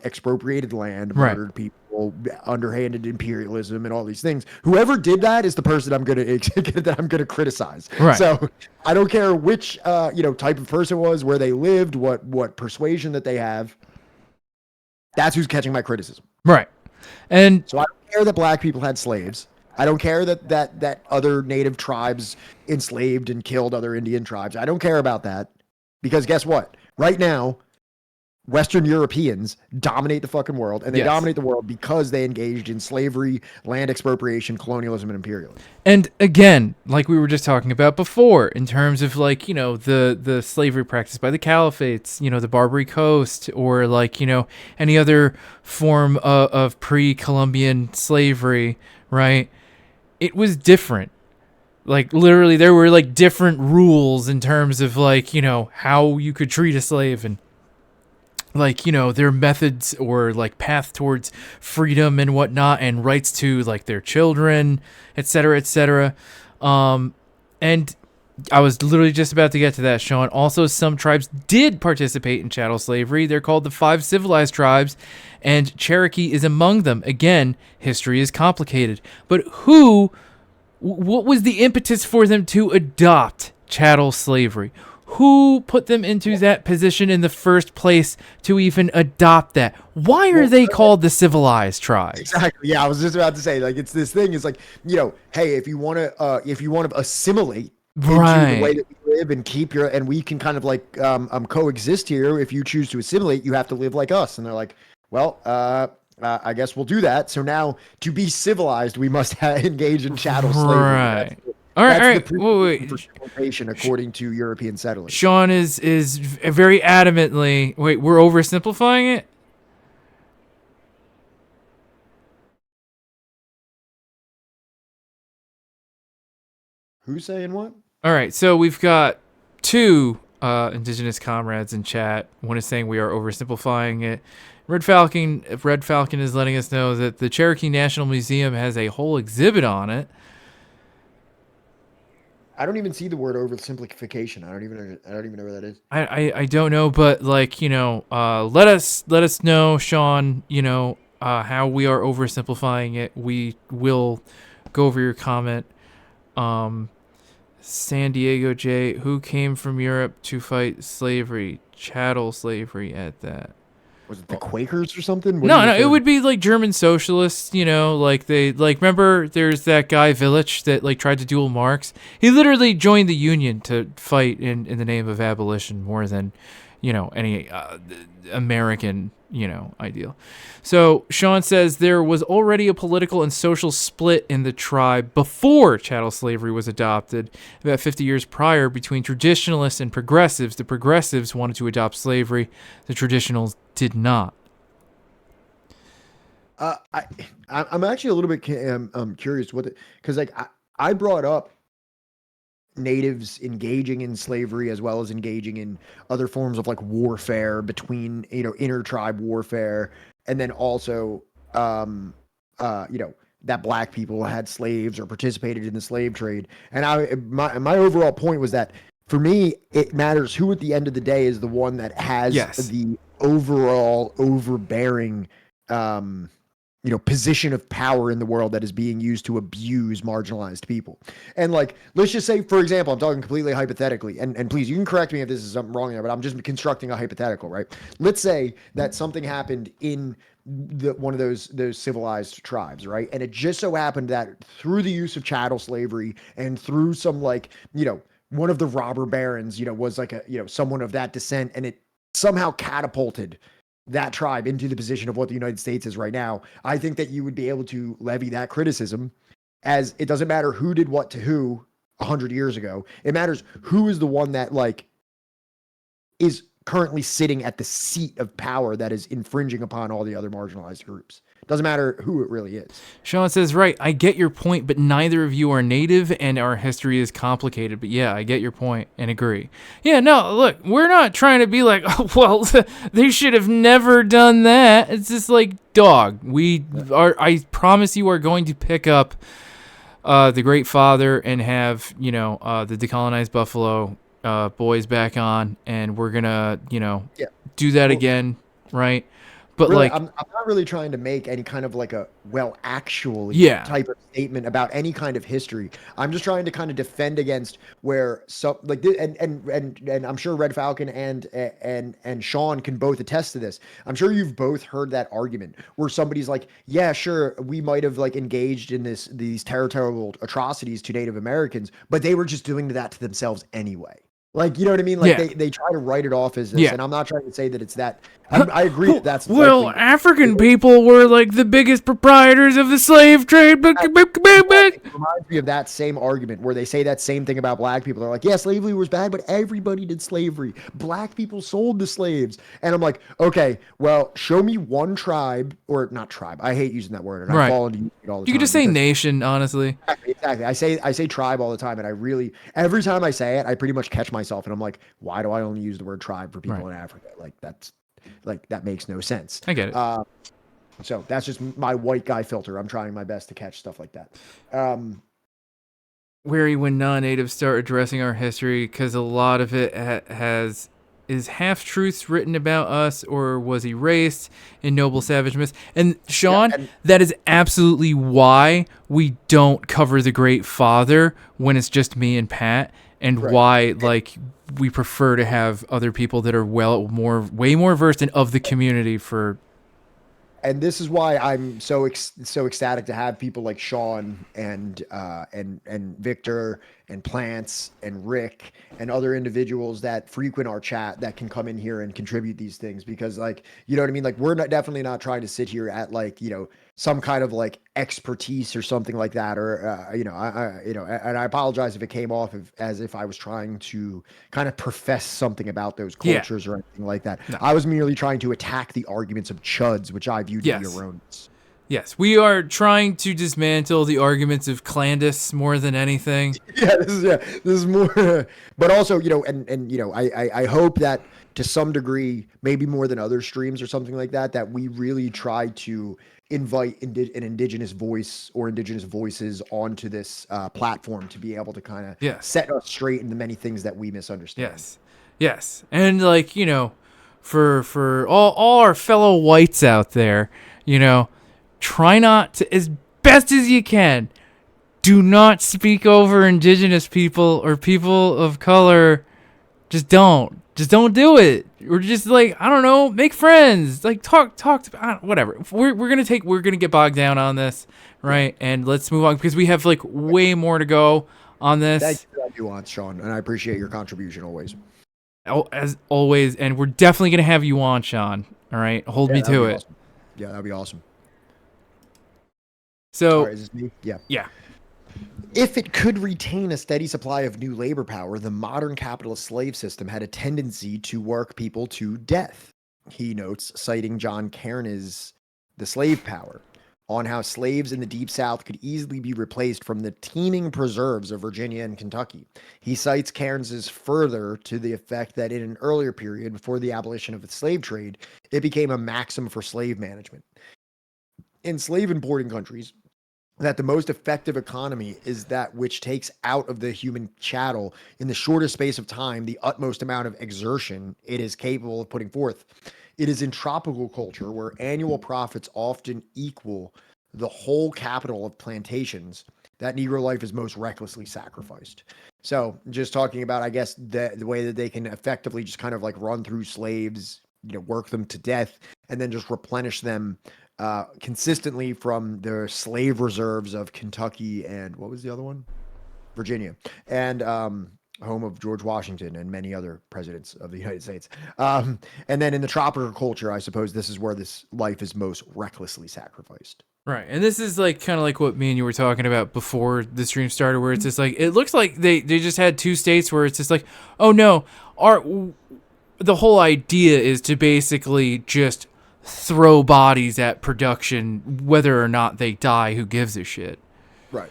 expropriated land, Right. murdered people, underhanded imperialism, and all these things. Whoever did that is the person that I'm gonna criticize. Right. So I don't care which type of person it was, where they lived, what persuasion that they have. That's who's catching my criticism. Right. And so I don't care that black people had slaves. I don't care that other native tribes enslaved and killed other Indian tribes. I don't care about that, because guess what? Right now, Western Europeans dominate the fucking world, and they dominate the world because they engaged in slavery, land expropriation, colonialism, and imperialism. And again, like we were just talking about before, in terms of like, the slavery practiced by the caliphates, the Barbary Coast, or like, any other form of pre-Columbian slavery, right? It was different. Like, literally, there were like different rules in terms of like, how you could treat a slave, and like, their methods or like path towards freedom and whatnot, and rights to like their children, etc., etc. And I was literally just about to get to that, Sean. Also, some tribes did participate in chattel slavery. They're called the 5 civilized tribes, and Cherokee is among them. Again, history is complicated, but what was the impetus for them to adopt chattel slavery? Who put them into that position in the first place to even adopt that? Why are they called the civilized tribes? Exactly. Yeah, I was just about to say, like, it's this thing. It's like, hey, if you want to assimilate into the way that we live and and we can kind of like coexist here. If you choose to assimilate, you have to live like us. And they're like, well, I guess we'll do that. So now, to be civilized, we must engage in chattel slavery. Right. All right. Wait. For according to European settlers. Sean is very adamantly. Wait, we're oversimplifying it. Who's saying what? All right. So we've got 2 indigenous comrades in chat. One is saying we are oversimplifying it. Red Falcon is letting us know that the Cherokee National Museum has a whole exhibit on it. I don't even see the word oversimplification. I don't even know where that is. I don't know, but like, let us know, Sean, how we are oversimplifying it. We will go over your comment. San Diego J, who came from Europe to fight slavery, chattel slavery at that. Was it the Quakers or something? No, it would be like German socialists, like they remember there's that guy Village that like tried to duel Marx. He literally joined the Union to fight in the name of abolition more than, any American, ideal. So Sean says there was already a political and social split in the tribe before chattel slavery was adopted, about 50 years prior, between traditionalists and progressives. The progressives wanted to adopt slavery. The traditionals did not. I'm actually a little bit curious because like I brought up natives engaging in slavery as well as engaging in other forms of like warfare between inter-tribe warfare, and then also that black people had slaves or participated in the slave trade. And my overall point was that for me it matters who at the end of the day is the one that has the overall overbearing position of power in the world that is being used to abuse marginalized people. And like, let's just say, for example, I'm talking completely hypothetically, and please, you can correct me if this is something wrong there, but I'm just constructing a hypothetical, right? Let's say that something happened in one of those civilized tribes, right? And it just so happened that through the use of chattel slavery and through some like, one of the robber barons, was like someone of that descent, and it somehow catapulted that tribe into the position of what the United States is right now. I think that you would be able to levy that criticism, as it doesn't matter who did what to who 100 years ago. It matters who is the one that like is currently sitting at the seat of power that is infringing upon all the other marginalized groups. Doesn't matter who it really is. Sean says, right, I get your point, but neither of you are native and our history is complicated. But yeah, I get your point and agree. Yeah, no, look, we're not trying to be like, oh, well, they should have never done that. It's just like, dog, I promise you are going to pick up The Great Father and have, the decolonized Buffalo boys back on, and we're going to, do that again, right? But really, like, I'm not really trying to make any kind of like a actually type of statement about any kind of history. I'm just trying to kind of defend against where some like and I'm sure Red Falcon and Sean can both attest to this. I'm sure you've both heard that argument where somebody's like, yeah, sure, we might have like engaged in these territorial atrocities to Native Americans, but they were just doing that to themselves anyway. Like, you know what I mean? Like they try to write it off as this, and I'm not trying to say that it's that. I agree that that's well, African people were like the biggest proprietors of the slave trade. It reminds me of that same argument where they say that same thing about black people. They're like, yeah, slavery was bad, but everybody did slavery. Black people sold the slaves. And I'm like, okay, well, show me one tribe, or not tribe. I hate using that word, and I fall into it all the time. You could just say nation, honestly. Exactly. I say tribe all the time, and I really, every time I say it, I pretty much catch myself, and I'm like, why do I only use the word tribe for people in Africa? That makes no sense. I get it. So that's just my white guy filter. I'm trying my best to catch stuff like that. Wary when non-natives start addressing our history, because a lot of it is half-truths written about us or was erased in noble savage myths. And Sean, that is absolutely why we don't cover the Great Father when it's just me and Pat, and why we prefer to have other people that are way more versed and of the community for. And this is why I'm so ecstatic to have people like Sean and Victor and Plants and Rick and other individuals that frequent our chat that can come in here and contribute these things, because like, you know what I mean? Like, we're definitely not trying to sit here at like, some kind of like expertise or something like that, or and I apologize if it came off as if I was trying to kind of profess something about those cultures or anything like that. No. I was merely trying to attack the arguments of chuds, which I viewed to be erroneous. Yes, we are trying to dismantle the arguments of Clandis more than anything. This is more, but also, I hope that to some degree, maybe more than other streams or something like that, that we really try to invite an indigenous voice or indigenous voices onto this platform to be able to kind of set us straight in the many things that we misunderstand. Yes. And like, for all our fellow whites out there, try not to, as best as you can, do not speak over indigenous people or people of color. Just don't do it. Or just like, I don't know, make friends, like talk to, whatever. We're gonna get bogged down on this, right? And let's move on, because we have like way more to go on this. Thank you for that nuance, Sean, and I appreciate your contribution always. As always, and we're definitely gonna have you on, Sean. All right, hold me to it. Awesome. Yeah, that'd be awesome. So, is this me? Yeah. If it could retain a steady supply of new labor power, the modern capitalist slave system had a tendency to work people to death. He notes, citing John Cairnes's The Slave Power, on how slaves in the Deep South could easily be replaced from the teeming preserves of Virginia and Kentucky. He cites Cairnes's further to the effect that in an earlier period, before the abolition of the slave trade, it became a maxim for slave management. In slave importing countries, that the most effective economy is that which takes out of the human chattel in the shortest space of time the utmost amount of exertion it is capable of putting forth. It is in tropical culture, where annual profits often equal the whole capital of plantations, that Negro life is most recklessly sacrificed. So just talking about, I guess, the way that they can effectively just kind of like run through slaves, work them to death, and then just replenish them consistently from the slave reserves of Kentucky and what was the other one? Virginia, and home of George Washington and many other presidents of the United States. And then in the tropical culture, I suppose this is where this life is most recklessly sacrificed. Right. And this is like kind of like what me and you were talking about before the stream started, where it's just like, it looks like they just had two states where it's just like, oh no, the whole idea is to basically just throw bodies at production, whether or not they die. Who gives a shit? Right.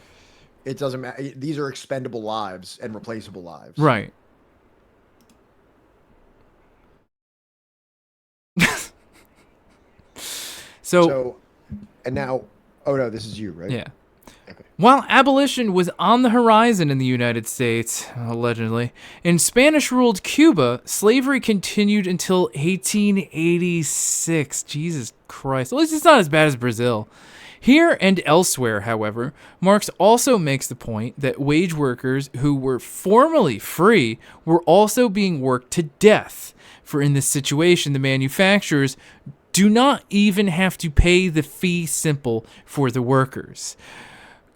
It doesn't matter. These are expendable lives and replaceable lives. Right. So, and now, oh no, this is you, right? Yeah. Okay. While abolition was on the horizon in the United States, allegedly, in Spanish-ruled Cuba, slavery continued until 1886. Jesus Christ. At least it's not as bad as Brazil. Here and elsewhere, however, Marx also makes the point that wage workers who were formerly free were also being worked to death. For in this situation, the manufacturers do not even have to pay the fee simple for the workers,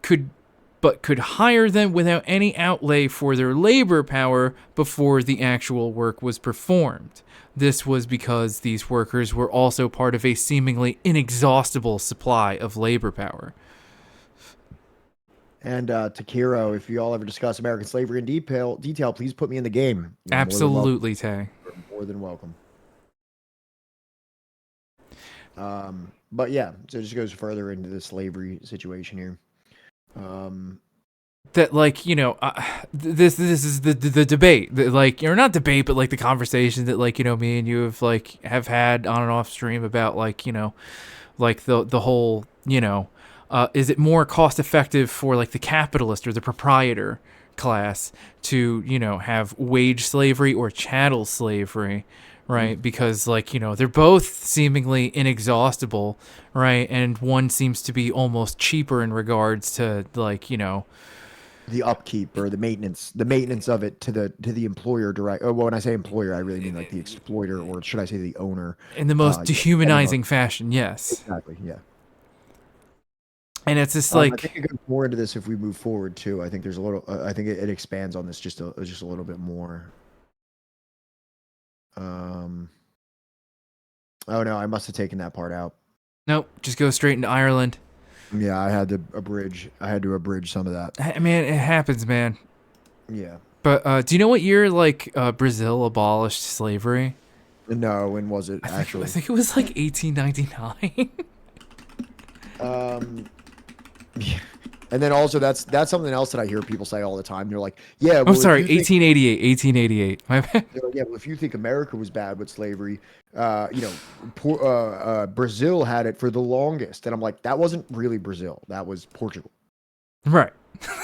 could hire them without any outlay for their labor power before the actual work was performed. This was because these workers were also part of a seemingly inexhaustible supply of labor power. And Takiro, if you all ever discuss American slavery in detail, please put me in the game. You're Absolutely, Tay. More than welcome. But yeah, so it just goes further into the slavery situation here. That, like, you know, this is the debate that, like, or not debate, but like the conversation that, like, you know, me and you have had on and off stream about, like, you know, like the whole, you know, is it more cost effective for like the capitalist or the proprietor class to, you know, have wage slavery or chattel slavery, right? Because, like, you know, they're both seemingly inexhaustible, right? And one seems to be almost cheaper in regards to, like, you know, the upkeep or the maintenance of it to the employer direct. Oh, well, when I say employer, I really mean like the exploiter, or should I say the owner? In the most dehumanizing fashion, yes. Exactly, yeah. And it's just like, I think it goes more into this if we move forward too. I think there's a little. I think it expands on this just a little bit more. Oh no, I must have taken that part out. nope, just go straight into Ireland. Yeah, I had to abridge some of that. Man, it happens, man. Yeah. But do you know what year, like, Brazil abolished slavery? No, when was it actually? I think it was like 1899. Yeah. And then also that's something else that I hear people say all the time. They're like, "Yeah, I'm sorry, 1888. 1888. My bad. Like, yeah, well, if you think America was bad with slavery, you know, Brazil had it for the longest." And I'm like, that wasn't really Brazil. That was Portugal. Right.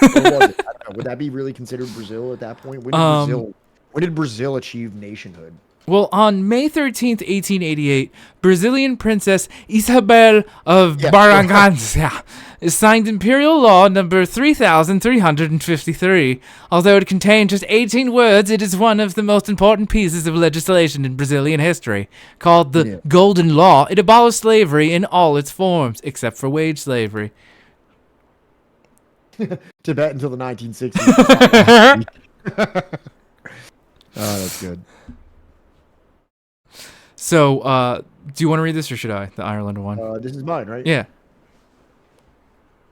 Or was it? I don't know. Would that be really considered Brazil at that point? When did Brazil achieve nationhood? Well, on May 13th, 1888, Brazilian Princess Isabel of Bragança signed Imperial Law number 3353. Although it contained just 18 words, it is one of the most important pieces of legislation in Brazilian history. Called the Golden Law, it abolished slavery in all its forms, except for wage slavery. Tibet until the 1960s. Oh, that's good. So, do you want to read this or should I? The Ireland one. This is mine, right? Yeah.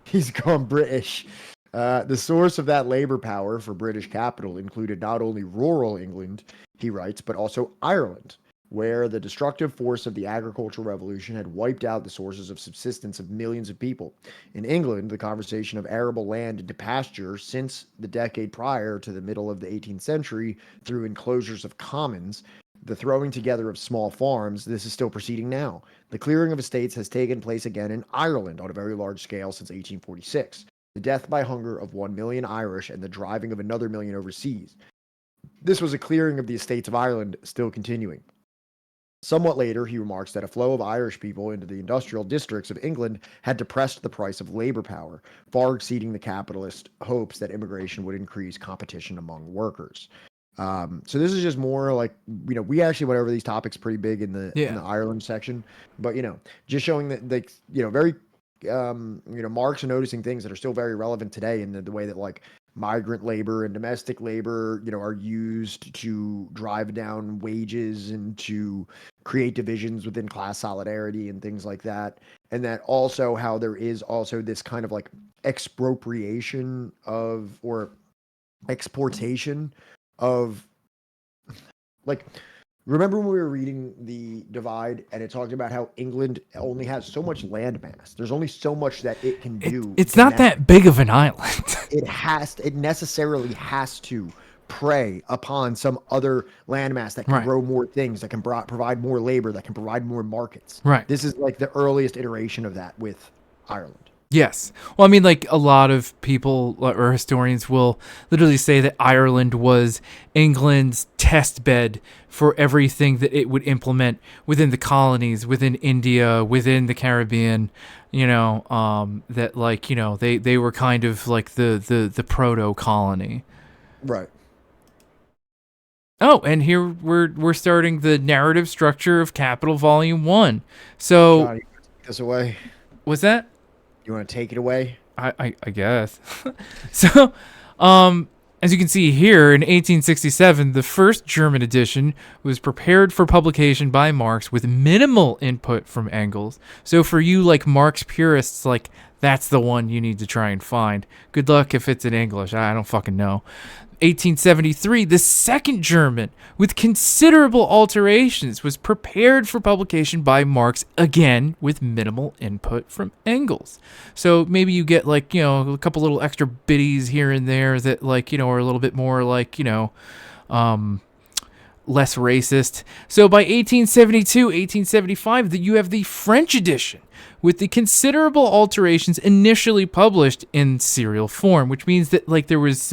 He's gone British. The source of that labor power for British capital included not only rural England, he writes, but also Ireland, where the destructive force of the agricultural revolution had wiped out the sources of subsistence of millions of people. In England, the conversion of arable land into pasture since the decade prior to the middle of the 18th century through enclosures of commons, the throwing together of small farms, this is still proceeding now. The clearing of estates has taken place again in Ireland on a very large scale since 1846. The death by hunger of 1 million Irish and the driving of another million overseas. This was a clearing of the estates of Ireland still continuing. Somewhat later, he remarks that a flow of Irish people into the industrial districts of England had depressed the price of labor power, far exceeding the capitalist hopes that immigration would increase competition among workers. So this is just more like, you know, we actually went over these topics pretty big in the Ireland section, but, you know, just showing that, like, you know, very, you know, Marx are noticing things that are still very relevant today in the way that, like, migrant labor and domestic labor, you know, are used to drive down wages and to create divisions within class solidarity and things like that. And that also how there is also this kind of like expropriation of, or exportation of, like, Remember when we were reading The Divide and it talked about how England only has so much landmass. There's only so much that it can do It's not domestic. that big of an island. It necessarily has to prey upon some other landmass that can Right. grow more things, that can provide more labor, that can provide more markets. Right. This is like the earliest iteration of that with Ireland. Yes. Well, I mean, like a lot of people or historians will literally say that Ireland was England's test bed for everything that it would implement within the colonies, within India, within the Caribbean. That like they were kind of like the proto colony. Right. Oh, and here we're starting the narrative structure of Capital Volume 1. So, Johnny, you wanna take this away? was that? You want to take it away? I guess. So, as you can see here, in 1867, the first German edition was prepared for publication by Marx with minimal input from Engels. So for you, like Marx purists, like that's the one you need to try and find. Good luck if it's in English. I don't fucking know. 1873, the second German, with considerable alterations, was prepared for publication by Marx, again with minimal input from Engels. So maybe you get like, a couple little extra biddies here and there that like, are a little bit more like, less racist. So by 1872, 1875, you have the French edition with the considerable alterations initially published in serial form, which means that like there was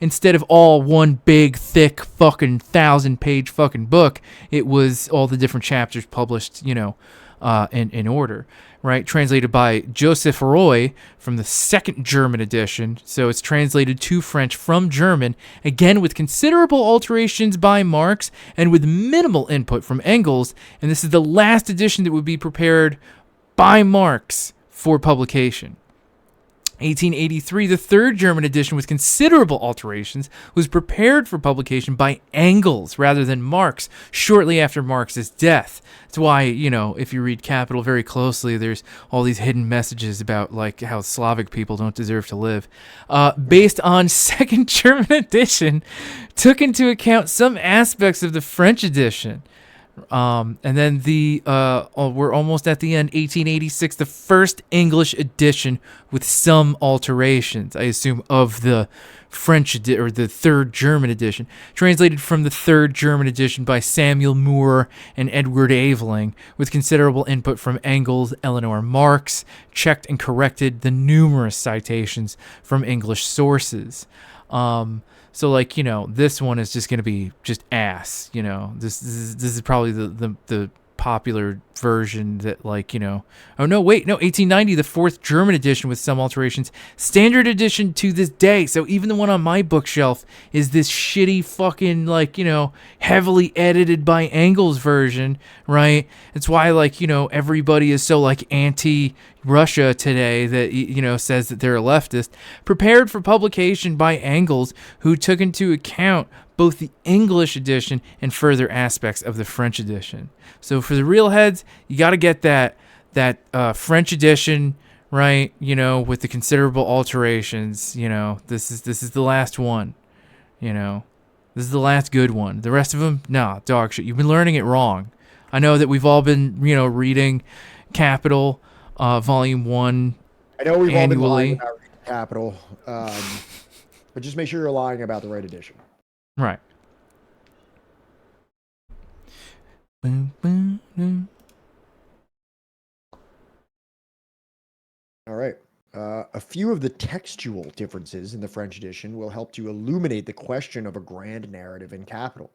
instead of all one big thick fucking 1,000-page fucking book, it was all the different chapters published, in order. Right, translated by Joseph Roy from the second German edition. So it's translated to French from German, again with considerable alterations by Marx and with minimal input from Engels. And this is the last edition that would be prepared by Marx for publication. 1883, the third German edition with considerable alterations was prepared for publication by Engels rather than Marx shortly after Marx's death. That's why, if you read Capital very closely, there's all these hidden messages about like how Slavic people don't deserve to live. Based on second German edition, took into account some aspects of the French edition. And then we're almost at the end, 1886, the first English edition with some alterations, I assume, of the French or the third German edition, translated from the third German edition by Samuel Moore and Edward Aveling, with considerable input from Engels, Eleanor Marx, checked and corrected the numerous citations from English sources. So like, this one is just going to be just ass, this is probably the popular version that like, oh no, wait, no, 1890, the fourth German edition with some alterations, standard edition to this day. So even the one on my bookshelf is this shitty fucking like, heavily edited by Engels version, right? It's why like, everybody is so like anti-Russia today that, says that they're a leftist. Prepared for publication by Engels, who took into account both the English edition and further aspects of the French edition. So for the real heads, you got to get that French edition, right? With the considerable alterations. This is the last one. This is the last good one. The rest of them, nah, dog shit. You've been learning it wrong. I know that we've all been, reading Capital, Volume 1 I know we've annually. all been lying about Capital, but just make sure you're lying about the right edition. Right. Boom, boom, boom. All right. A few of the textual differences in the French edition will help to illuminate the question of a grand narrative in Capital.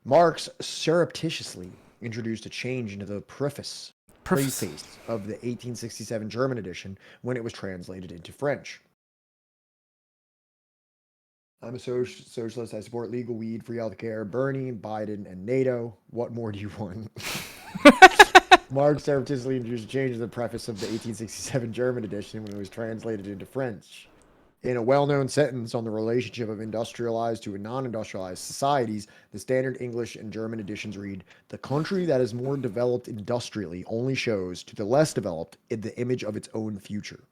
Marx surreptitiously introduced a change into the preface of the 1867 German edition when it was translated into French. I'm a socialist. I support legal weed, free healthcare, Bernie, Biden, and NATO. What more do you want? Marx surreptitiously introduced a change in the preface of the 1867 German edition when it was translated into French. In a well-known sentence on the relationship of industrialized to non-industrialized societies, the standard English and German editions read, "The country that is more developed industrially only shows to the less developed the image of its own future."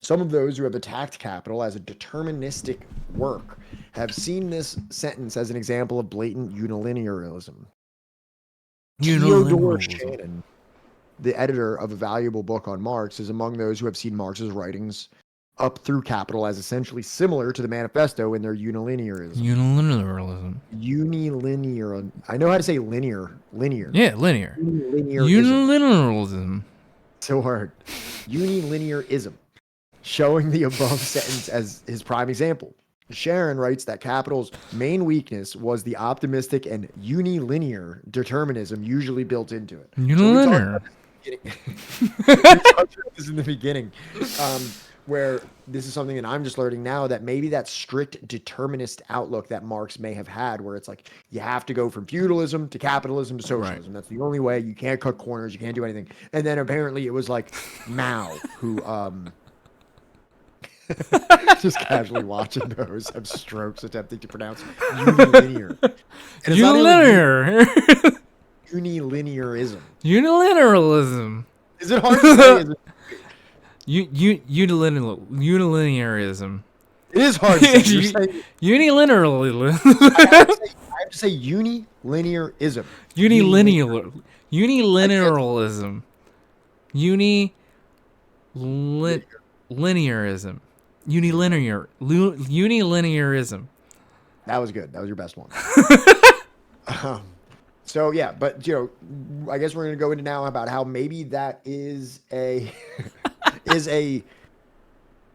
Some of those who have attacked Capital as a deterministic work have seen this sentence as an example of blatant unilinearism. Theodore Unilateralism. Shannon, the editor of a valuable book on Marx, is among those who have seen Marx's writings up through Capital as essentially similar to the Manifesto in their unilinearism. Unilateralism. Unilinear. I know how to say linear. Linear. Yeah, linear. Unilinearism. Unilateralism. So hard. Unilinearism. Showing the above sentence as his prime example. Sharon writes that Capital's main weakness was the optimistic and unilinear determinism usually built into it. Unilinear. We talked about this in the beginning, where this is something that I'm just learning now, that maybe that strict determinist outlook that Marx may have had, where it's like you have to go from feudalism to capitalism to socialism. Right. That's the only way. You can't cut corners. You can't do anything. And then apparently it was like Mao who just casually watching those have strokes attempting to pronounce unilinear. Unilinear. Unilinearism. Unilateralism. Is it hard to say? Is it? Unilateralism. It is hard to say. Unilateralism. I have to say unilinearism. Unilinealism. Linearism. Unilinearism. That was good. That was your best one. So yeah, but I guess we're gonna go into now about how maybe that is a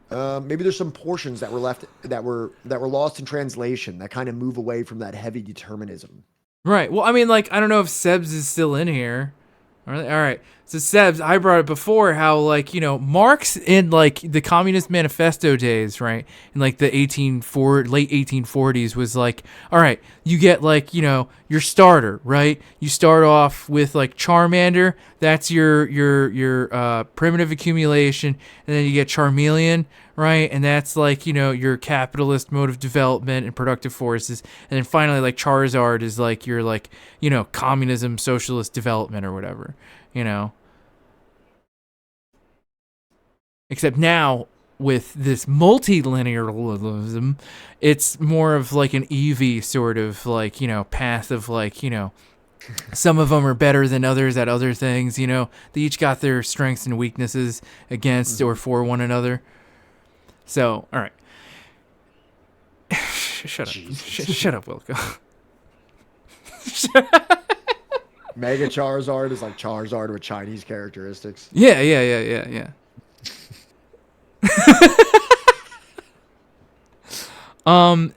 maybe there's some portions that were left that were lost in translation that kind of move away from that heavy determinism. Right. Well, I mean, like, I don't know if Sebs is still in here. All right. So Sebs, I brought it before how, like, Marx in, like, the Communist Manifesto days, right, in, like, the late 1840s was like, all right, you get, like, your starter, right? You start off with, like, Charmander. That's your primitive accumulation. And then you get Charmeleon, right? And that's, like, your capitalist mode of development and productive forces. And then finally, like, Charizard is, like, your, like, communism, socialist development or whatever, Except now, with this multilinealism, it's more of like an EV sort of like, path of like, some of them are better than others at other things, They each got their strengths and weaknesses against or for one another. So, all right. Shut up. Shut up, Wilco. Mega Charizard is like Charizard with Chinese characteristics. Yeah.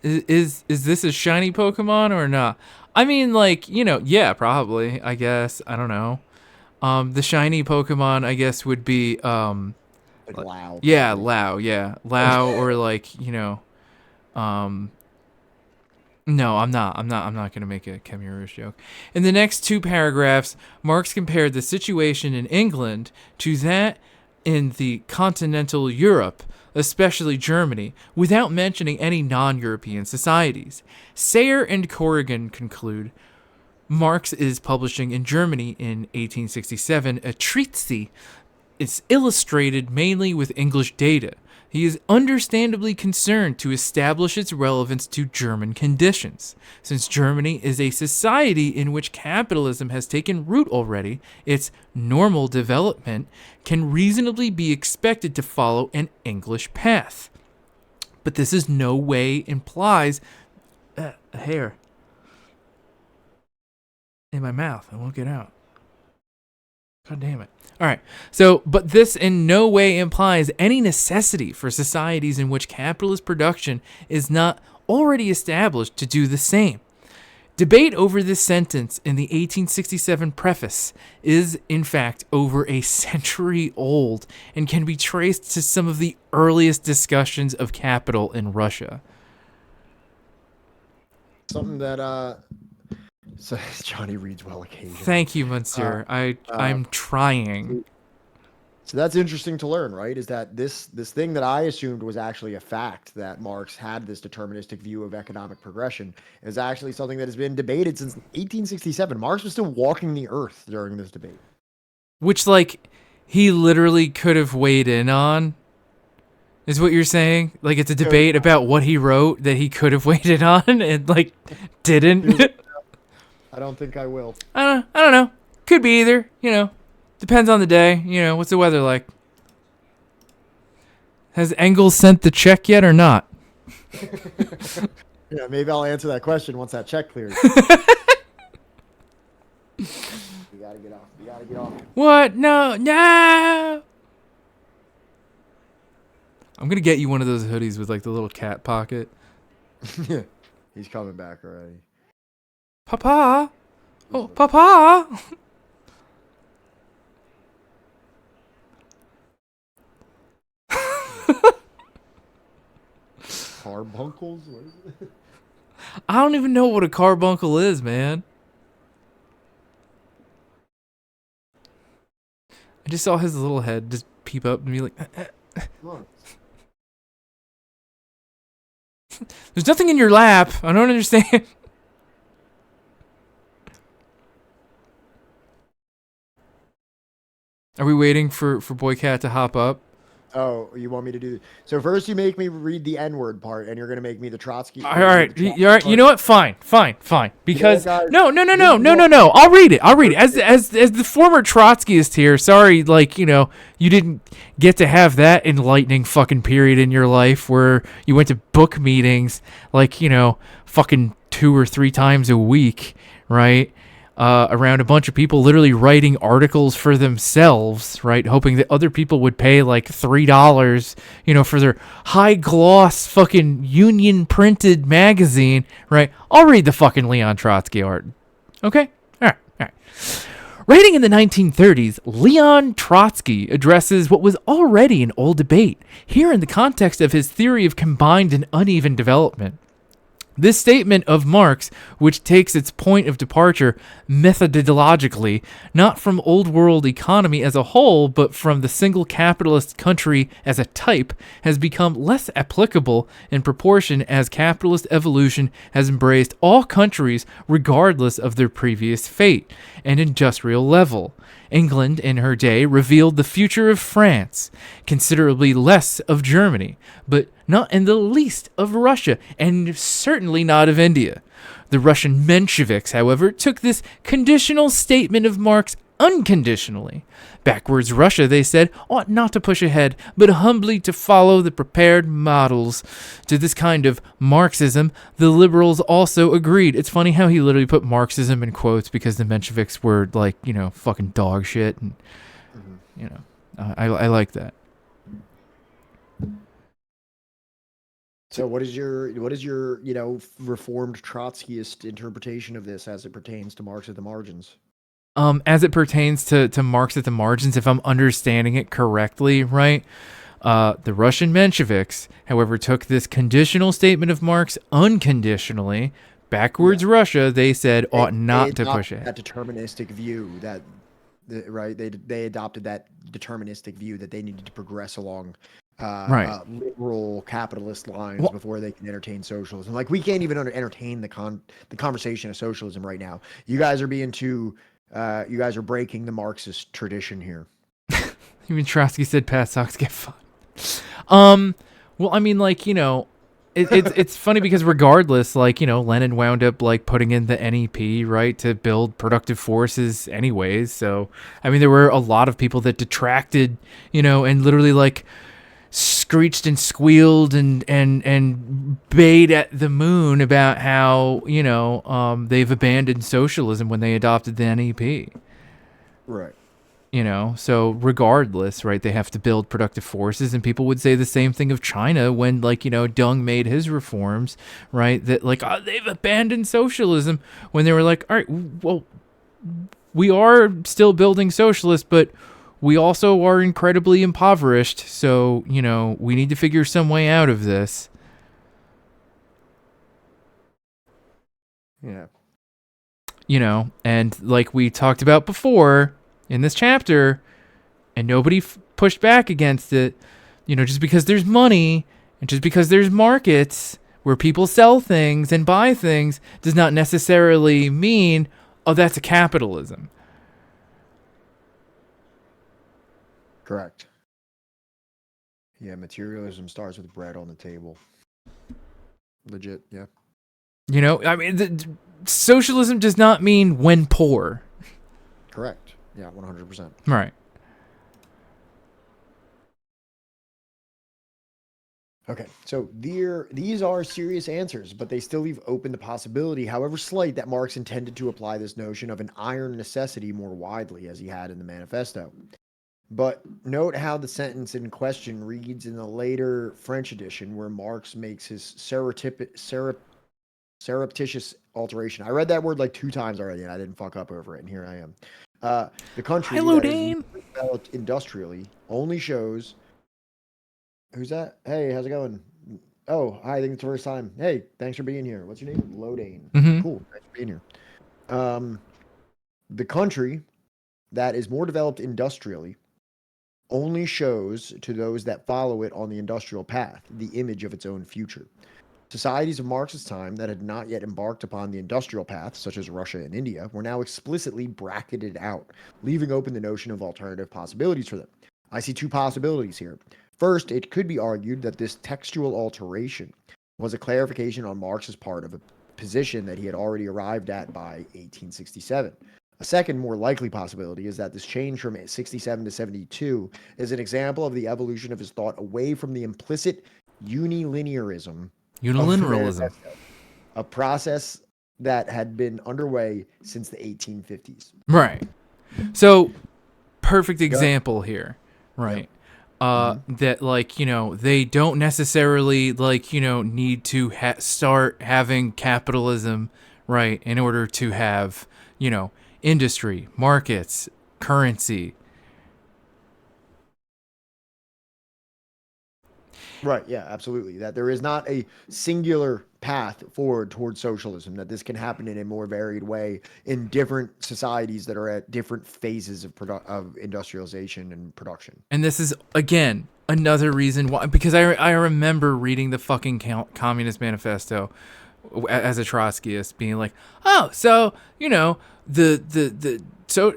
Is this a shiny Pokemon or not? I mean, like, yeah, probably, I guess. I don't know. The shiny Pokemon, I guess, would be like Lao. Yeah, Lao, yeah. Lao or like, no, I'm not going to make a Chimera's joke. In the next two paragraphs, Marx compared the situation in England to that in the continental Europe, especially Germany, without mentioning any non-European societies. Sayer and Corrigan conclude Marx is publishing in Germany in 1867 a treatise. It's illustrated mainly with English data. He is understandably concerned to establish its relevance to German conditions. Since Germany is a society in which capitalism has taken root already, its normal development can reasonably be expected to follow an English path. But this is no way implies a hair in my mouth. I won't get out. God damn it. All right. So, but this in no way implies any necessity for societies in which capitalist production is not already established to do the same. Debate over this sentence in the 1867 preface is, in fact, over a century old and can be traced to some of the earliest discussions of capital in Russia. Something that so Johnny reads well occasionally. Thank you, Monsieur. I'm trying. So that's interesting to learn, right? Is that this thing that I assumed was actually a fact, that Marx had this deterministic view of economic progression, is actually something that has been debated since 1867. Marx was still walking the earth during this debate. Which, like, he literally could have weighed in on, is what you're saying? Like, it's a debate about what he wrote that he could have weighed in on and, like, didn't. I don't think I will. I don't know. Could be either, you know. Depends on the day. You know, what's the weather like? Has Engels sent the check yet or not? Yeah, maybe I'll answer that question once that check clears. You gotta get off. You gotta get off. What? No, no. I'm gonna get you one of those hoodies with like the little cat pocket. He's coming back already. Papa. Oh, Papa. Carbuncles? What is it? I don't even know what a carbuncle is, man. I just saw his little head just peep up and be like, Look. there's nothing in your lap. I don't understand. Are we waiting for Boy Cat to hop up? Oh, you want me to do... So first you make me read the N-word part, and you're going to make me the Trotsky... All right. You know what? Fine. Because... Yeah, guys, No. I'll read it. As the former Trotskyist here, sorry, like, you know, you didn't get to have that enlightening fucking period in your life where you went to book meetings, like, you know, fucking 2 or 3 times a week, right? Around a bunch of people literally writing articles for themselves, right? Hoping that other people would pay like $3, you know, for their high gloss fucking union printed magazine, right? I'll read the fucking Leon Trotsky art. Okay? All right. Writing in the 1930s, Leon Trotsky addresses what was already an old debate, here in the context of his theory of combined and uneven development. This statement of Marx, which takes its point of departure methodologically, not from old world economy as a whole, but from the single capitalist country as a type, has become less applicable in proportion as capitalist evolution has embraced all countries regardless of their previous fate and industrial level. England, in her day, revealed the future of France, considerably less of Germany, but not in the least of Russia, and certainly not of India. The Russian Mensheviks, however, took this conditional statement of Marx unconditionally. Backwards Russia, they said, ought not to push ahead, but humbly to follow the prepared models. To this kind of Marxism, the liberals also agreed. It's funny how he literally put Marxism in quotes because the Mensheviks were like, you know, fucking dog shit. And, you know, I like that. So what is your you know, reformed Trotskyist interpretation of this as it pertains to Marx at the margins? As it pertains to Marx at the margins, if I'm understanding it correctly, right? The Russian Mensheviks, however, took this conditional statement of Marx unconditionally. Backwards Russia, they said, ought not to push it. That deterministic view that, right? They adopted that deterministic view that they needed to progress along liberal capitalist lines before they can entertain socialism. Like, we can't even entertain the conversation of socialism right now. You guys are being too... you guys are breaking the Marxist tradition here. Even Trotsky said Pat Sox get fun. Well, I mean, like, you know, it's funny because regardless, like, you know, Lenin wound up like putting in the NEP, right, to build productive forces anyways. So, I mean, there were a lot of people that detracted, you know, and literally like screeched and squealed and bayed at the moon about how, you know, they've abandoned socialism when they adopted the NEP. Right. You know, so regardless, right, they have to build productive forces, and people would say the same thing of China when, like, you know, Deng made his reforms, right, that, like, oh, they've abandoned socialism, when they were like, all right, well, we are still building socialists, but we also are incredibly impoverished, so, you know, we need to figure some way out of this. Yeah. You know, and like we talked about before in this chapter, and nobody pushed back against it, you know, just because there's money and just because there's markets where people sell things and buy things does not necessarily mean, oh, that's a capitalism. Correct. Yeah, materialism starts with bread on the table. Legit, yeah. You know, I mean, socialism does not mean when poor. Correct. Yeah, 100%. Right. Okay, so these are serious answers, but they still leave open the possibility, however slight, that Marx intended to apply this notion of an iron necessity more widely, as he had in the manifesto. But note how the sentence in question reads in the later French edition, where Marx makes his surreptitious alteration. I read that word like 2 times already, and I didn't fuck up over it, and here I am. The country Hello, that is Dane. developed industrially only shows. Who's that? Hey, how's it going? Oh, hi, I think it's the first time. Hey, thanks for being here. What's your name? Lodane. Mm-hmm. Cool. Thanks for being here. The country that is more developed industrially only shows to those that follow it on the industrial path the image of its own future. Societies of Marx's time that had not yet embarked upon the industrial path, such as Russia and India, were now explicitly bracketed out, leaving open the notion of alternative possibilities for them. I see 2 possibilities here. First, it could be argued that this textual alteration was a clarification on Marx's part of a position that he had already arrived at by 1867. A second, more likely possibility is that this change from 67 to 72 is an example of the evolution of his thought away from the implicit unilinearism, Unilateralism. a process that had been underway since the 1850s. Right. So, perfect example here, right? That, like, you know, they don't necessarily, like, you know, need to start having capitalism, right, in order to have, you know, industry, markets, currency. Right, yeah, absolutely. That there is not a singular path forward towards socialism, that this can happen in a more varied way in different societies that are at different phases of industrialization and production. And this is, again, another reason why, because I remember reading the fucking Communist Manifesto as a Trotskyist, being like, oh, so, you know, so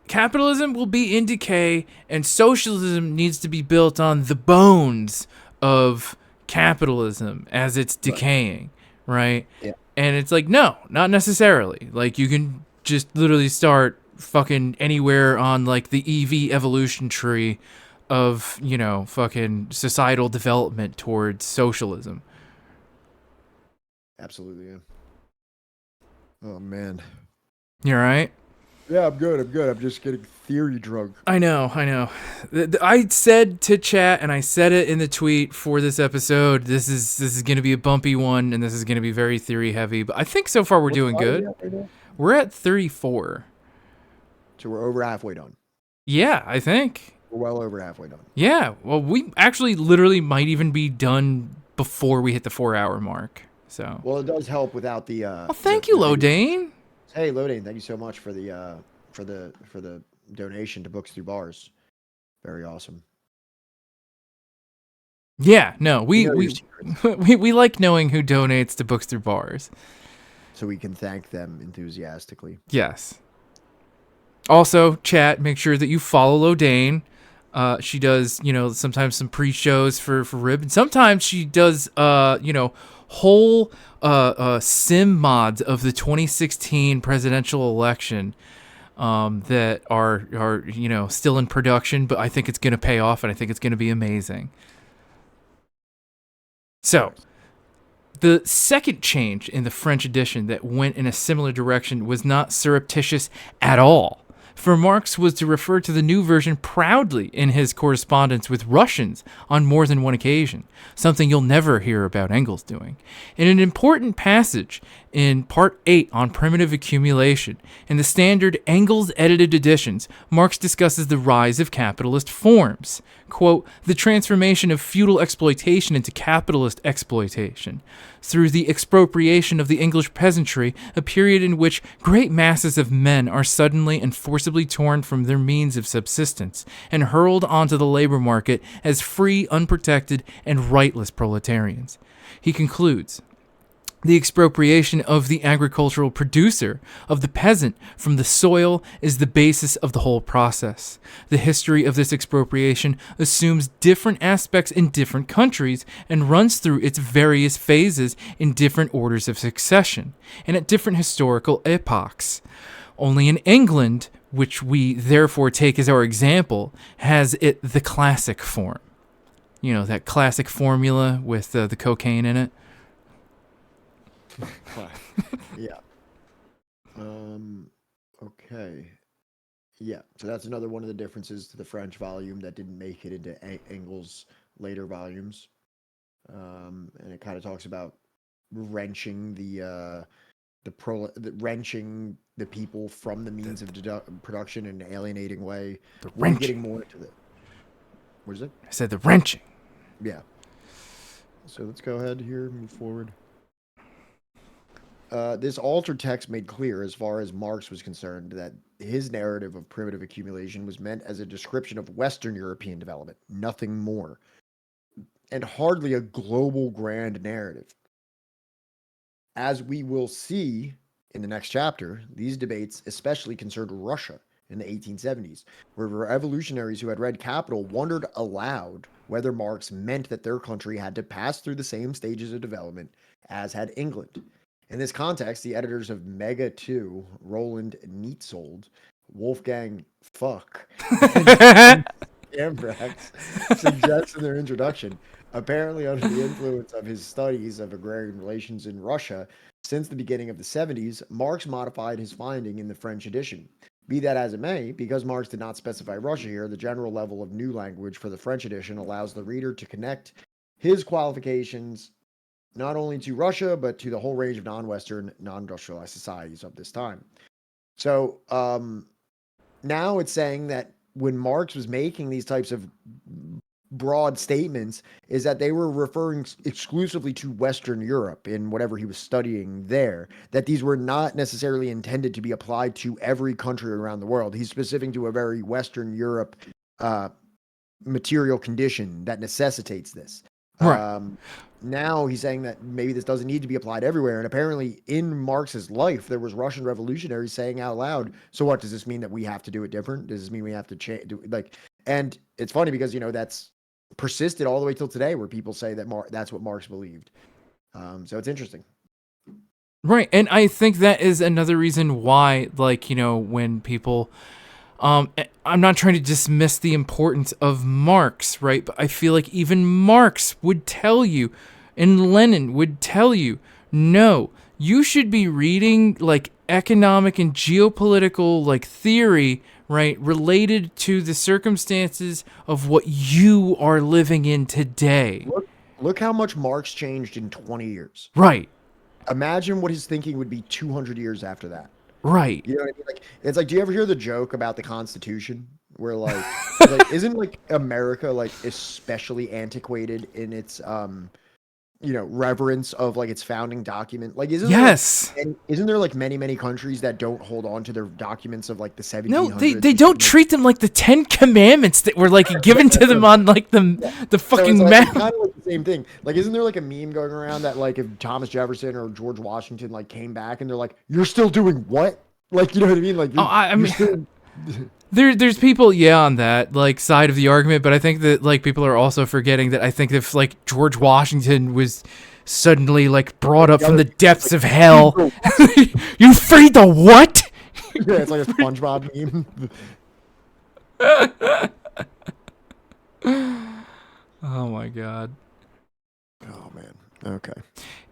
capitalism will be in decay and socialism needs to be built on the bones of capitalism as it's decaying, right? Yeah. And it's like, no, not necessarily. Like, you can just literally start fucking anywhere on, like, the EV evolution tree of, you know, fucking societal development towards socialism. Absolutely, yeah. Oh, man. You all right? Yeah, I'm good. I'm just getting theory drunk. I know. I said to chat, and I said it in the tweet for this episode, this is going to be a bumpy one, and this is going to be very theory heavy, but I think so far we're doing good. We're at 34. So we're over halfway done. Yeah, I think. We're well over halfway done. Yeah, well, we actually literally might even be done before we hit the 4-hour mark. So. Well, it does help without the. Well, thank you, Lodane. Hey, Lodane, thank you so much for the donation to Books Through Bars. Very awesome. Yeah, no, we like knowing who donates to Books Through Bars, so we can thank them enthusiastically. Yes. Also, chat, make sure that you follow Lodane. She does, you know, sometimes some pre-shows for Rib, and sometimes she does, you know, whole sim mods of the 2016 presidential election that are you know, still in production, but I think it's going to pay off and I think it's going to be amazing. So, the second change in the French edition that went in a similar direction was not surreptitious at all. For Marx was to refer to the new version proudly in his correspondence with Russians on more than one occasion, something you'll never hear about Engels doing. In an important passage in Part 8 on primitive accumulation, in the standard Engels-edited editions, Marx discusses the rise of capitalist forms. Quote, the transformation of feudal exploitation into capitalist exploitation, through the expropriation of the English peasantry, a period in which great masses of men are suddenly and forcibly torn from their means of subsistence and hurled onto the labor market as free, unprotected, and rightless proletarians. He concludes, the expropriation of the agricultural producer, of the peasant, from the soil is the basis of the whole process. The history of this expropriation assumes different aspects in different countries and runs through its various phases in different orders of succession and at different historical epochs. Only in England, which we therefore take as our example, has it the classic form. You know, that classic formula with the cocaine in it. Yeah. Okay. Yeah. So that's another one of the differences to the French volume that didn't make it into Engels' later volumes. And it kind of talks about wrenching wrenching the people from the means of production in an alienating way. We're getting more into the. What is it? I said the wrenching. Yeah. So let's go ahead here, move forward. This altered text made clear, as far as Marx was concerned, that his narrative of primitive accumulation was meant as a description of Western European development, nothing more, and hardly a global grand narrative. As we will see in the next chapter, these debates especially concerned Russia in the 1870s, where revolutionaries who had read Capital wondered aloud whether Marx meant that their country had to pass through the same stages of development as had England. In this context, the editors of Mega 2, Roland Neitzold, Wolfgang Fuck, and Ambrax suggest in their introduction, apparently under the influence of his studies of agrarian relations in Russia since the beginning of the 70s, Marx modified his finding in the French edition. Be that as it may, because Marx did not specify Russia here, the general level of new language for the French edition allows the reader to connect his qualifications not only to Russia, but to the whole range of non-Western, non-industrialized societies of this time. So now it's saying that when Marx was making these types of broad statements, is that they were referring exclusively to Western Europe in whatever he was studying there, that these were not necessarily intended to be applied to every country around the world. He's specific to a very Western Europe material condition that necessitates this. Right. Now he's saying that maybe this doesn't need to be applied everywhere. And apparently in Marx's life, there was Russian revolutionaries saying out loud, so what, does this mean that we have to do it different? Does this mean we have to change? And it's funny because, you know, that's persisted all the way till today where people say that that's what Marx believed. So it's interesting. Right. And I think that is another reason why, like, you know, when people, I'm not trying to dismiss the importance of Marx, right? But I feel like even Marx would tell you, and Lenin would tell you, no, you should be reading like economic and geopolitical like theory, right, related to the circumstances of what you are living in today. Look how much Marx changed in 20 years. Right. Imagine what his thinking would be 200 years after that. Right. You know what I mean? Like, it's like, do you ever hear the joke about the Constitution where like, isn't like America like especially antiquated in its reverence of like its founding document? Like, isn't there like many countries that don't hold on to their documents of like the 1700s? No, they don't treat them like the 10 Commandments that were like given to them on like the fucking so map. It's kind of like the same thing. Like, isn't there like a meme going around that like if Thomas Jefferson or George Washington like came back and they're like, you're still doing what? Like, you know what I mean? Like, I mean, there's people, on that like side of the argument, but I think that like people are also forgetting that I think if like George Washington was suddenly like brought up from the depths of hell, you freed the what? Yeah, it's like a SpongeBob meme. Oh my god. Oh man. Okay.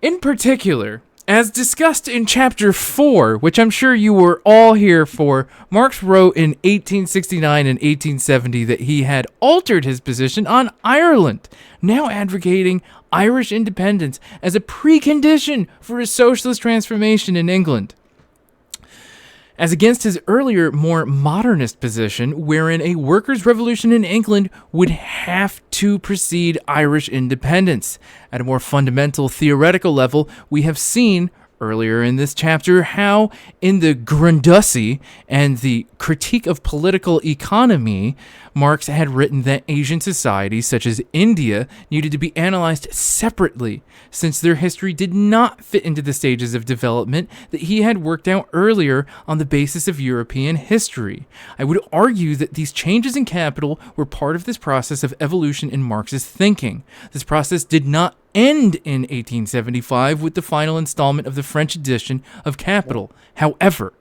In particular, as discussed in Chapter 4, which I'm sure you were all here for, Marx wrote in 1869 and 1870 that he had altered his position on Ireland, now advocating Irish independence as a precondition for a socialist transformation in England. As against his earlier, more modernist position, wherein a workers' revolution in England would have to precede Irish independence. At a more fundamental theoretical level, we have seen earlier in this chapter how, in the Grundussy and the Critique of Political Economy, Marx had written that Asian societies, such as India, needed to be analyzed separately, since their history did not fit into the stages of development that he had worked out earlier on the basis of European history. I would argue that these changes in capital were part of this process of evolution in Marx's thinking. This process did not end in 1875 with the final installment of the French edition of Capital. However,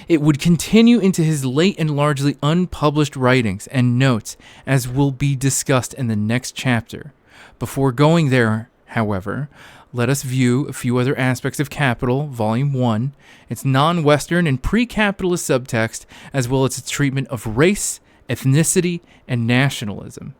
It would continue into his late and largely unpublished writings and notes, as will be discussed in the next chapter. Before going there, however, let us view a few other aspects of Capital, Volume 1, its non-Western and pre-capitalist subtext, as well as its treatment of race, ethnicity, and nationalism,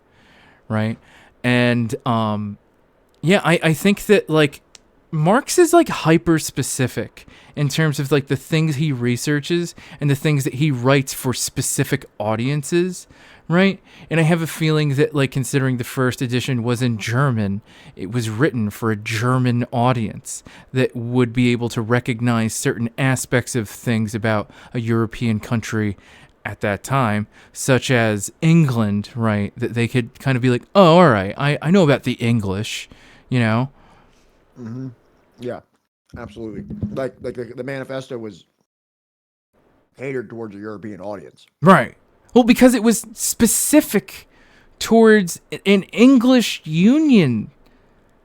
right? And, I think that, like, Marx is, like, hyper-specific in terms of, like, the things he researches and the things that he writes for specific audiences, right? And I have a feeling that, like, considering the first edition was in German, it was written for a German audience that would be able to recognize certain aspects of things about a European country at that time, such as England, right? That they could kind of be like, oh, all right, I know about the English, you know? Mm-hmm. Yeah, absolutely. Like the manifesto was catered towards a European audience. Right. Well, because it was specific towards an English union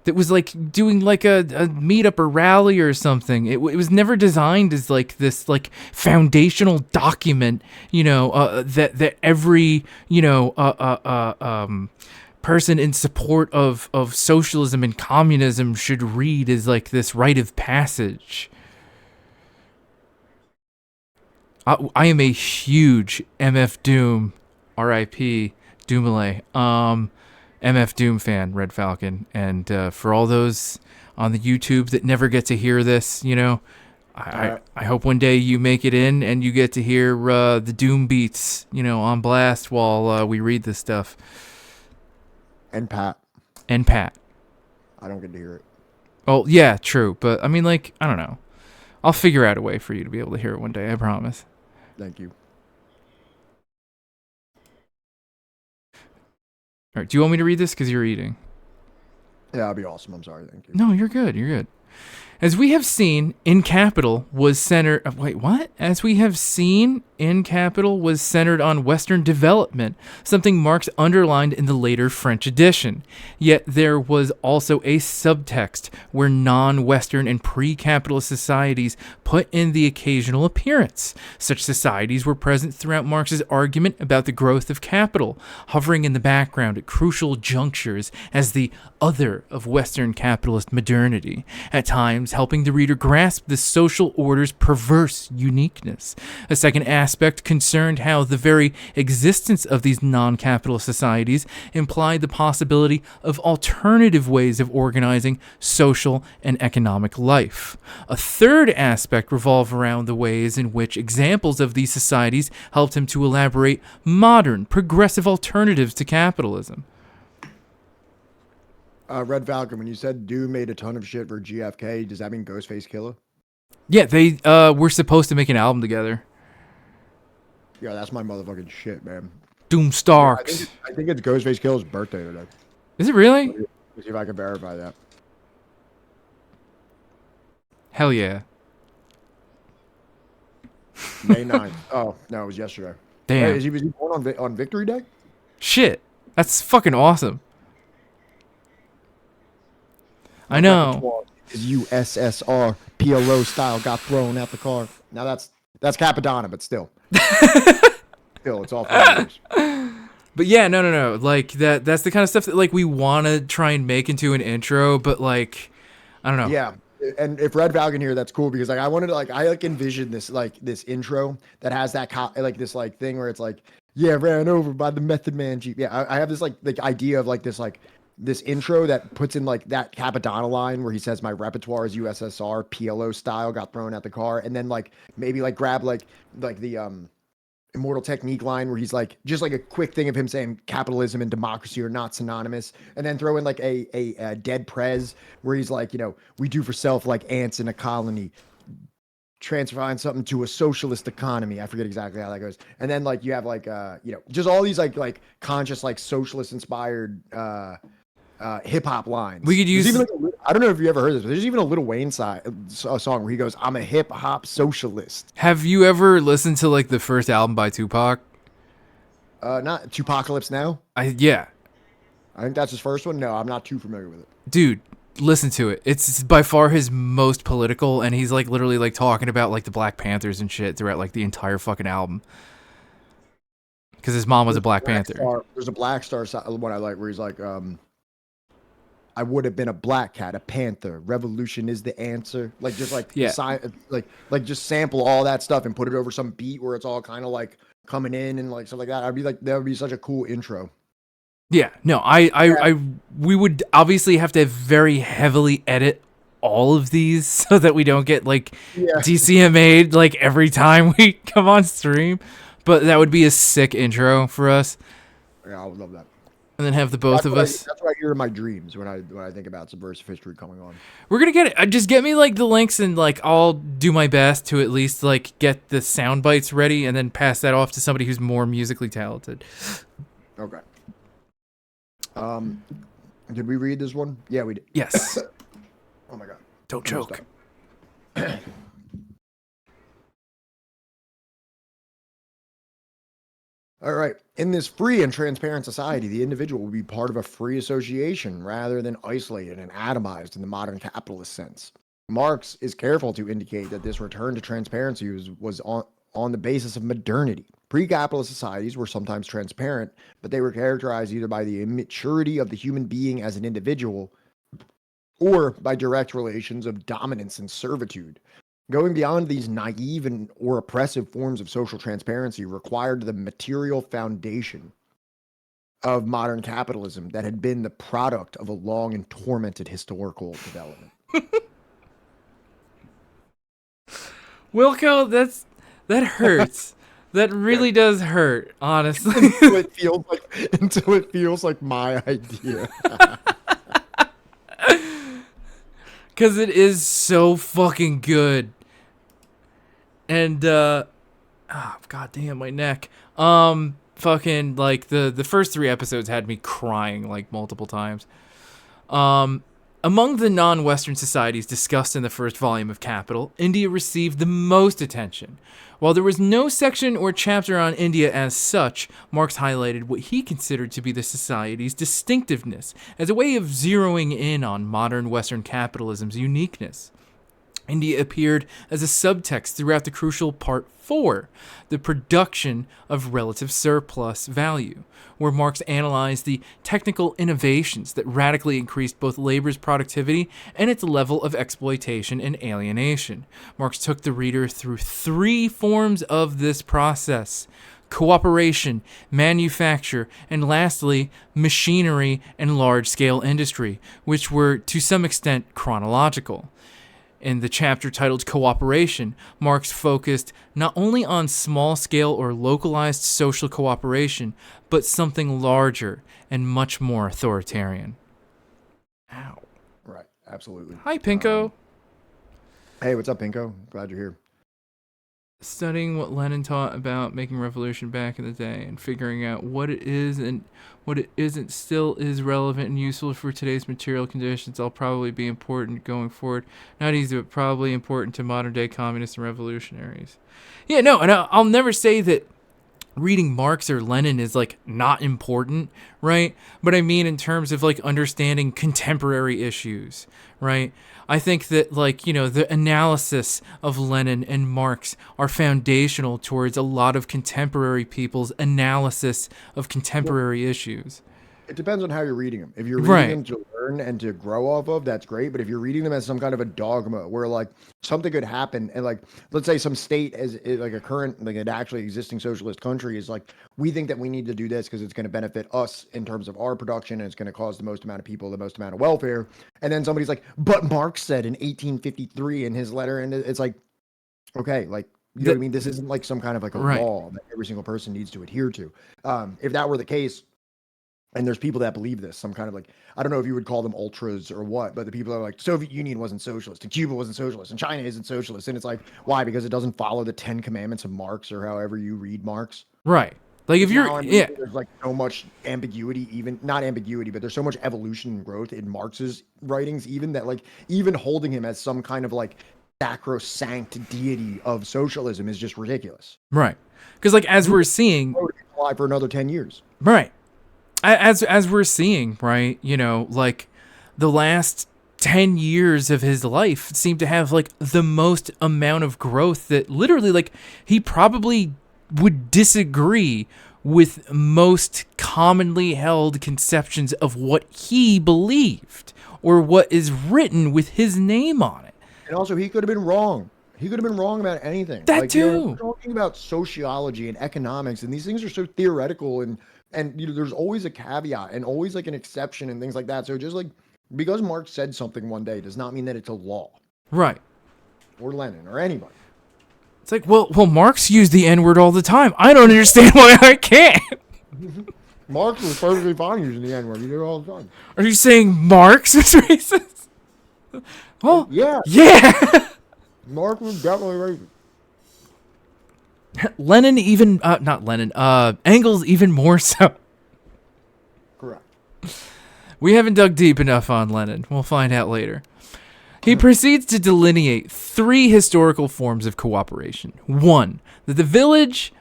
that was like doing like a meetup or rally or something. It was never designed as like this like foundational document, you know, that every, you know, person in support of socialism and communism should read as like this rite of passage. I am a huge MF Doom, R.I.P. Doomale, MF Doom fan, Red Falcon, and for all those on the YouTube that never get to hear this, you know, I hope one day you make it in and you get to hear the Doom beats, you know, on blast while we read this stuff. And Pat. I don't get to hear it. Oh, yeah, true. But, I mean, like, I don't know. I'll figure out a way for you to be able to hear it one day, I promise. Thank you. All right, do you want me to read this? Because you're eating. Yeah, that'd be awesome. I'm sorry. Thank you. No, you're good. You're good. As we have seen, in Capital was centered... Wait, what? As we have seen, in Capital was centered on Western development, something Marx underlined in the later French edition. Yet there was also a subtext where non-Western and pre-capitalist societies put in the occasional appearance. Such societies were present throughout Marx's argument about the growth of capital, hovering in the background at crucial junctures as the other of Western capitalist modernity, at times helping the reader grasp the social order's perverse uniqueness. A second aspect concerned how the very existence of these non-capitalist societies implied the possibility of alternative ways of organizing social and economic life. A third aspect revolved around the ways in which examples of these societies helped him to elaborate modern, progressive alternatives to capitalism. Red Falcon, when you said Doom made a ton of shit for GFK, does that mean Ghostface Killah? Yeah, they were supposed to make an album together. Yeah, that's my motherfucking shit, man. Doom Starks. Yeah, I think it's Ghostface Killah's birthday today. Is it really? Let me see if I can verify that. Hell yeah. May 9th. Oh, no, it was yesterday. Damn. Hey, was he born on Victory Day? Shit. That's fucking awesome. I know. His USSR PLO style got thrown out the car. Now that's Capadonna, but still. Still, it's all 5 years. But yeah, no. Like that's the kind of stuff that like we want to try and make into an intro, but like I don't know. Yeah. And if Red Falcon here, that's cool because like I wanted to I envision this this intro that has that this thing where it's like, yeah, ran over by the Method Man Jeep. Yeah, I have this idea of this intro that puts in that Capadonna line where he says my repertoire is USSR PLO style got thrown at the car, and then maybe grab the Immortal Technique line where he's just a quick thing of him saying capitalism and democracy are not synonymous, and then throw in a dead prez where he's we do for self like ants in a colony, transferring something to a socialist economy. I forget exactly how that goes. And then you have just all these conscious socialist inspired hip hop lines. We could use. I don't know if you ever heard this, but there's even a Lil Wayne song where he goes, "I'm a hip hop socialist." Have you ever listened to the first album by Tupac? Not Tupacalypse Now. Yeah. I think that's his first one. No, I'm not too familiar with it. Dude, listen to it. It's by far his most political, and he's like literally like talking about like the Black Panthers and shit throughout like the entire fucking album. Because his mom was a Black Panther. There's a Black Star one I like where he's like, I would have been a black cat, a panther. Revolution is the answer. Like just like like just sample all that stuff and put it over some beat where it's all kind of like coming in and like stuff like that. I'd be like, that would be such a cool intro. Yeah, no, we would obviously have to very heavily edit all of these so that we don't get like DCMA'd like every time we come on stream. But that would be a sick intro for us. Yeah, I would love that. And then have the both of us. That's what I hear in my dreams when I think about Subversive History coming on. We're gonna get it. Just get me like the links, and like I'll do my best to at least like get the sound bites ready, and then pass that off to somebody who's more musically talented. Okay. Did we read this one? Yeah, we did. Yes. Oh my god. Don't choke. All right. In this free and transparent society, the individual will be part of a free association rather than isolated and atomized in the modern capitalist sense. Marx is careful to indicate that this return to transparency was on the basis of modernity. Pre-capitalist societies were sometimes transparent, but they were characterized either by the immaturity of the human being as an individual or by direct relations of dominance and servitude. Going beyond these naive or oppressive forms of social transparency required the material foundation of modern capitalism that had been the product of a long and tormented historical development. Wilco, that hurts. That really does hurt, honestly. until it feels like my idea. Because it is so fucking good. And, god damn, my neck. Fucking, like, the first 3 episodes had me crying, like, multiple times. Among the non-Western societies discussed in the first volume of Capital, India received the most attention. While there was no section or chapter on India as such, Marx highlighted what he considered to be the society's distinctiveness as a way of zeroing in on modern Western capitalism's uniqueness. India appeared as a subtext throughout the crucial Part 4, the production of relative surplus value, where Marx analyzed the technical innovations that radically increased both labor's productivity and its level of exploitation and alienation. Marx took the reader through 3 forms of this process: cooperation, manufacture, and lastly, machinery and large-scale industry, which were to some extent chronological. In the chapter titled Cooperation, Marx focused not only on small-scale or localized social cooperation, but something larger and much more authoritarian. Ow. Right, absolutely. Hi, Pinko. Hey, what's up, Pinko? Glad you're here. Studying what Lenin taught about making revolution back in the day and figuring out what it is and what it isn't still is relevant and useful for today's material conditions. I'll probably be important going forward. Not easy, but probably important to modern day communists and revolutionaries. Yeah, no, and I'll never say that reading Marx or Lenin is like not important, right? But I mean in terms of like understanding contemporary issues, right? I think that, like, you know, the analysis of Lenin and Marx are foundational towards a lot of contemporary people's analysis of contemporary issues. It depends on how you're reading them. If you're reading them to learn and to grow off of, that's great. But if you're reading them as some kind of a dogma where like something could happen and like, let's say some state as like a current, like an actually existing socialist country is like, we think that we need to do this because it's going to benefit us in terms of our production and it's going to cause the most amount of people, the most amount of welfare. And then somebody's like, but Marx said in 1853 in his letter, and it's like, okay, like, you know what I mean? This isn't like some kind of like a law that every single person needs to adhere to. If that were the case, and there's people that believe this, some kind of like, I don't know if you would call them ultras or what, but the people are like, Soviet Union wasn't socialist, and Cuba wasn't socialist, and China isn't socialist. And it's like, why? Because it doesn't follow the 10 commandments of Marx or however you read Marx. Right. Like if you're, there's like so much ambiguity, even not ambiguity, but there's so much evolution and growth in Marx's writings, even that like, even holding him as some kind of like sacrosanct deity of socialism is just ridiculous. Right. Because like, as we're seeing, alive for another 10 years. Right. As we're seeing, right, you know, like the last 10 years of his life seemed to have like the most amount of growth that literally like he probably would disagree with most commonly held conceptions of what he believed or what is written with his name on it. And also, he could have been wrong. He could have been wrong about anything. That too. We're talking about sociology and economics, and these things are so theoretical, and there's always a caveat and always like an exception and things like that. So just like because Marx said something one day does not mean that it's a law. Right. Or Lenin or anybody. It's like, well, Marx used the N-word all the time. I don't understand why I can't. Marx was perfectly fine using the N-word. He did it all the time. Are you saying Marx is racist? Well, yeah. Yeah. Marx was definitely racist. Lenin even, not Lenin, Engels even more so. Correct. We haven't dug deep enough on Lenin. We'll find out later. He proceeds to delineate 3 historical forms of cooperation. 1, that the village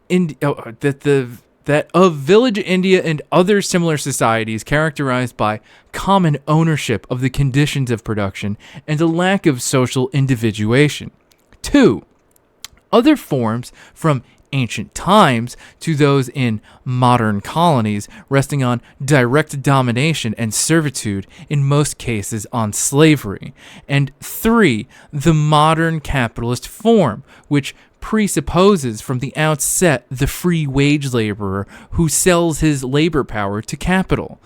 that of village India and other similar societies characterized by common ownership of the conditions of production and a lack of social individuation. 2, other forms from ancient times to those in modern colonies resting on direct domination and servitude, in most cases on slavery. And 3, the modern capitalist form, which presupposes from the outset the free wage laborer who sells his labor power to capital.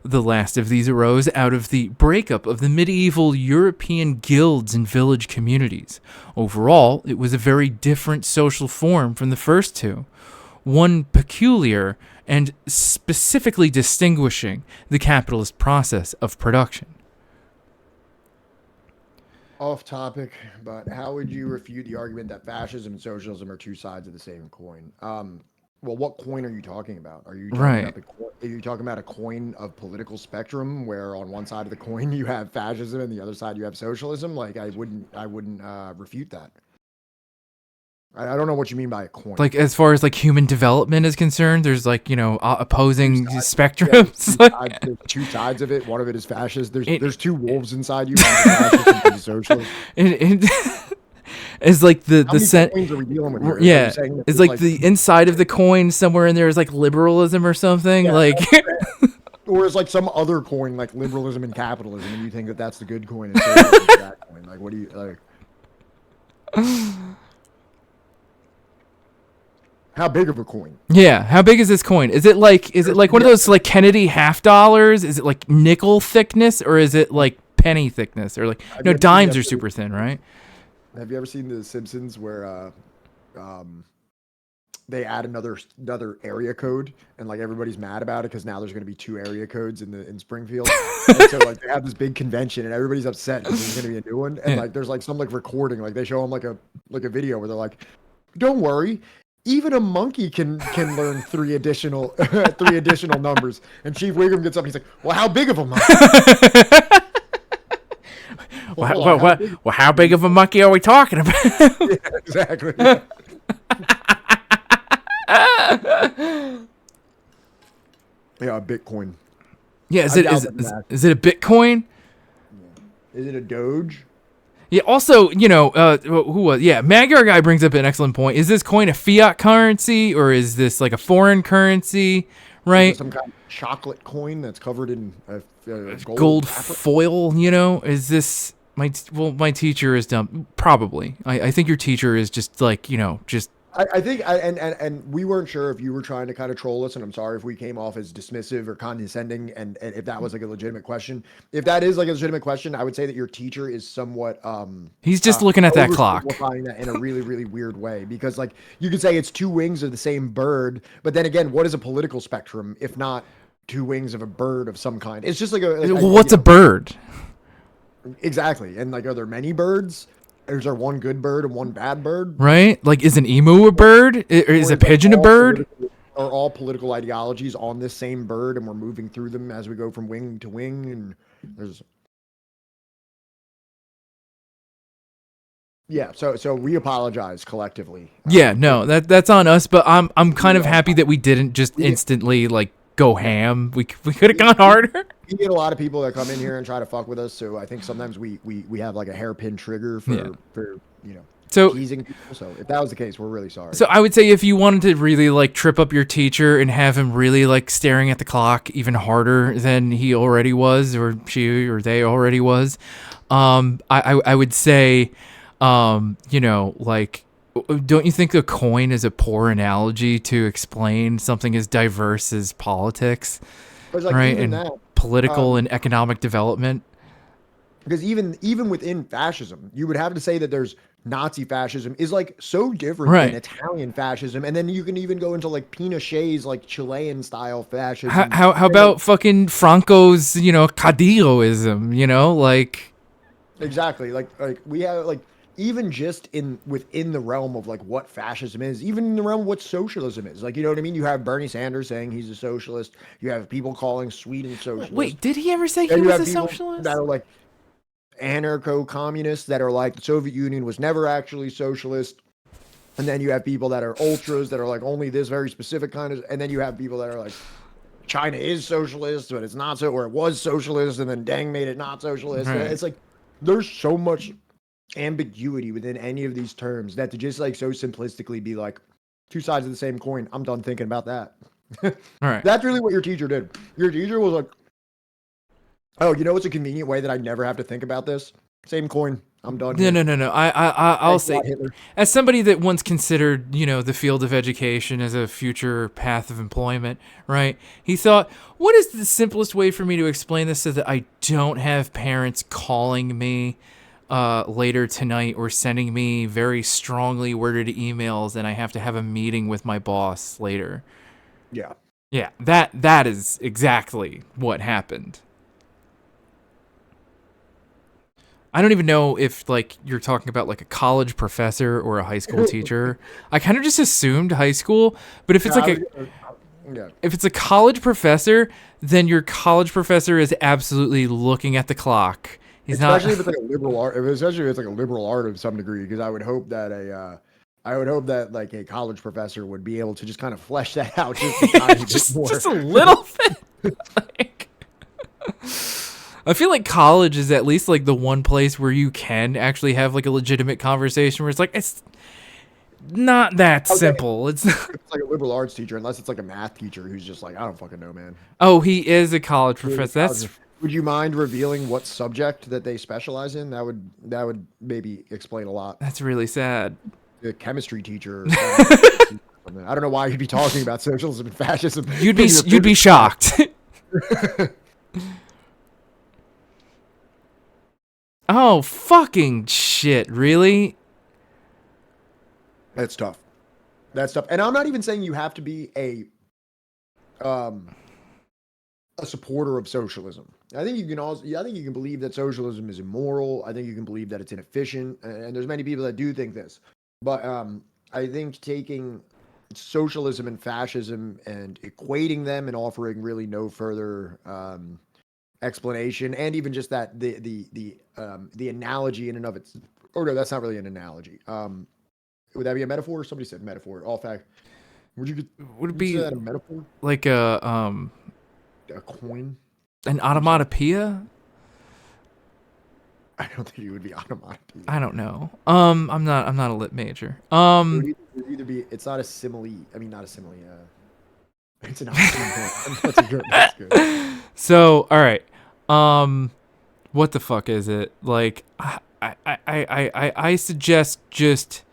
The last of these arose out of the breakup of the medieval European guilds and village communities. Overall, it was a very different social form from the first 2, one peculiar and specifically distinguishing the capitalist process of production. Off topic, but how would you refute the argument that fascism and socialism are 2 sides of the same coin? Well, what coin are you talking about? Are you talking about a coin of political spectrum where on one side of the coin you have fascism and the other side you have socialism? Like I wouldn't refute that. I don't know what you mean by a coin. Like as far as like human development is concerned, there's like, opposing spectrums. Yeah, there's 2 sides of it. One of it is fascist. There's 2 wolves inside you. One's fascist and socialist. It's like the coins are we dealing with here? Yeah, it's like the inside of the coin somewhere in there is like liberalism or something. Yeah, like, or it's like some other coin like liberalism and capitalism, and you think that that's the good coin and socialism is that coin. Like, what do you like? How big of a coin? Yeah, how big is this coin? Is it like one of those like Kennedy $50? Is it like nickel thickness or is it like penny thickness or like dimes are super thin, right? Have you ever seen The Simpsons where they add another area code and like everybody's mad about it because now there's going to be 2 area codes in Springfield, and so like they have this big convention and everybody's upset because there's going to be a new one, and like there's like some like recording, like they show them like a video where they're like, "Don't worry, even a monkey can learn 3 additional numbers," and Chief Wiggum gets up and he's like, "Well, how big of a monkey?" Well, how big of a monkey are we talking about? Yeah, exactly. Yeah, a Bitcoin. Yeah, is it a Bitcoin? Is it a Doge? Yeah. Also, who was? Yeah, Magyar guy brings up an excellent point. Is this coin a fiat currency or is this like a foreign currency? Right. Some kind of chocolate coin that's covered in gold foil. Is this my teacher is dumb? Probably. I think your teacher is just like just. I think, and we weren't sure if you were trying to kind of troll us, and I'm sorry if we came off as dismissive or condescending, and if that was like a legitimate question. If that is like a legitimate question, I would say that your teacher is somewhat he's just looking at that clock. That in a really, really weird way, because like you could say it's 2 wings of the same bird, but then again, what is a political spectrum if not 2 wings of a bird of some kind? It's just like what's a bird? Exactly, and like are there many birds? Is there one good bird and one bad bird? Right? Like, is an emu a bird? Or is a pigeon a bird? Are all political ideologies on this same bird, and we're moving through them as we go from wing to wing? And there's, yeah. So we apologize collectively. Yeah, no, that's on us. But I'm kind of happy that we didn't just instantly like go ham. We could have gone harder. we get a lot of people that come in here and try to fuck with us. So I think sometimes we have like a hairpin trigger for teasing people. So if that was the case, we're really sorry. So I would say if you wanted to really like trip up your teacher and have him really like staring at the clock even harder than he already was, or she or they already was, I would say, like, don't you think a coin is a poor analogy to explain something as diverse as politics, like, right? And political and economic development. Because even within fascism, you would have to say that there's Nazi fascism is like so different than Italian fascism, and then you can even go into like Pinochet's like Chilean style fascism. How about fucking Franco's Cadilloism? Like exactly like we have like even just within the realm of like what fascism is, even in the realm of what socialism is, like, you know what I mean? You have Bernie Sanders saying he's a socialist. You have people calling Sweden socialist. Wait, did he ever say he was a socialist? That are like anarcho-communists that are like the Soviet Union was never actually socialist, and then you have people that are ultras that are like only this very specific kind of, and then you have people that are like China is socialist but it's not so, or it was socialist and then Deng made it not socialist. Right. It's like there's so much ambiguity within any of these terms that to just like so simplistically be like two sides of the same coin, I'm done thinking about that. All right, that's really what your teacher did. Your teacher was like, oh, you know what's a convenient way that I never have to think about this? Same coin. I'm done. No. I'll say, as somebody that once considered, the field of education as a future path of employment, right? He thought, what is the simplest way for me to explain this so that I don't have parents calling me later tonight or sending me very strongly worded emails and I have to have a meeting with my boss later? Yeah. Yeah, that is exactly what happened. I don't even know if like you're talking about like a college professor or a high school teacher. I kind of just assumed high school, but if it's if it's a college professor, then your college professor is absolutely looking at the clock. Especially if it's like a liberal art, especially if it's like a liberal art of some degree, because I would hope that like a college professor would be able to just kind of flesh that out just a little bit. Like, I feel like college is at least like the one place where you can actually have like a legitimate conversation where it's like, it's not that simple. It's like a liberal arts teacher, unless it's like a math teacher who's just like, I don't fucking know, man. Oh, he is a college professor. Would you mind revealing what subject that they specialize in? That would maybe explain a lot. That's really sad. A chemistry teacher. I don't know why you'd be talking about socialism and fascism. You'd be shocked. Oh, fucking shit, really? That's tough. And I'm not even saying you have to be a supporter of socialism. I think you can believe that socialism is immoral. I think you can believe that it's inefficient. And there's many people that do think this. But I think taking socialism and fascism and equating them and offering really no further explanation, and even just that the analogy in and of its, or no, that's not really an analogy. Would that be a metaphor? Somebody said metaphor. All fact. Would it be that a metaphor? Like a coin? An onomatopoeia? I don't think it would be onomatopoeia. I don't know. I'm not a lit major. It would either be, it's not a simile. I mean, not a simile. It's an oxymoron. That's good. So, all right. What the fuck is it? Like, I suggest just,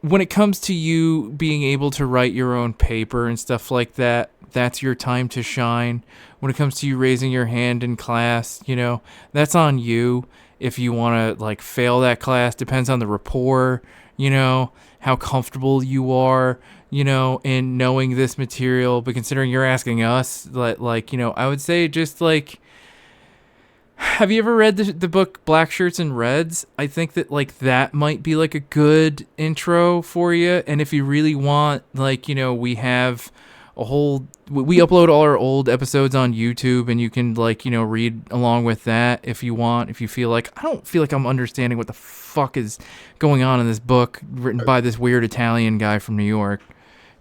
when it comes to you being able to write your own paper and stuff like that, that's your time to shine. When it comes to you raising your hand in class, that's on you. If you want to like fail that class, depends on the rapport, how comfortable you are, in knowing this material. But considering you're asking us, I would say just like, have you ever read the book Black Shirts and Reds? I think that like that might be like a good intro for you. And if you really want, we have we upload all our old episodes on YouTube, and you can read along with that if you want. If you feel like, I don't feel like I'm understanding what the fuck is going on in this book written by this weird Italian guy from New York.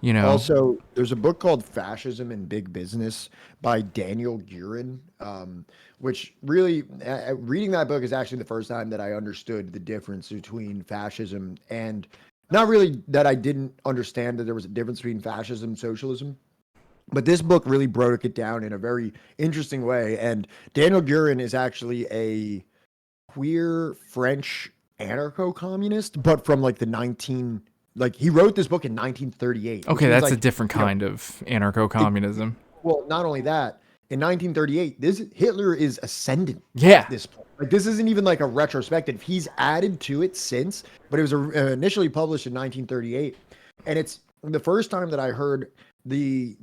you know. Also, there's a book called Fascism and Big Business by Daniel Guerin, which really, reading that book is actually the first time that I understood the difference between fascism and, not really that I didn't understand that there was a difference between fascism and socialism, but this book really broke it down in a very interesting way. And Daniel Guerin is actually a queer French anarcho-communist, but from like the 19 like he wrote this book in 1938. Okay, that's like, a different kind of anarcho-communism. Well, not only that, in 1938, this Hitler is ascendant. Yeah. At this point, like this isn't even like a retrospective. He's added to it since, but it was initially published in 1938, and it's the first time that I heard the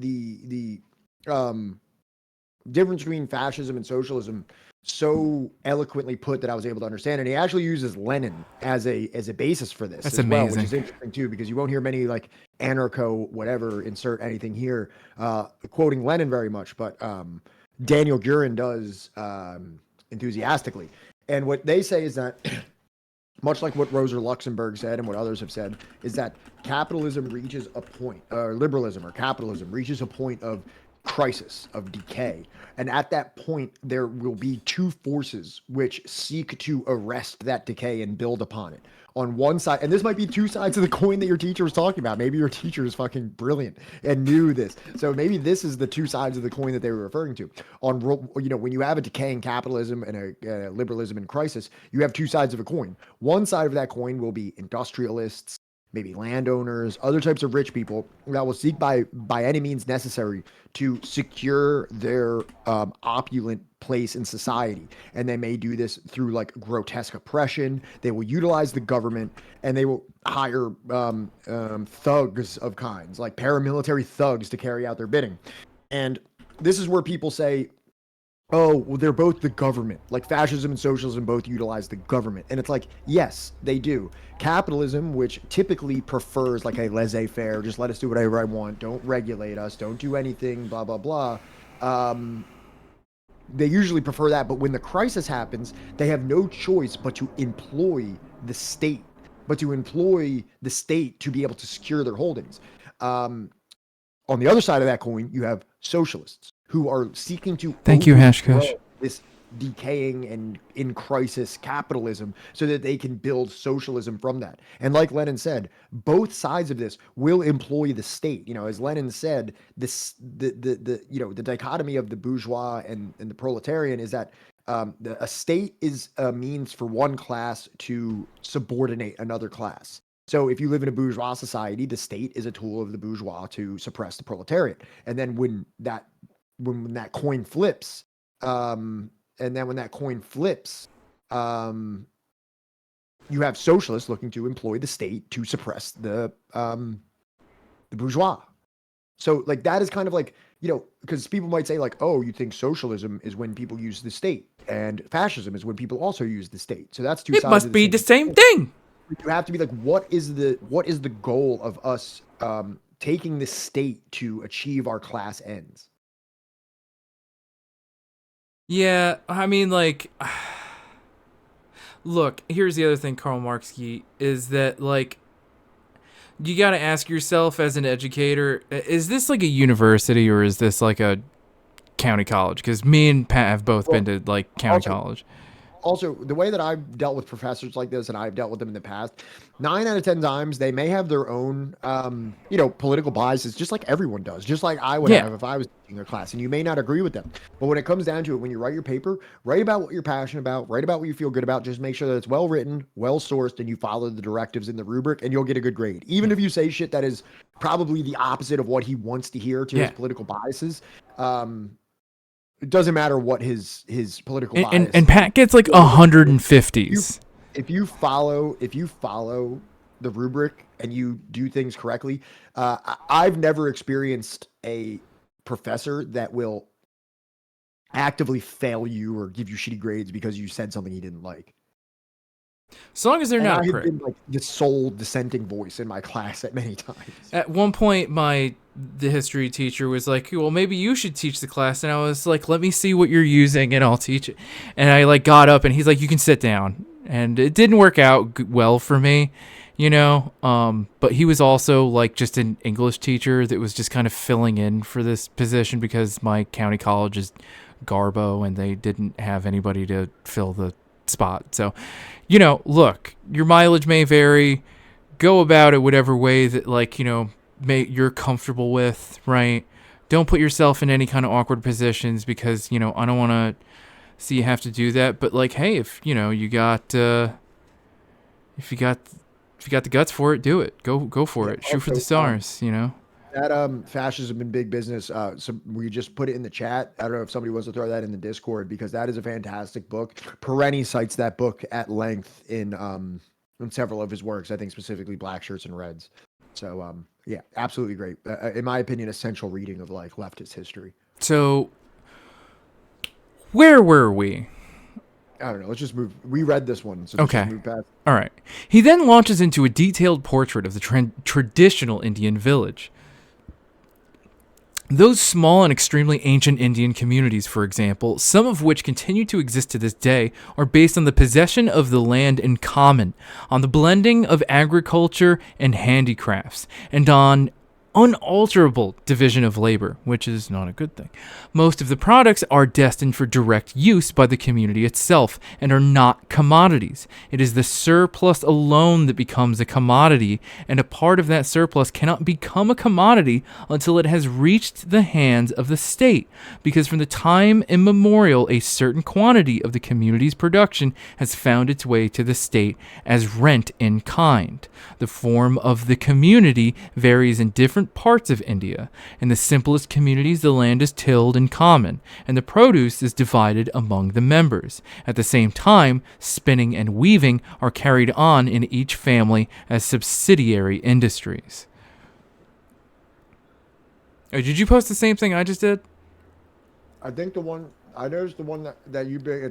difference between fascism and socialism so eloquently put that I was able to understand. And he actually uses Lenin as a basis for this. That's as well, amazing. which is interesting too, because you won't hear many like anarcho whatever insert anything here quoting Lenin very much, but Daniel Guerin does enthusiastically. And what they say is that much like what Rosa Luxemburg said and what others have said, is that capitalism reaches a point, or liberalism or capitalism reaches a point of crisis, of decay. And at that point, there will be two forces which seek to arrest that decay and build upon it. On one side, and this might be two sides of the coin that your teacher was talking about. Maybe your teacher is fucking brilliant and knew this. So maybe this is the two sides of the coin that they were referring to. On, you know, when you have a decaying capitalism and a liberalism in crisis, you have two sides of a coin. One side of that coin will be industrialists, maybe landowners, other types of rich people that will seek by any means necessary to secure their opulent place in society. And they may do this through like grotesque oppression. They will utilize the government, and they will hire thugs of kinds, like paramilitary thugs, to carry out their bidding. And this is where people say, oh, well, they're both the government. Like fascism and socialism both utilize the government. And it's like, yes, they do. Capitalism, which typically prefers like a laissez-faire, just let us do whatever I want, don't regulate us, don't do anything, blah, blah, blah. They usually prefer that. But when the crisis happens, they have no choice but to employ the state, to be able to secure their holdings. On the other side of that coin, you have socialists who are seeking to Thank you, Hashkush. This decaying and in crisis capitalism so that they can build socialism from that. And like Lenin said, both sides of this will employ the state. You know, as Lenin said, the dichotomy of the bourgeois and the proletarian is that a state is a means for one class to subordinate another class. So if you live in a bourgeois society, the state is a tool of the bourgeois to suppress the proletariat. And then when that coin flips, you have socialists looking to employ the state to suppress the bourgeois. So like that is kind of like, you know, because people might say like, oh, you think socialism is when people use the state, and fascism is when people also use the state. So that's two sides. It must be the same thing. You have to be like, what is the goal of us taking the state to achieve our class ends? Yeah, I mean, like, look, here's the other thing, Karl Marx, is that, like, you got to ask yourself as an educator, is this like a university or is this like a county college? Because me and Pat have both been to, like, county college. Also, the way that I've dealt with professors like this, and I've dealt with them in the past, 9 out of 10 times, they may have their own, political biases, just like everyone does, just like I would have if I was teaching their class, and you may not agree with them. But when it comes down to it, when you write your paper, write about what you're passionate about, write about what you feel good about, just make sure that it's well written, well sourced, and you follow the directives in the rubric, and you'll get a good grade. Even if you say shit that is probably the opposite of what he wants to hear to his political biases, it doesn't matter what his political bias. And Pat gets like 150s. If you follow the rubric and you do things correctly, I've never experienced a professor that will actively fail you or give you shitty grades because you said something he didn't like. As long as they're not I've been like the sole dissenting voice in my class at many times. At one point, the history teacher was like, well, maybe you should teach the class. And I was like, let me see what you're using and I'll teach it. And I like got up and he's like, you can sit down. And it didn't work out well for me. But he was also like just an English teacher that was just kind of filling in for this position because my county college is Garbo and they didn't have anybody to fill the spot. So, look, your mileage may vary. Go about it whatever way that you're comfortable with, right? Don't put yourself in any kind of awkward positions because, I don't want to see you have to do that. But hey, if you got the guts for it, do it. Go for it. Shoot for the stars, That fascism in big business. So we just put it in the chat. I don't know if somebody wants to throw that in the Discord because that is a fantastic book. Perenni cites that book at length in several of his works. I think specifically Black Shirts and Reds. So yeah, absolutely great. In my opinion, essential reading of leftist history. So where were we? I don't know. Let's just move. We read this one. So okay. Just move past. All right. He then launches into a detailed portrait of the traditional Indian village. Those small and extremely ancient Indian communities, for example, some of which continue to exist to this day, are based on the possession of the land in common, on the blending of agriculture and handicrafts, and on unalterable division of labor, which is not a good thing. Most of the products are destined for direct use by the community itself and are not commodities. It is the surplus alone that becomes a commodity, and a part of that surplus cannot become a commodity until it has reached the hands of the state, because from the time immemorial a certain quantity of the community's production has found its way to the state as rent in kind. The form of the community varies in different parts of India. In the simplest communities, the land is tilled in common, and the produce is divided among the members. At the same time, spinning and weaving are carried on in each family as subsidiary industries. Oh, did you post the same thing I just did? I think I noticed the one that you big.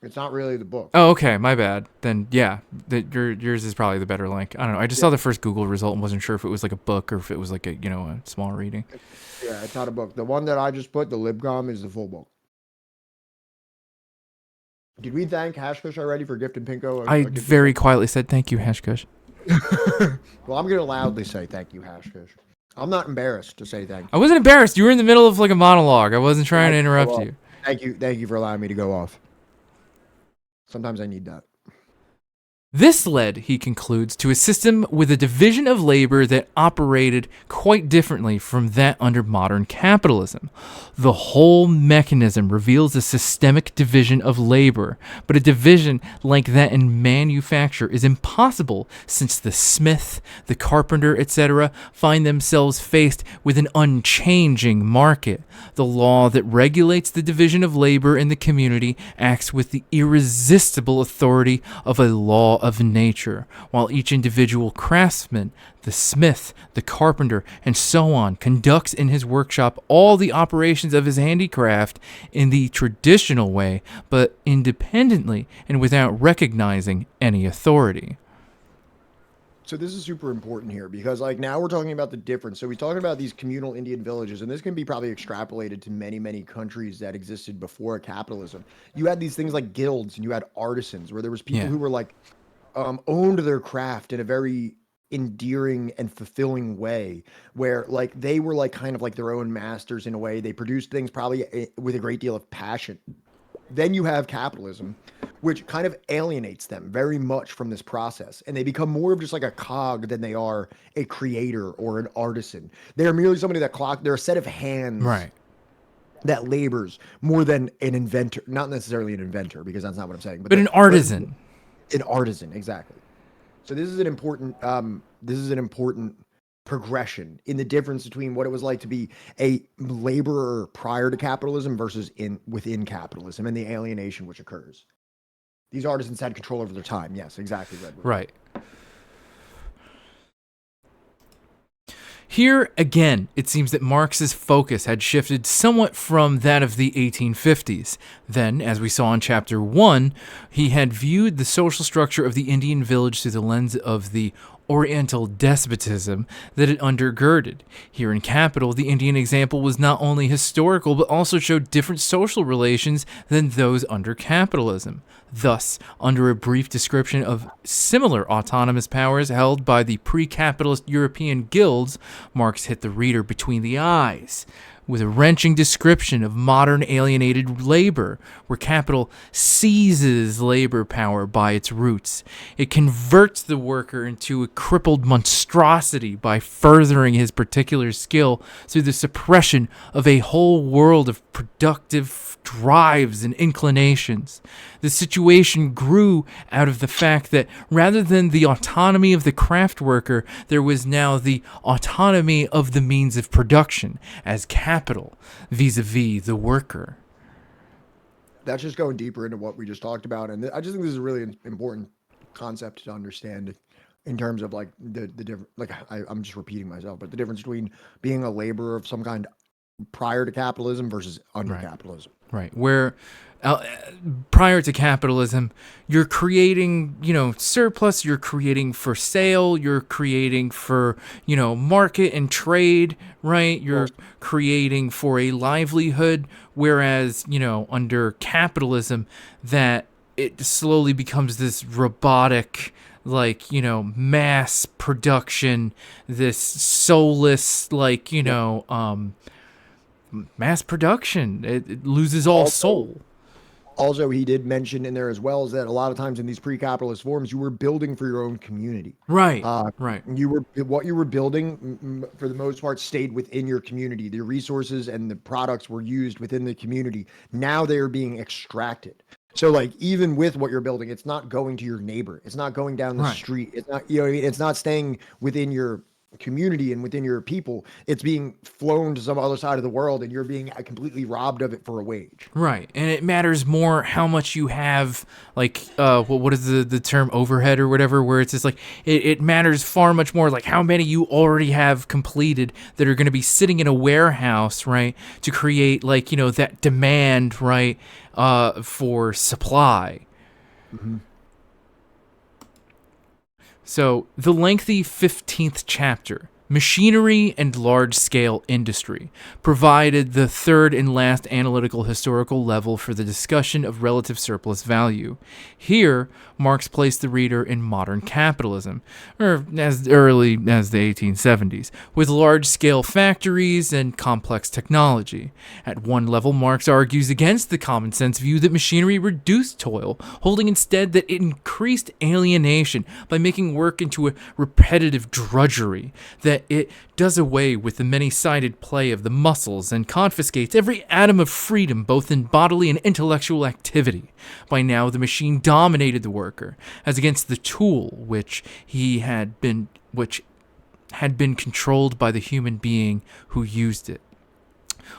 It's not really the book. Oh, okay, my bad. Then yeah, yours is probably the better link. I don't know. I just saw the first Google result and wasn't sure if it was like a book or if it was like a small reading. Yeah, it's not a book. The one that I just put, the LibGom, is the full book. Did we thank Hashkush already for gifting Pinko? I very quietly said thank you, Hashkush. Well, I'm gonna loudly say thank you, Hashkush. I'm not embarrassed to say thank you. I wasn't embarrassed. You were in the middle of like a monologue. I wasn't trying to interrupt you. Thank you for allowing me to go off. Sometimes I need that. This led, he concludes, to a system with a division of labor that operated quite differently from that under modern capitalism. The whole mechanism reveals a systemic division of labor, but a division like that in manufacture is impossible since the smith, the carpenter, etc. find themselves faced with an unchanging market. The law that regulates the division of labor in the community acts with the irresistible authority of a law of nature, while each individual craftsman, the smith, the carpenter, and so on, conducts in his workshop all the operations of his handicraft in the traditional way, but independently and without recognizing any authority. So this is super important here because now we're talking about the difference. So we're talking about these communal Indian villages, and this can be probably extrapolated to many, many countries that existed before capitalism. You had these things like guilds and you had artisans where there was people who were owned their craft in a very endearing and fulfilling way where they were kind of their own masters in a way. They produced things probably with a great deal of passion. Then you have capitalism, which kind of alienates them very much from this process. And they become more of just like a cog than they are a creator or an artisan. They're merely somebody they're a set of hands. Right. That labors more than an inventor. Not necessarily an inventor, because that's not what I'm saying. But an artisan. An artisan, exactly. So this is an important progression in the difference between what it was like to be a laborer prior to capitalism versus within capitalism and the alienation which occurs. These artisans had control over their time. Yes, exactly. Redwood. Right. Here, again, it seems that Marx's focus had shifted somewhat from that of the 1850s. Then, as we saw in Chapter 1, he had viewed the social structure of the Indian village through the lens of the Oriental despotism that it undergirded. Here in capital, the Indian example was not only historical but also showed different social relations than those under capitalism. Thus, under a brief description of similar autonomous powers held by the pre-capitalist European guilds, Marx hit the reader between the eyes with a wrenching description of modern alienated labor, where capital seizes labor power by its roots. It converts the worker into a crippled monstrosity by furthering his particular skill through the suppression of a whole world of productive drives and inclinations. The situation grew out of the fact that rather than the autonomy of the craft worker, there was now the autonomy of the means of production as capital vis-a-vis the worker. That's just going deeper into what we just talked about, and I just think this is a really important concept to understand in terms of like the different. Like I'm just repeating myself, but the difference between being a laborer of some kind prior to capitalism versus under capitalism. Right. Where prior to capitalism, you're creating, surplus, you're creating for sale, you're creating for, market and trade, right? You're creating for a livelihood. Whereas, under capitalism, that it slowly becomes this robotic, mass production, this soulless, mass production. It loses all soul. Also, he did mention in there as well is that a lot of times in these pre-capitalist forms, you were building for your own community. Right. Right. What you were building, for the most part, stayed within your community. The resources and the products were used within the community. Now they are being extracted. So, like, even with what you're building, it's not going to your neighbor. It's not going down the street. It's not, it's not staying within your community and within your people. It's being flown to some other side of the world, and you're being completely robbed of it for a wage. Right. And it matters more how much you have, what is the term, overhead or whatever, where it's just like, it matters far much more, like how many you already have completed that are going to be sitting in a warehouse, right, to create, that demand, right, for supply. Mm-hmm. So, the lengthy 15th chapter, Machinery and Large-Scale Industry, provided the third and last analytical historical level for the discussion of relative surplus value. Here, Marx placed the reader in modern capitalism, or as early as the 1870s, with large-scale factories and complex technology. At one level, Marx argues against the common-sense view that machinery reduced toil, holding instead that it increased alienation by making work into a repetitive drudgery, that it does away with the many-sided play of the muscles and confiscates every atom of freedom both in bodily and intellectual activity. By now, the machine dominated the worker, as against the tool which had been controlled by the human being who used it.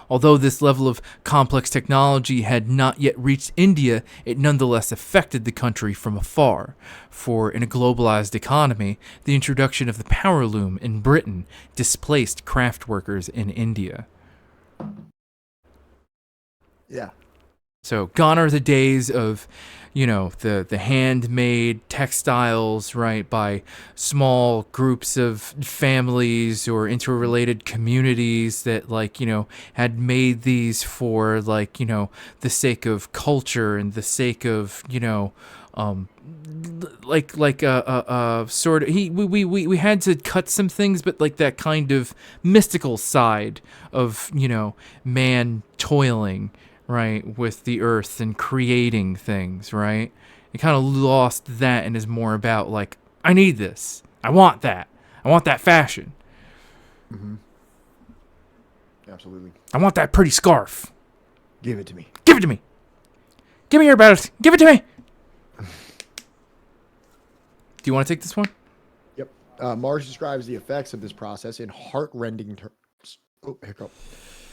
Although this level of complex technology had not yet reached India, it nonetheless affected the country from afar. For in a globalized economy, the introduction of the power loom in Britain displaced craft workers in India. Yeah. So gone are the days of, the handmade textiles, right, by small groups of families or interrelated communities that, had made these for, the sake of culture and the sake of, sort of, we had to cut some things, but that kind of mystical side of, man toiling, right, with the earth and creating things, right? It kind of lost that and is more about, I need this. I want that fashion. Mm-hmm. Absolutely. I want that pretty scarf. Give it to me. Give it to me. Give me your belt. Give it to me. Do you want to take this one? Yep. Marx describes the effects of this process in heart-rending terms. Oh, hiccup.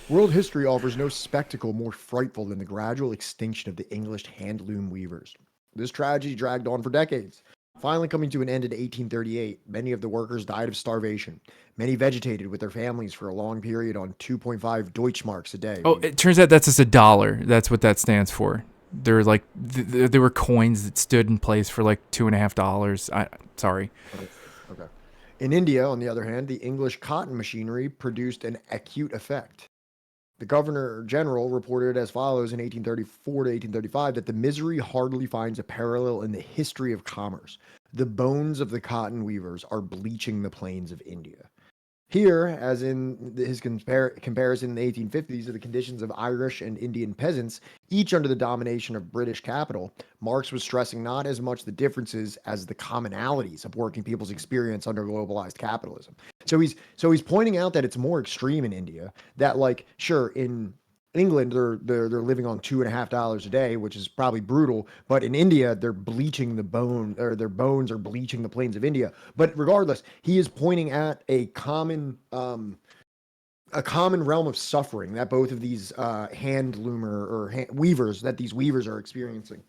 World history offers no spectacle more frightful than the gradual extinction of the English hand-loom weavers. This tragedy dragged on for decades. Finally coming to an end in 1838, many of the workers died of starvation. Many vegetated with their families for a long period on 2.5 Deutschmarks a day. Oh, it turns out that's just $1. That's what that stands for. They're there were coins that stood in place for $2.50. Sorry. Okay. In India, on the other hand, the English cotton machinery produced an acute effect. The Governor General reported as follows in 1834 to 1835 that the misery hardly finds a parallel in the history of commerce. The bones of the cotton weavers are bleaching the plains of India. Here, as in his comparison in the 1850s of the conditions of Irish and Indian peasants, each under the domination of British capital, Marx was stressing not as much the differences as the commonalities of working people's experience under globalized capitalism. So he's pointing out that it's more extreme in India. That, like, sure, in England they're living on $2.50 a day, which is probably brutal. But in India, they're bleaching the bone, or their bones are bleaching the plains of India. But regardless, he is pointing at a common realm of suffering that both of these hand loomer or weavers that these weavers are experiencing.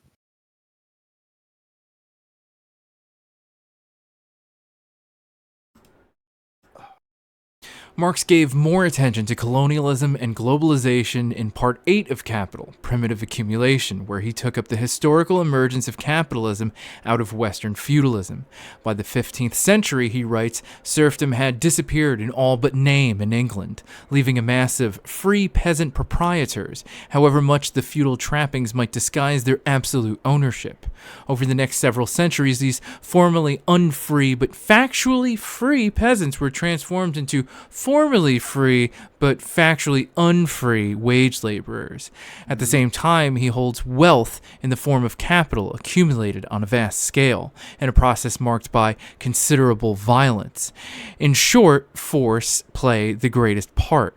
Marx gave more attention to colonialism and globalization in Part 8 of Capital, Primitive Accumulation, where he took up the historical emergence of capitalism out of Western feudalism. By the 15th century, he writes, serfdom had disappeared in all but name in England, leaving a mass of free peasant proprietors, however much the feudal trappings might disguise their absolute ownership. Over the next several centuries, these formerly unfree but factually free peasants were transformed into formally free but factually unfree wage laborers. At the same time, he holds wealth in the form of capital accumulated on a vast scale, in a process marked by considerable violence. In short, force played the greatest part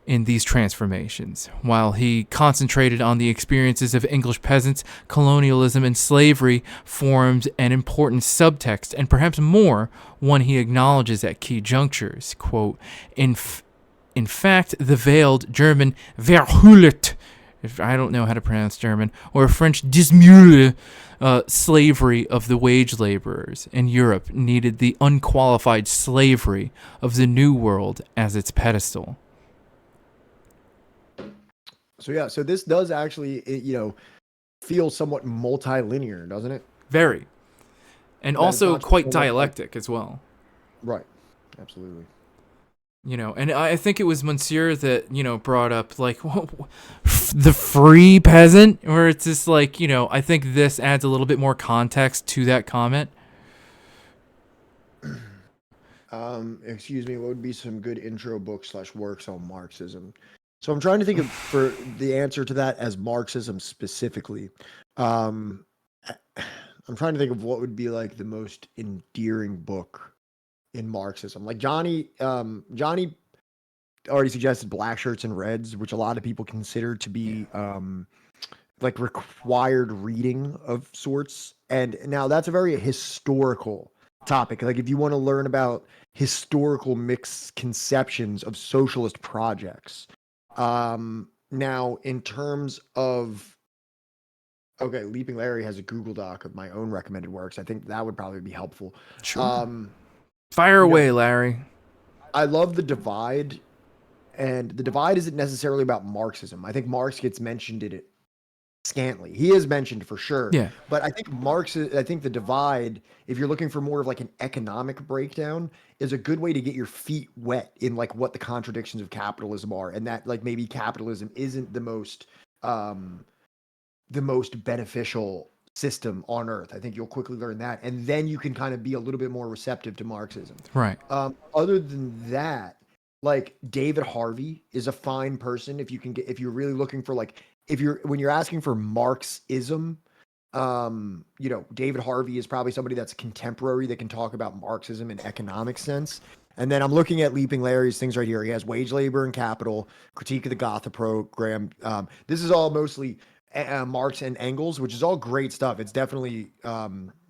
in these transformations. While he concentrated on the experiences of English peasants, colonialism and slavery formed an important subtext, and perhaps more, one he acknowledges at key junctures. Quote, in fact, the veiled German Verhüllet, if I don't know how to pronounce German, or French dismule, slavery of the wage laborers in Europe needed the unqualified slavery of the New World as its pedestal. So this does actually, feel somewhat multilinear, doesn't it? Very. And also quite dialectic as well. Right. Absolutely. And I think it was Monsieur that, brought up, like, the free peasant, where it's just like, I think this adds a little bit more context to that comment. Excuse me, what would be some good intro books / works on Marxism? So I'm trying to think of for the answer to that as Marxism specifically. I'm trying to think of what would be like the most endearing book in Marxism. Like Johnny already suggested Black Shirts and Reds, which a lot of people consider to be like required reading of sorts. And now that's a very historical topic. Like if you want to learn about historical misconceptions of socialist projects. Now in terms of Leaping Larry has a Google Doc of my own recommended works. I think that would probably be helpful. Sure. Fire away, Larry. I love The Divide, and The Divide isn't necessarily about Marxism. I think Marx gets mentioned in it scantly. He is mentioned for sure. Yeah. But I think The Divide, if you're looking for more of like an economic breakdown, is a good way to get your feet wet in like what the contradictions of capitalism are, and that like maybe capitalism isn't the most beneficial system on earth. I think you'll quickly learn that, and then you can kind of be a little bit more receptive to Marxism. Right. Other than that, like David Harvey is a fine person if you're really looking for like when you're asking for Marxism, David Harvey is probably somebody that's contemporary that can talk about Marxism in economic sense. And then I'm looking at Leaping Larry's things right here. He has Wage, Labor, and Capital, Critique of the Gotha Program. This is all mostly Marx and Engels, which is all great stuff. It's definitely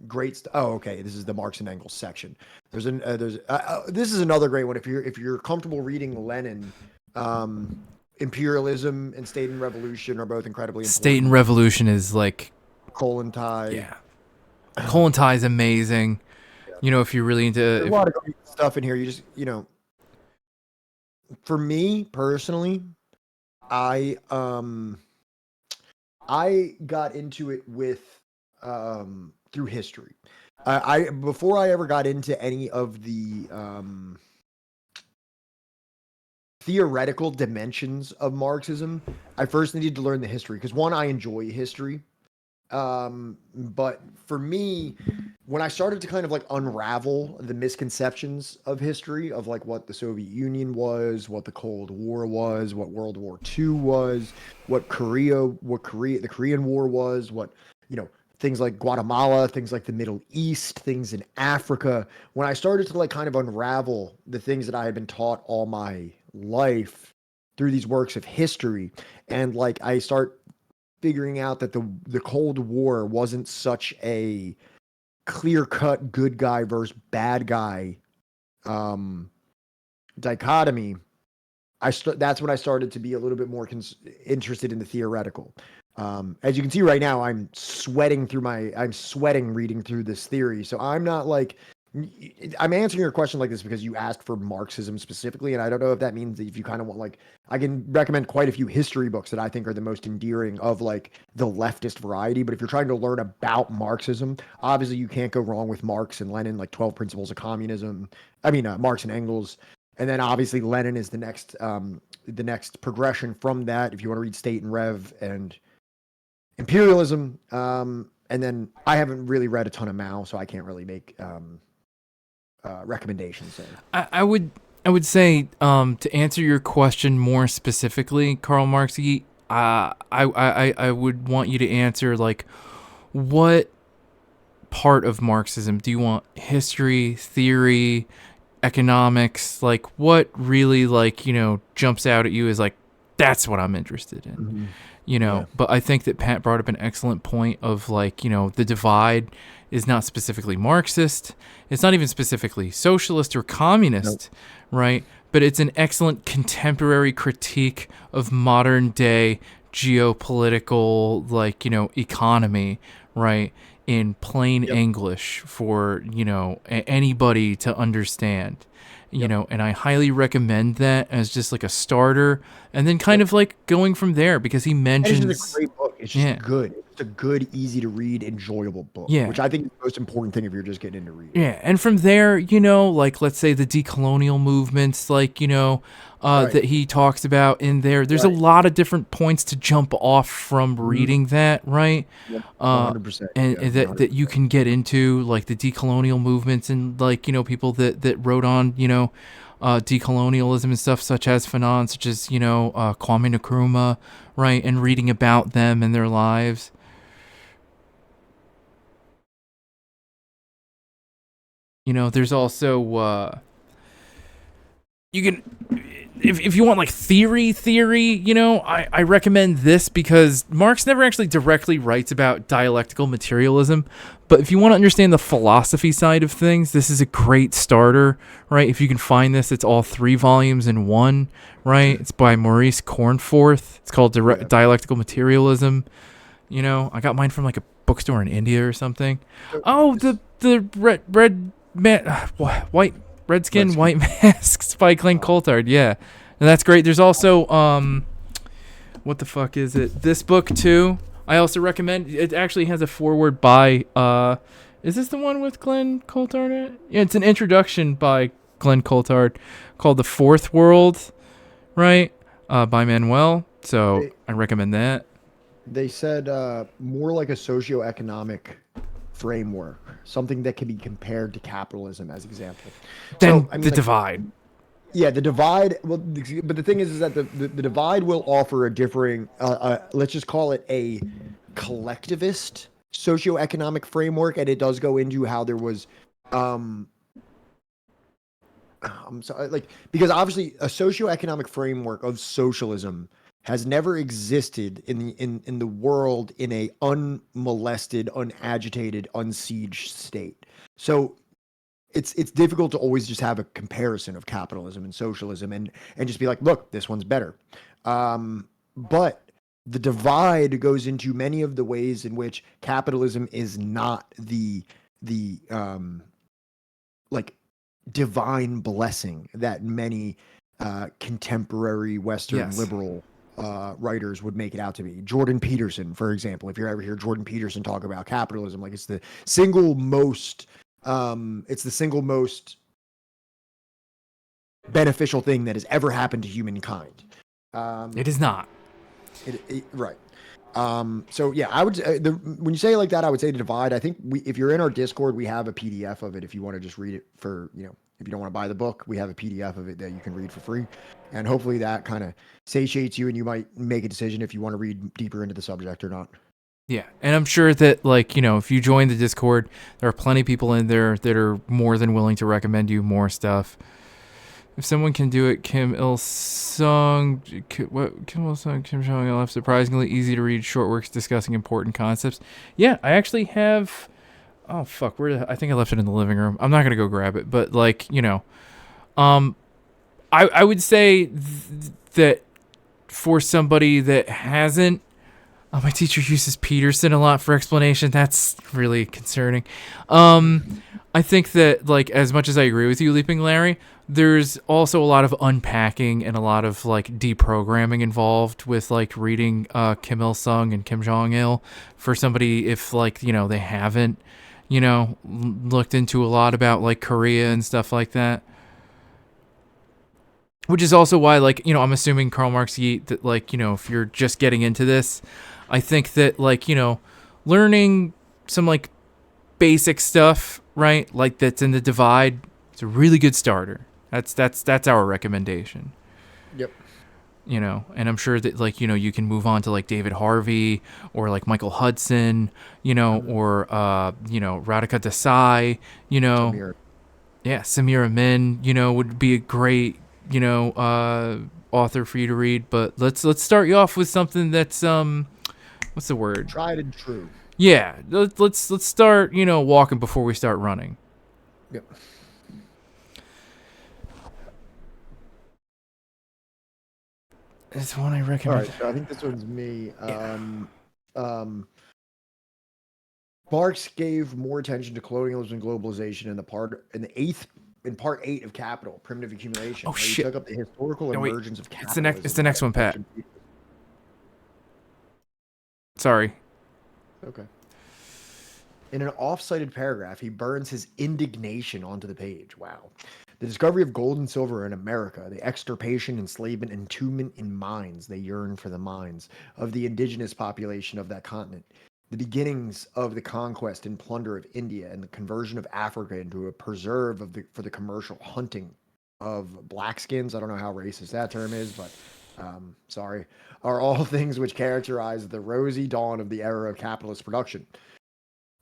great stuff. Oh, okay. This is the Marx and Engels section. This is another great one. If you're comfortable reading Lenin, Imperialism and State and Revolution are both incredibly important. State and Revolution is like Kollontai. Yeah. Kollontai is amazing. Yeah. If you're really into There's a lot of great stuff in here. You just, for me personally, I got into it with through history. I before I ever got into any of the theoretical dimensions of Marxism, I first needed to learn the history because one, I enjoy history. But for me, when I started to kind of like unravel the misconceptions of history of like what the Soviet Union was, what the Cold War was, what World War II was, the Korean War was, what, you know, things like Guatemala, things like the Middle East, things in Africa, when I started to like kind of unravel the things that I had been taught all my life through these works of history, and like I start figuring out that the Cold War wasn't such a clear cut good guy versus bad guy um, dichotomy. That's when I started to be a little bit more interested in the theoretical. As you can see right now, I'm sweating reading through this theory. So I'm not like, I'm answering your question like this because you asked for Marxism specifically, and I don't know if that means that if you kind of want like, I can recommend quite a few history books that I think are the most endearing of like the leftist variety. But if you're trying to learn about Marxism, obviously you can't go wrong with Marx and Lenin, like 12 Principles of Communism. I mean, Marx and Engels. And then obviously Lenin is the next progression from that. If you want to read State and Rev and Imperialism, and then I haven't really read a ton of Mao, so I can't really make recommendations there. I would say to answer your question more specifically, Karl Marx. I would want you to answer like what part of Marxism do you want? History, theory, economics, like what really like, jumps out at you is like that's what I'm interested in. Mm-hmm. Yeah. But I think that Pat brought up an excellent point of like, the divide is not specifically Marxist. It's not even specifically socialist or communist, right? But it's an excellent contemporary critique of modern day geopolitical, like, economy, right? In plain English for, anybody to understand. And I highly recommend that as just like a starter, and then kind of like going from there because he mentions. And it's just a great book. It's just good. It's a good, easy to read, enjoyable book. Yeah. Which I think is the most important thing if you're just getting into reading. Yeah, and from there, like let's say the decolonial movements, like that he talks about in there. There's a lot of different points to jump off from reading that, right? 100%. And that you can get into like the decolonial movements and like people that wrote on decolonialism and stuff, such as Fanon, such as Kwame Nkrumah, right? And reading about them and their lives. There's also you can if you want like theory, I recommend this because Marx never actually directly writes about dialectical materialism, but if you want to understand the philosophy side of things, this is a great starter, right? If you can find this, it's all 3 volumes in one, right? It's by Maurice Cornforth. It's called Dialectical Materialism. I got mine from like a bookstore in India or something. Oh, the red man, white Redskin, White Masks by Glenn Coulthard. Yeah, and that's great. There's also what the fuck is it? This book too. I also recommend. It actually has a foreword by is this the one with Glenn Coulthard in it? Yeah, it's an introduction by Glenn Coulthard called The Fourth World, right? By Manuel. So I recommend that. They said more like a socioeconomic framework, something that can be compared to capitalism as example. Then the divide. Yeah, the divide. Well, but the thing is that the divide will offer a differing, let's just call it a collectivist socioeconomic framework, and it does go into how there was, I'm sorry, like because obviously a socioeconomic framework of socialism has never existed in the world in a unmolested, unagitated, unsieged state. So it's difficult to always just have a comparison of capitalism and socialism and just be like, look, this one's better. But the divide goes into many of the ways in which capitalism is not the like divine blessing that many contemporary Western liberal writers would make it out to be. Jordan Peterson, for example, if you ever hear Jordan Peterson talk about capitalism, like it's the single most beneficial thing that has ever happened to humankind. It is not. Right. So yeah, I would when you say it like that, I would say to divide. I think if you're in our Discord, we have a PDF of it. If you want to just read it for, if you don't want to buy the book, we have a PDF of it that you can read for free. And hopefully that kind of satiates you and you might make a decision if you want to read deeper into the subject or not. Yeah, and I'm sure that, like, if you join the Discord, there are plenty of people in there that are more than willing to recommend you more stuff. If someone can do it, Kim Il-sung, Kim Jong-il have surprisingly easy to read short works discussing important concepts. Yeah, I actually have. Oh fuck, I think I left it in the living room. I'm not gonna go grab it, but like, I would say that for somebody that hasn't. My teacher uses Peterson a lot for explanation. That's really concerning. I think that, like, as much as I agree with you, Leaping Larry, there's also a lot of unpacking and a lot of, like, deprogramming involved with, like, reading Kim Il-sung and Kim Jong-il for somebody if, like, they haven't, looked into a lot about, like, Korea and stuff like that. Which is also why, like, I'm assuming Karl Marx Yeet that, like, if you're just getting into this, I think that, like, learning some, like, basic stuff, right? Like, that's in the divide, it's a really good starter. That's our recommendation. Yep. And I'm sure that, like, you can move on to, like, David Harvey or, like, Michael Hudson, or, Radhika Desai, Samir. Yeah, Samir Amin, would be a great, author for you to read. But let's start you off with something that's, what's the word? Tried and true. Yeah, let's start, walking before we start running. Yep. It's one I recommend. All right, so I think this one's me. Marx gave more attention to colonialism and globalization in part 8 of Capital, Primitive Accumulation. Oh shit! He took up the historical emergence of capitalism. It's the next one, Pat. Sorry. Okay. In an off-cited paragraph, he burns his indignation onto the page. Wow. The discovery of gold and silver in America, the extirpation, enslavement, entombment in mines, they yearn for the mines, of the indigenous population of that continent, the beginnings of the conquest and plunder of India, and the conversion of Africa into a preserve for the commercial hunting of blackskins. I don't know how racist that term is, but sorry, are all things which characterize the rosy dawn of the era of capitalist production.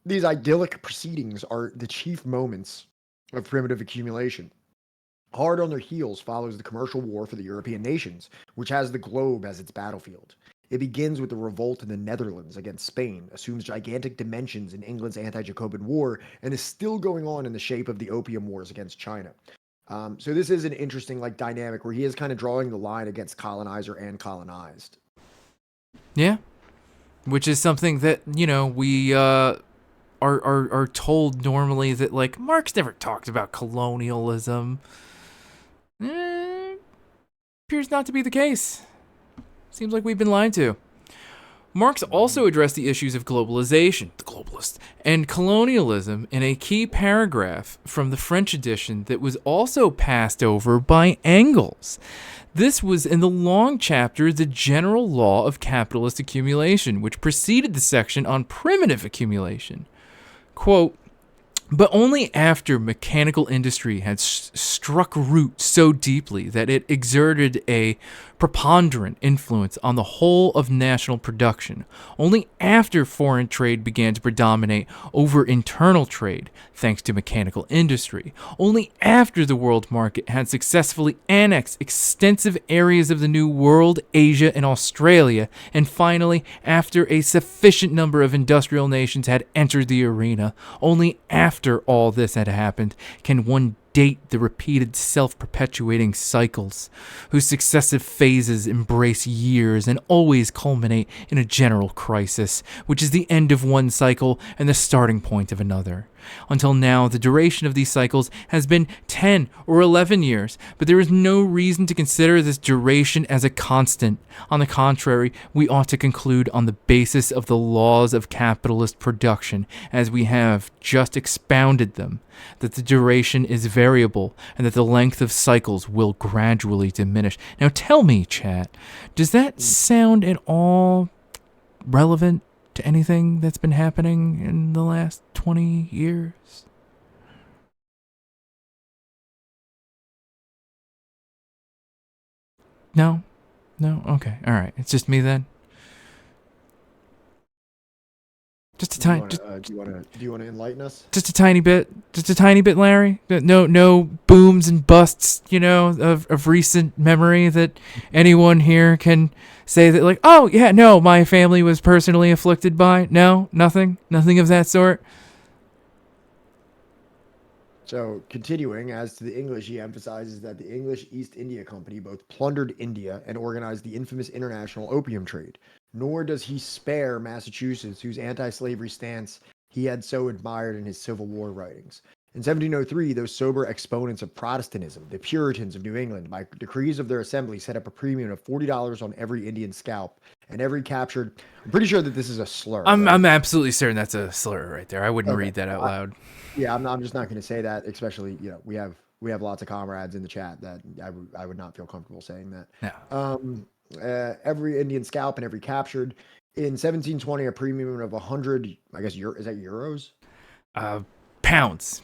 These idyllic proceedings are the chief moments of primitive accumulation. Hard on their heels follows the commercial war for the European nations, which has the globe as its battlefield. It begins with the revolt in the Netherlands against Spain, assumes gigantic dimensions in England's anti-Jacobin war, and is still going on in the shape of the Opium Wars against China. So this is an interesting, like, dynamic where he is kind of drawing the line against colonizer and colonized. Yeah, which is something that we are told normally that, like, Marx never talked about colonialism. Appears not to be the case. Seems like we've been lied to. Marx also addressed the issues of globalization, the globalist, and colonialism in a key paragraph from the French edition that was also passed over by Engels. This was in the long chapter, The General Law of Capitalist Accumulation, which preceded the section on primitive accumulation. Quote, but only after mechanical industry had struck root so deeply that it exerted a preponderant influence on the whole of national production, only after foreign trade began to predominate over internal trade, thanks to mechanical industry, only after the world market had successfully annexed extensive areas of the New World, Asia, and Australia, and finally, after a sufficient number of industrial nations had entered the arena, only after all this had happened, can one predate the repeated self-perpetuating cycles, whose successive phases embrace years and always culminate in a general crisis, which is the end of one cycle and the starting point of another. Until now, the duration of these cycles has been 10 or 11 years, but there is no reason to consider this duration as a constant. On the contrary, we ought to conclude on the basis of the laws of capitalist production, as we have just expounded them, that the duration is variable and that the length of cycles will gradually diminish. Now tell me, chat, does that sound at all relevant to anything that's been happening in the last 20 years? No? No? Okay. All right. It's just me then. Just a tiny. Do you want to enlighten us? Just a tiny bit. Just a tiny bit, Larry. No booms and busts, of recent memory that anyone here can say that, like, oh yeah, no, my family was personally afflicted by. No, nothing of that sort. So, continuing, as to the English, he emphasizes that the English East India Company both plundered India and organized the infamous international opium trade. Nor does he spare Massachusetts, whose anti-slavery stance he had so admired in his Civil War writings. In 1703, those sober exponents of Protestantism, the Puritans of New England, by decrees of their assembly, set up a premium of $40 on every Indian scalp and every captured. I'm pretty sure that this is a slur. I'm absolutely certain that's a slur right there. I wouldn't read that out loud. Yeah, I'm just not going to say that. Especially, we have lots of comrades in the chat that I would not feel comfortable saying that. No. Every Indian scalp and every captured. In 1720, a premium of 100. I guess is that euros? Pounds.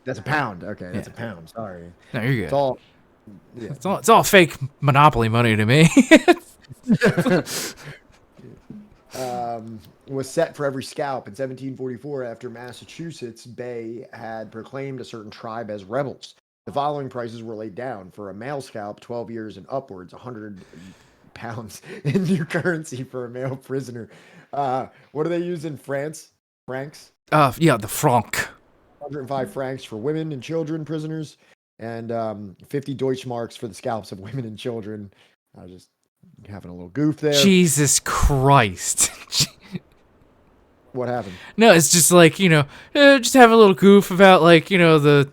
That's a pound. Okay, that's a pound. Sorry. No, you're good. It's all. Yeah. It's all fake monopoly money to me. Was set for every scalp in 1744 after Massachusetts Bay had proclaimed a certain tribe as rebels. The following prices were laid down for a male scalp, 12 years and upwards, 100 pounds in new currency for a male prisoner. What do they use in France? Francs? Yeah, the franc. 105 francs for women and children prisoners, and 50 Deutschmarks for the scalps of women and children. I was just having a little goof there. Jesus Christ. What happened? No, it's just like, just have a little goof about, like, the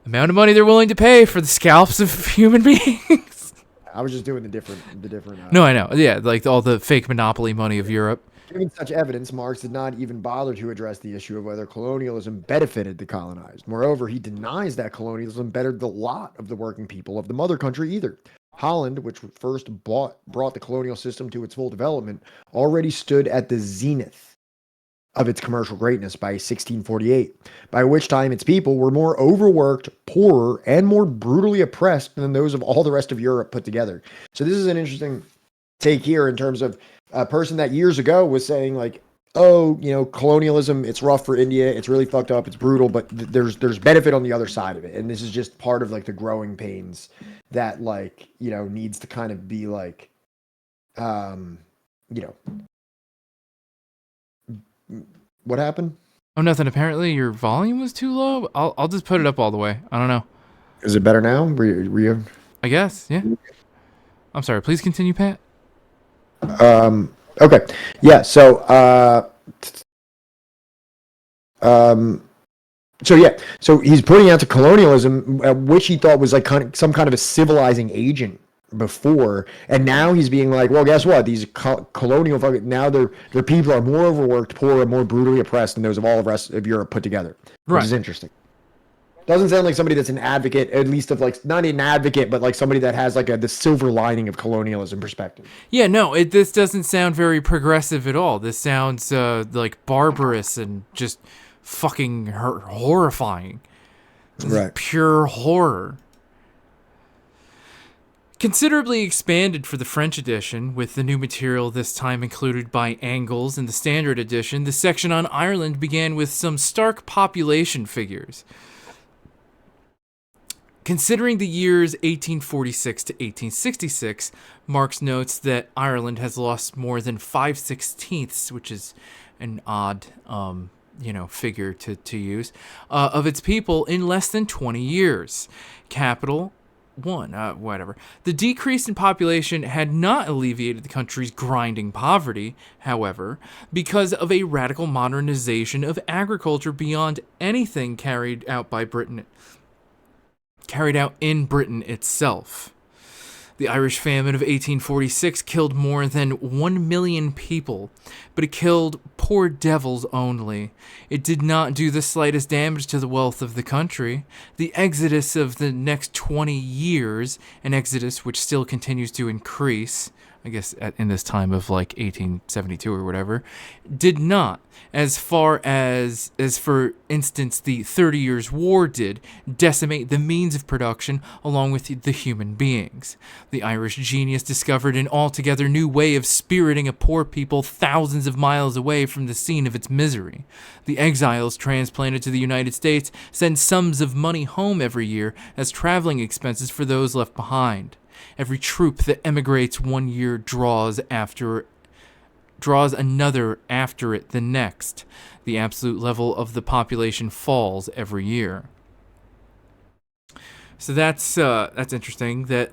amount of money they're willing to pay for the scalps of human beings. I was just doing the different. No, I know. Yeah, like all the fake monopoly money of Europe. Given such evidence, Marx did not even bother to address the issue of whether colonialism benefited the colonized. Moreover, he denies that colonialism bettered the lot of the working people of the mother country either. Holland, which first brought the colonial system to its full development, already stood at the zenith of its commercial greatness by 1648, by which time its people were more overworked, poorer, and more brutally oppressed than those of all the rest of Europe put together. So this is an interesting take here in terms of a person that years ago was saying, like, oh, colonialism, it's rough for India, it's really fucked up, it's brutal, but there's benefit on the other side of it. And this is just part of, like, the growing pains that, like, needs to kind of be, like, what happened? Oh, nothing. Apparently your volume was too low. I'll just put it up all the way. I don't know. Is it better now? Were you... I guess, yeah. I'm sorry. Please continue, Pat. Okay. Yeah. So he's pointing out to colonialism, which he thought was like some kind of a civilizing agent before, and now he's being like, well, guess what? These colonial now their people are more overworked, poor, and more brutally oppressed than those of all the rest of Europe put together, which is interesting. Doesn't sound like somebody that's an advocate, at least of, like, not an advocate, but like somebody that has like the silver lining of colonialism perspective. Yeah, no, this doesn't sound very progressive at all. This sounds like barbarous and just fucking horrifying. Right. Pure horror. Considerably expanded for the French edition, with the new material this time included by Engels in the standard edition, the section on Ireland began with some stark population figures. Considering the years 1846 to 1866, Marx notes that Ireland has lost more than 5/16, which is an odd figure to use, of its people in less than 20 years. Capital one, whatever. The decrease in population had not alleviated the country's grinding poverty, however, because of a radical modernization of agriculture beyond anything carried out in Britain itself. The Irish famine of 1846 killed more than 1 million people, but it killed poor devils only. It did not do the slightest damage to the wealth of the country. The exodus of the next 20 years, an exodus which still continues to increase, I guess in this time of like 1872 or whatever, did not, as far as for instance the 30 Years' War did, decimate the means of production along with the human beings. The Irish genius discovered an altogether new way of spiriting a poor people thousands of miles away from the scene of its misery. The exiles transplanted to the United States send sums of money home every year as traveling expenses for those left behind. Every troop that emigrates 1 year draws another after it the next. The absolute level of the population falls every year. So that's interesting. That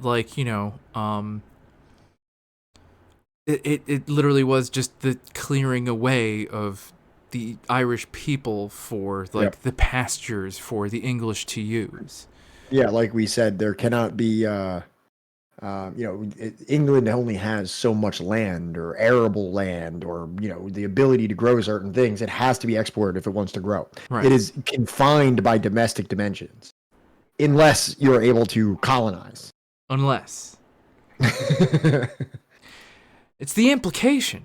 it literally was just the clearing away of the Irish people for the pastures for the English to use. Yeah, like we said, there cannot be. England only has so much land or arable land or, the ability to grow certain things. It has to be exported if it wants to grow. Right. It is confined by domestic dimensions unless you're able to colonize. Unless. It's the implication.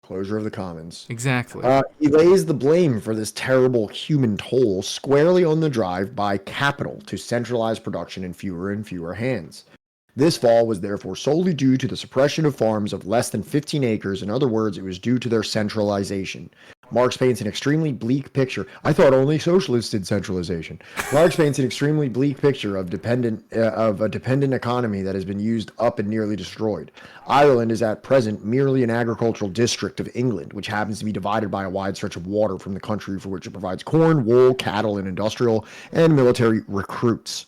Closure of the Commons. Exactly. He lays the blame for this terrible human toll squarely on the drive by capital to centralize production in fewer and fewer hands. This fall was therefore solely due to the suppression of farms of less than 15 acres. In other words, it was due to their centralization. Marx paints an extremely bleak picture. I thought only socialists did centralization. Marx paints an extremely bleak picture of a dependent economy that has been used up and nearly destroyed. Ireland is at present merely an agricultural district of England, which happens to be divided by a wide stretch of water from the country for which it provides corn, wool, cattle, and industrial and military recruits.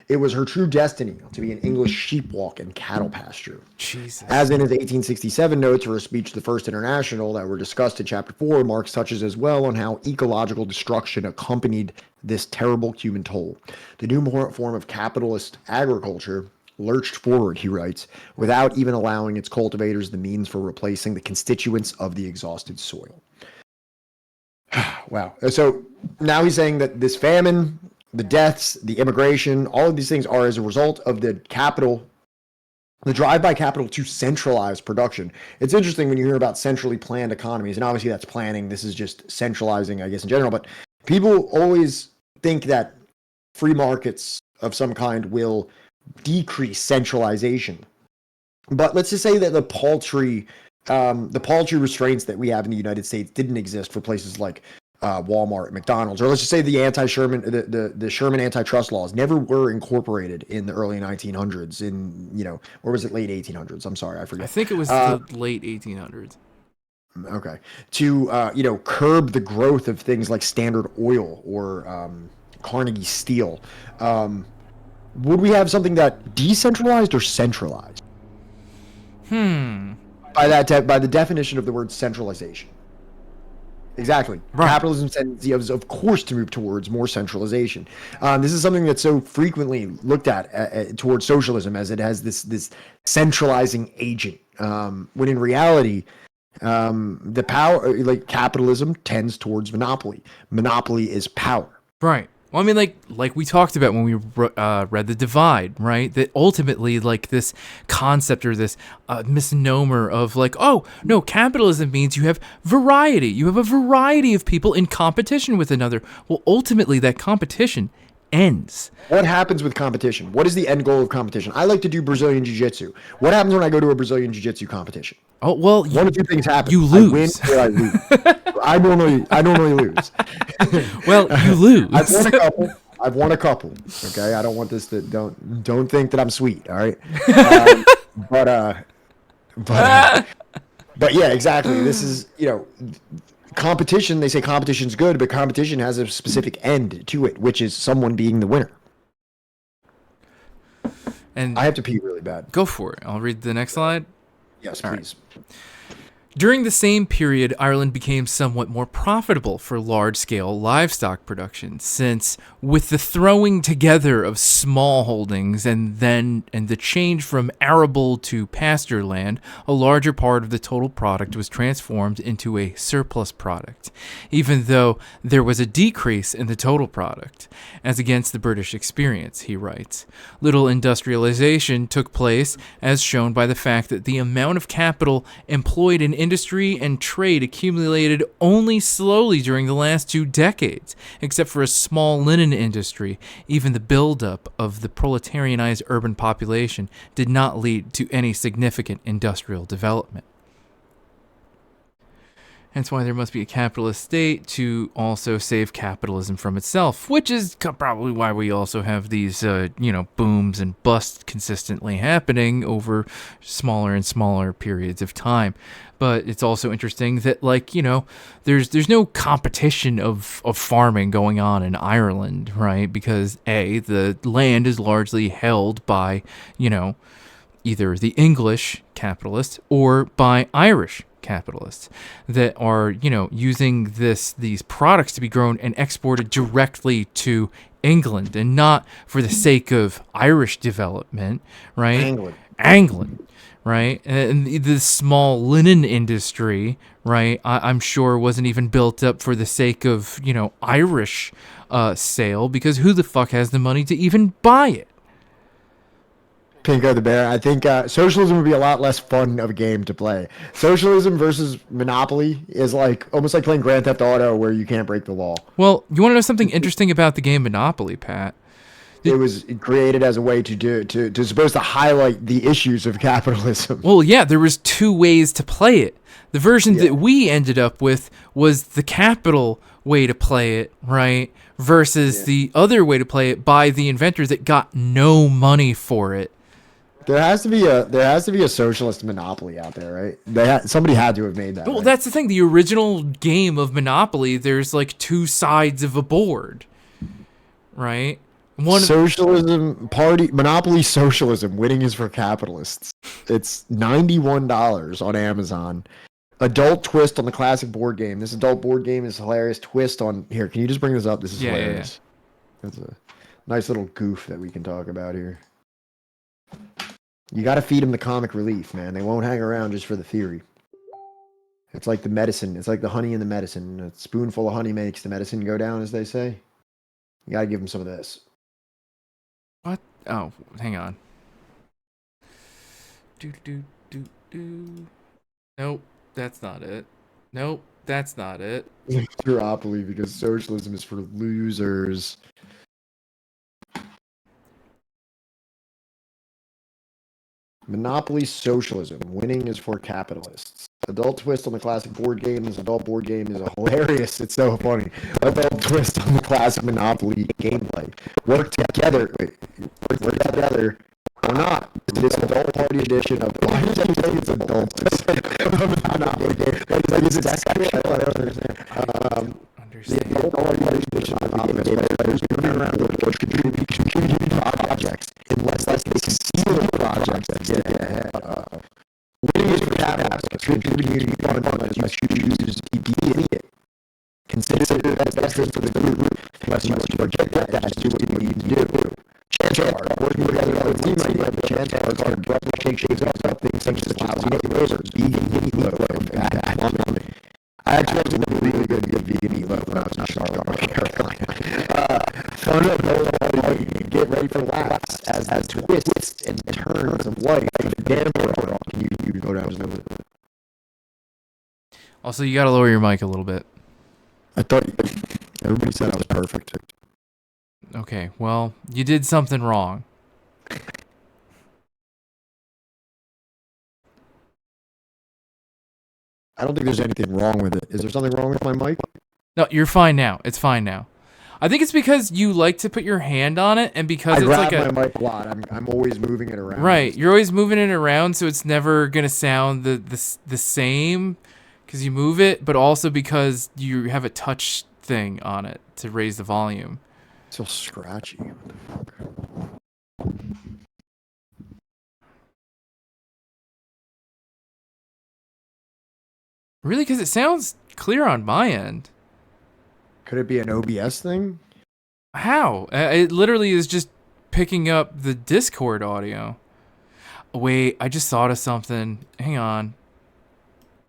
It was her true destiny to be an English sheepwalk and cattle pasture. Jesus. As in his 1867 notes for a speech to the First International that were discussed in Chapter 4, Marx touches as well on how ecological destruction accompanied this terrible human toll. The new form of capitalist agriculture lurched forward, he writes, without even allowing its cultivators the means for replacing the constituents of the exhausted soil. Wow. So now he's saying that this famine, the deaths, the immigration, all of these things are as a result of the drive by capital to centralize production. It's interesting when you hear about centrally planned economies, and obviously that's planning. This is just centralizing, I guess, in general. But people always think that free markets of some kind will decrease centralization. But let's just say that the paltry restraints that we have in the United States didn't exist for places like Walmart, McDonald's, or let's just say the Sherman antitrust laws never were incorporated in the early 1900s. Or was it late 1800s? I'm sorry, I forget. I think it was the late 1800s. Okay, to curb the growth of things like Standard Oil or Carnegie Steel. Would we have something that decentralized or centralized? By the definition of the word centralization. Exactly. Right. Capitalism's tendency is, of course, to move towards more centralization. This is something that's so frequently looked at towards socialism, as it has this centralizing agent. When in reality, the power, like capitalism, tends towards monopoly. Monopoly is power. Right. Well, I mean, like we talked about when we read The Divide, right? That ultimately, this concept or this misnomer of oh, no, capitalism means you have variety. You have a variety of people in competition with another. Well, ultimately, that competition ends. What happens with competition? What is the end goal of competition? I like to do Brazilian Jiu-Jitsu. What happens when I go to a Brazilian Jiu-Jitsu competition? Oh, well, one of two things happen. You lose. I win or I lose. I normally lose. Well, you lose. I've won a couple. Okay, I don't want this to don't think that I'm sweet. All right, But yeah, exactly. This is, competition. They say competition's good, but competition has a specific end to it, which is someone being the winner. And I have to pee really bad. go for it. I'll read the next slide. Yes, All please. During the same period, Ireland became somewhat more profitable for large-scale livestock production, since with the throwing together of small holdings and the change from arable to pasture land, a larger part of the total product was transformed into a surplus product, even though there was a decrease in the total product, as against the British experience, he writes. Little industrialization took place, as shown by the fact that the amount of capital employed in industry and trade accumulated only slowly during the last 2 decades, except for a small linen industry. Even the buildup of the proletarianized urban population did not lead to any significant industrial development. Hence why there must be a capitalist state to also save capitalism from itself, which is probably why we also have these, booms and busts consistently happening over smaller and smaller periods of time. But it's also interesting that, there's no competition of farming going on in Ireland, right? Because, A, the land is largely held by, either the English capitalists or by Irish capitalists that are, using these products to be grown and exported directly to England and not for the sake of Irish development, right? England, right? And the small linen industry, right? I'm sure wasn't even built up for the sake of, Irish sale, because who the fuck has the money to even buy it? Pinko the Bear. I think socialism would be a lot less fun of a game to play. Socialism versus Monopoly is almost like playing Grand Theft Auto, where you can't break the law. Well, you want to know something interesting about the game Monopoly, Pat? It was created as a way to supposed to highlight the issues of capitalism. Well, yeah, there was 2 ways to play it. The version that we ended up with was the capital way to play it, right? Versus the other way to play it by the inventor that got no money for it. There has to be a socialist Monopoly out there, right? Somebody had to have made that. Well, right? That's the thing. The original game of Monopoly, there's 2 sides of a board, right? Monopoly socialism. Winning is for capitalists. It's $91 on Amazon. Adult twist on the classic board game. This adult board game is hilarious. Twist on here. Can you just bring this up? This is hilarious. Yeah. That's a nice little goof that we can talk about here. You got to feed them the comic relief, man. They won't hang around just for the theory. It's like the medicine. It's like the honey in the medicine. A spoonful of honey makes the medicine go down, as they say. You got to give them some of this. What? Oh, hang on. Nope, that's not it. Nope, that's not it. Duopoly, because socialism is for losers. Monopoly socialism. Winning is for capitalists. Adult twist on the classic board game. This adult board game is hilarious. It's so funny. Adult twist on the classic Monopoly gameplay. Work together or not. This adult party edition of why did you say it's adult Monopoly game? It's exactly what I don't understand. The adult party edition of Monopoly which contribute projects unless they seal the projects that get ahead. Winning is for capitalists. Contributing to fund unless you choose to be an idiot. Consider that best for the group unless you project that to do what you need to do. Chance are working together on a team idea, but chance are abruptly shakes up things such as lousy neighbors, vegan meatloaf, and bad plumbing. I actually was a really good vegan meatloaf when I was in Charlotte, North Carolina. Fun of party, get ready for laughs as twists and turns of life. Damn, you go down. Also, you gotta lower your mic a little bit. I thought everybody said I was perfect. Okay, well, you did something wrong. I don't think there's anything wrong with it. Is there something wrong with my mic? No, you're fine now. It's fine now. I think it's because you like to put your hand on it, and because I it's grab like my mic a lot. I'm always moving it around. right. You're always moving it around, so it's never gonna sound the same because you move it, but also because you have a touch thing on it to raise the volume. It's so scratchy. What the fuck? Really, because it sounds clear on my end. Could it be an OBS thing? How? It literally is just picking up the Discord audio. Wait, I just thought of something. Hang on.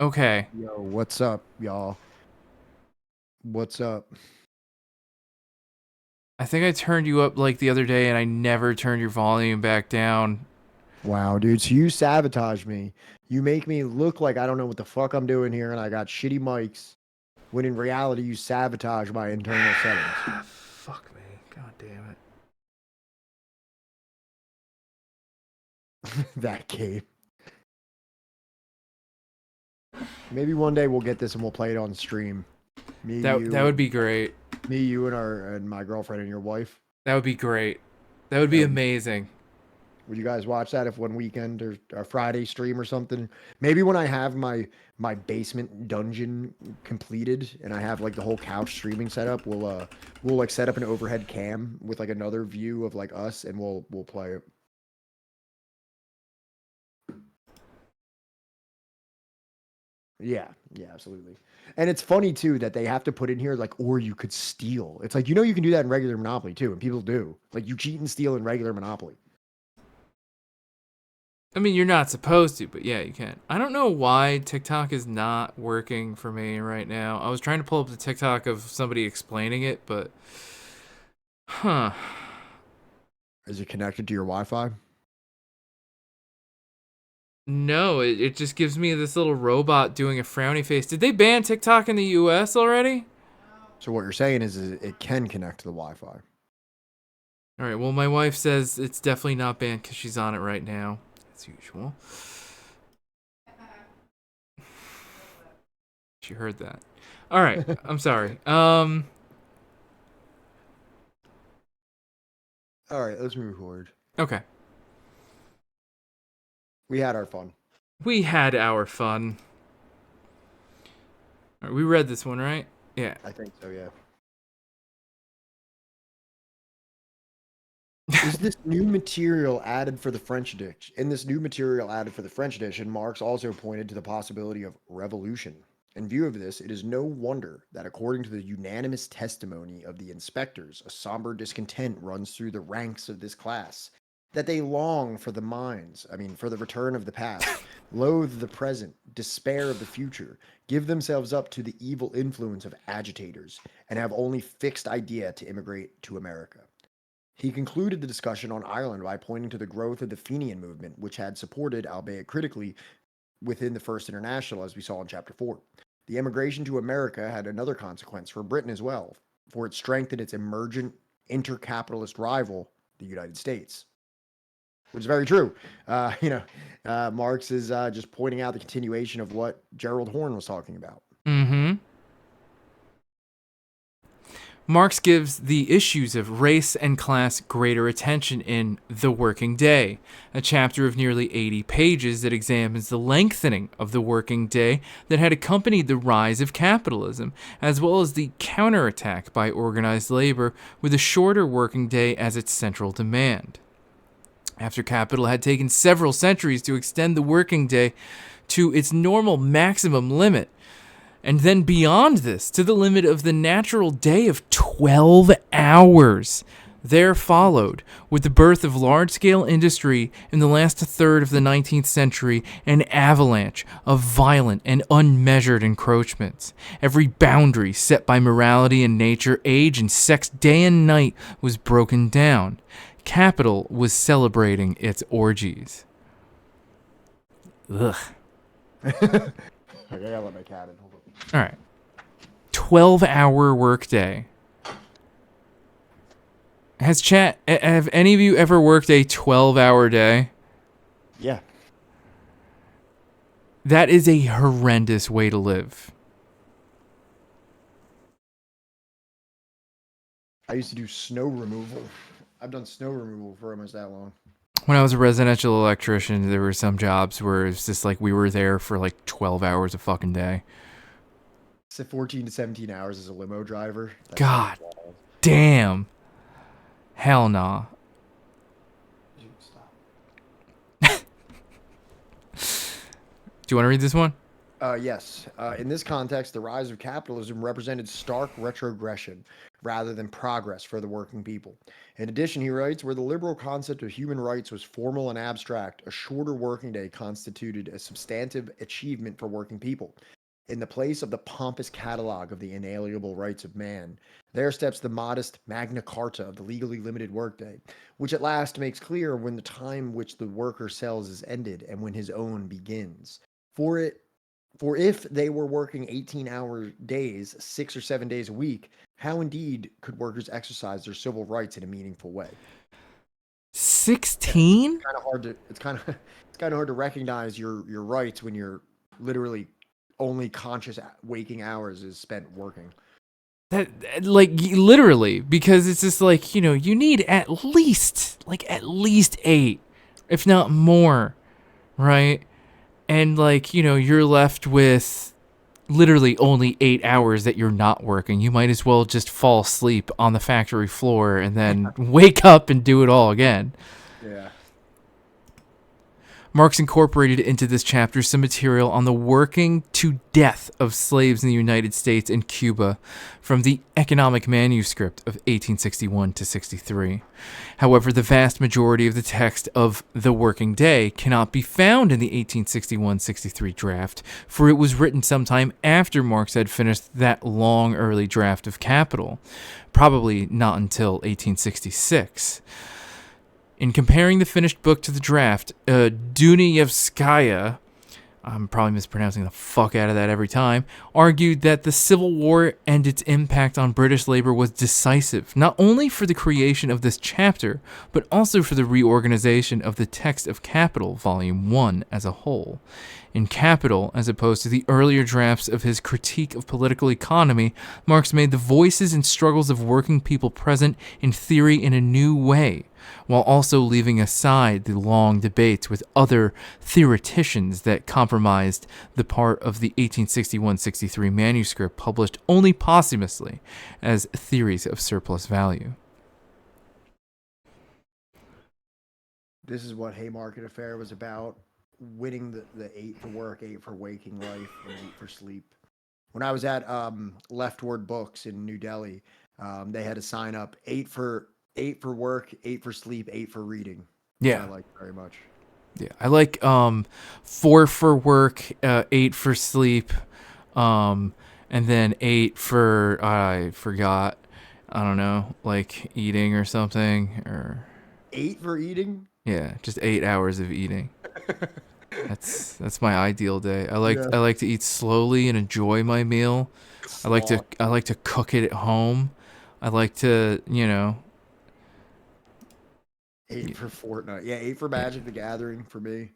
Okay. Yo, what's up, y'all? What's up? I think I turned you up like the other day and I never turned your volume back down. Wow, dude. So you sabotage me. You make me look like I don't know what the fuck I'm doing here and I got shitty mics. When in reality, you sabotage my internal settings. Fuck me. God damn it. That game. Maybe one day we'll get this and we'll play it on stream. Me, That you, would be great. me, you, and my girlfriend and your wife. That would be great. That would be amazing. Would you guys watch that if one weekend or a Friday stream or something? Maybe when I have my basement dungeon completed and I have like the whole couch streaming set up, we'll like set up an overhead cam with like another view of like us and we'll play it. Yeah, absolutely. And it's funny too that they have to put in here like, or you could steal. It's like, you can do that in regular Monopoly too, and people do. Like you cheat and steal in regular Monopoly. I mean, you're not supposed to, but yeah, you can. I don't know why TikTok is not working for me right now. I was trying to pull up the TikTok of somebody explaining it, but... Huh. Is it connected to your Wi-Fi? No, it just gives me this little robot doing a frowny face. Did they ban TikTok in the US already? So what you're saying is it can connect to the Wi-Fi. All right, well, my wife says it's definitely not banned because she's on it right now, as usual. She heard that. All right, I'm sorry. All right, let's move forward. Okay. We had our fun. We had our fun. All right, we read this one, right? Yeah. I think so, yeah. Is this new material added for the French edition? In this new material added for the French edition, Marx also pointed to the possibility of revolution. In view of this, it is no wonder that according to the unanimous testimony of the inspectors, a somber discontent runs through the ranks of this class, that they long for the return of the past, loathe the present, despair of the future, give themselves up to the evil influence of agitators, and have only fixed idea to immigrate to America. He concluded the discussion on Ireland by pointing to the growth of the Fenian movement, which had supported, albeit critically, within the First International, as we saw in Chapter 4. The immigration to America had another consequence for Britain as well, for it strengthened its emergent intercapitalist rival, the United States. Which is very true. Marx is just pointing out the continuation of what Gerald Horne was talking about. Mm-hmm. Marx gives the issues of race and class greater attention in The Working Day, a chapter of nearly 80 pages that examines the lengthening of the working day that had accompanied the rise of capitalism, as well as the counterattack by organized labor with a shorter working day as its central demand. After capital had taken several centuries to extend the working day to its normal maximum limit, and then beyond this, to the limit of the natural day of 12 hours. There followed, with the birth of large-scale industry in the last third of the 19th century, an avalanche of violent and unmeasured encroachments. Every boundary set by morality and nature, age and sex, day and night was broken down. Capital was celebrating its orgies. Ugh. Okay, I gotta let my cat in. Hold on. All right. 12-hour workday. Have any of you ever worked a 12-hour day? Yeah. That is a horrendous way to live. I used to do snow removal. I've done snow removal for almost that long. When I was a residential electrician, there were some jobs where it's just like we were there for like 12 hours a fucking day. So 14 to 17 hours as a limo driver. That God sounds wild. damn. Hell nah. Dude, stop. Do you want to read this one? Yes. In this context, the rise of capitalism represented stark retrogression rather than progress for the working people. In addition, he writes, where the liberal concept of human rights was formal and abstract, a shorter working day constituted a substantive achievement for working people. In the place of the pompous catalog of the inalienable rights of man, there steps the modest Magna Carta of the legally limited workday, which at last makes clear when the time which the worker sells is ended and when his own begins. For if they were working 18-hour days, 6 or 7 days a week, how indeed could workers exercise their civil rights in a meaningful way? 16? It's kind of hard to it's kind of hard to recognize your rights when you're literally only conscious waking hours is spent working. That, like, literally, because it's just like, you know, you need at least 8, if not more, right? And like, you know, you're left with literally only 8 hours that you're not working. You might as well just fall asleep on the factory floor and then wake up and do it all again. Yeah. Marx incorporated into this chapter some material on the working to death of slaves in the United States and Cuba from the Economic Manuscript of 1861 to 63. However, the vast majority of the text of The Working Day cannot be found in the 1861-63 draft, for it was written sometime after Marx had finished that long early draft of Capital, probably not until 1866. In comparing the finished book to the draft, Dunayevskaya, I'm probably mispronouncing the fuck out of that every time, argued that the Civil War and its impact on British labor was decisive, not only for the creation of this chapter, but also for the reorganization of the text of Capital, Volume 1, as a whole. In Capital, as opposed to the earlier drafts of his Critique of Political Economy, Marx made the voices and struggles of working people present in theory in a new way, while also leaving aside the long debates with other theoreticians that compromised the part of the 1861-63 manuscript published only posthumously as theories of surplus value. This is what Haymarket Affair was about. Winning the 8 for work, 8 for waking life, and 8 for sleep. When I was at Leftward Books in New Delhi, they had a sign up 8 for work, 8 for sleep, 8 for reading. Yeah. I like very much. Yeah, I like 4 for work, 8 for sleep, and then 8 for I forgot. I don't know, like eating or something, or 8 for eating? Yeah, just 8 hours of eating. That's my ideal day. I like to eat slowly and enjoy my meal. I like to cook it at home. I like to, 8 for Fortnite. Yeah, 8 for Magic the Gathering for me.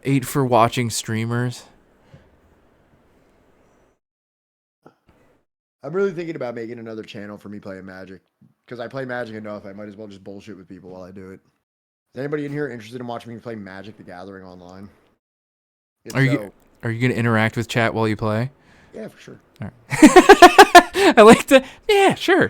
8 for watching streamers. I'm really thinking about making another channel for me playing Magic. Because I play Magic enough, I might as well just bullshit with people while I do it. Is anybody in here interested in watching me play Magic the Gathering online? Are you going to interact with chat while you play? Yeah, for sure. All right. I like to... Yeah, sure.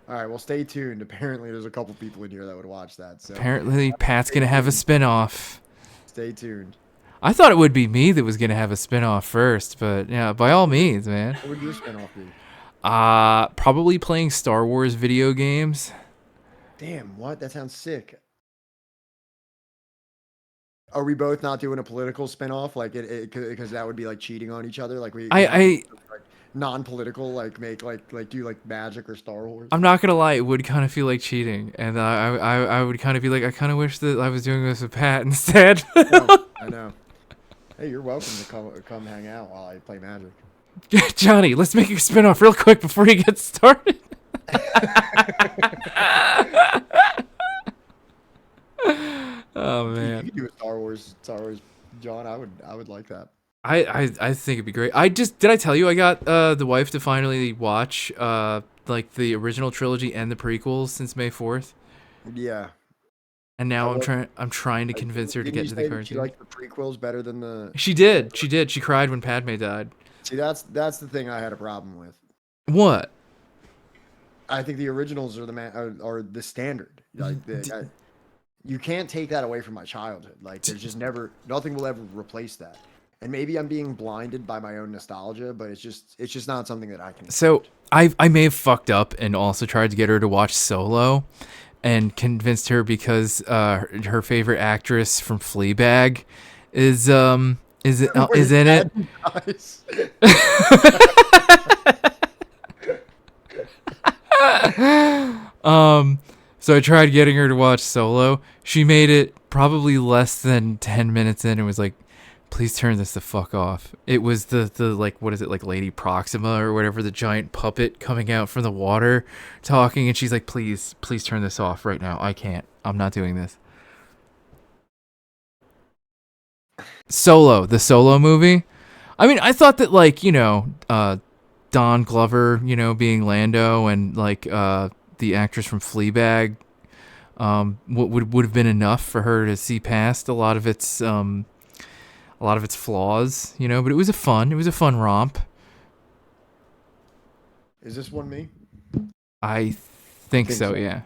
All right, well, stay tuned. Apparently, there's a couple people in here that would watch that. So apparently, Pat's going to have a spinoff. Stay tuned. I thought it would be me that was going to have a spinoff first, but yeah, by all means, man. What would your spinoff be? Probably playing Star Wars video games. Damn, what? That sounds sick. Are we both not doing a political spinoff? Like because that would be like cheating on each other. Like like, non-political, like make like do like Magic or Star Wars. I'm not gonna lie, it would kind of feel like cheating, and I would kind of be like, I kind of wish that I was doing this with Pat instead. I know. Hey, you're welcome to come hang out while I play Magic. Johnny, let's make a spinoff real quick before you get started. Oh man, you could do a Star Wars, John. I would like that. I think it'd be great. Did I tell you I got the wife to finally watch like the original trilogy and the prequels since May 4th? Yeah. And now How was, I'm trying to like, convince her to didn't get you into the say that she cartoon. liked the prequels better than the? She did. She did. She cried when Padme died. See, that's the thing I had a problem with. What? I think the originals are are the standard. You can't take that away from my childhood. Like there's just nothing will ever replace that. And maybe I'm being blinded by my own nostalgia, but it's just not something that I can So accept. I may have fucked up and also tried to get her to watch Solo, and convinced her because her favorite actress from Fleabag is Wait, is in it. guys. So I tried getting her to watch Solo. She made it probably less than 10 minutes in and was like, please turn this the fuck off. It was the like, what is it, like Lady Proxima or whatever, the giant puppet coming out from the water talking, and she's like, please turn this off right now. I can't. I'm not doing this. Solo, the Solo movie. I mean, I thought that, like, Don Glover, being Lando, and like the actress from Fleabag, would have been enough for her to see past a lot of its flaws, but it was a fun romp. Is this one me? I think so. Yeah.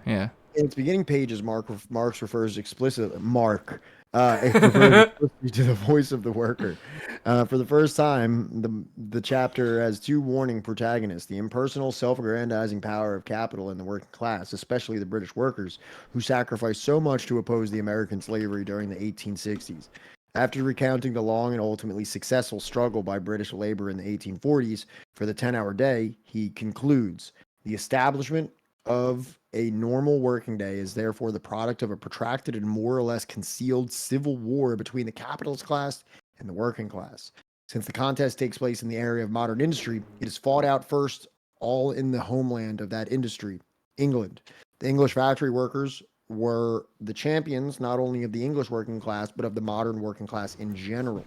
In its beginning pages, Marx refers explicitly it refers explicitly to the voice of the worker. For the first time, the chapter has two warning protagonists: the impersonal, self-aggrandizing power of capital and the working class, especially the British workers, who sacrificed so much to oppose the American slavery during the 1860s. After recounting the long and ultimately successful struggle by British labor in the 1840s for the 10-hour day, he concludes, the establishment of a normal working day is therefore the product of a protracted and more or less concealed civil war between the capitalist class and the working class. Since the contest takes place in the area of modern industry, it is fought out first all in the homeland of that industry, England. The English factory workers were the champions not only of the English working class, but of the modern working class in general,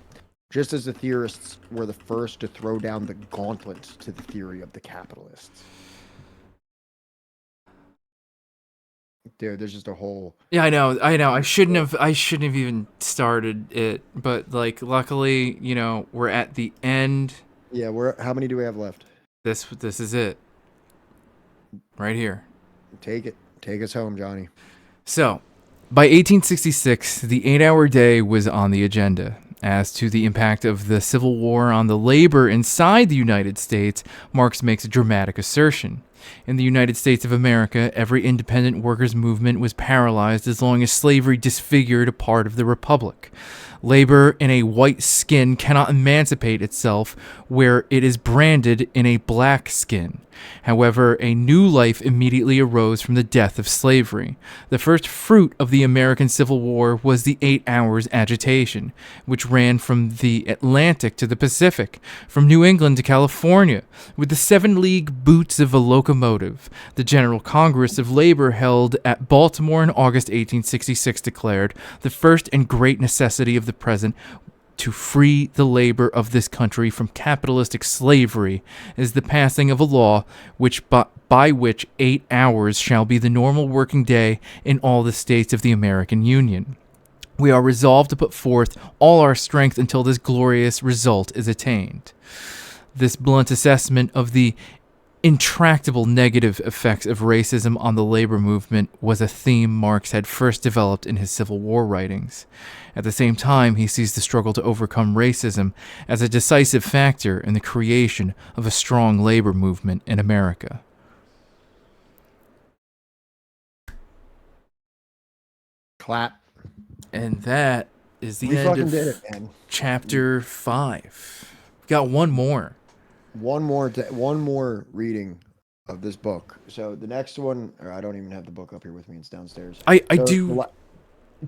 just as the theorists were the first to throw down the gauntlet to the theory of the capitalists. Dude, there's just a whole... Yeah, I know. I shouldn't have even started it, but like, luckily, we're at the end. Yeah, how many do we have left? This is it. Right here. Take us home, Johnny. So, by 1866, the 8-hour day was on the agenda. As to the impact of the Civil War on the labor inside the United States, Marx makes a dramatic assertion. In the United States of America, every independent workers' movement was paralyzed as long as slavery disfigured a part of the republic. Labor in a white skin cannot emancipate itself where it is branded in a black skin. However, a new life immediately arose from the death of slavery. The first fruit of the American Civil War was the 8 Hours agitation, which ran from the Atlantic to the Pacific, from New England to California, with the 7-league boots of a locomotive. The General Congress of Labor held at Baltimore in August 1866 declared, the first and great necessity of the present to free the labor of this country from capitalistic slavery is the passing of a law by which 8 hours shall be the normal working day in all the states of the American Union. We are resolved to put forth all our strength until this glorious result is attained. This blunt assessment of the intractable negative effects of racism on the labor movement was a theme Marx had first developed in his Civil War writings. At the same time, he sees the struggle to overcome racism as a decisive factor in the creation of a strong labor movement in America. Clap. And that is the We end fucking of did it, man. Chapter 5. We got one more. One more reading of this book. So the next one, or I don't even have the book up here with me. It's downstairs.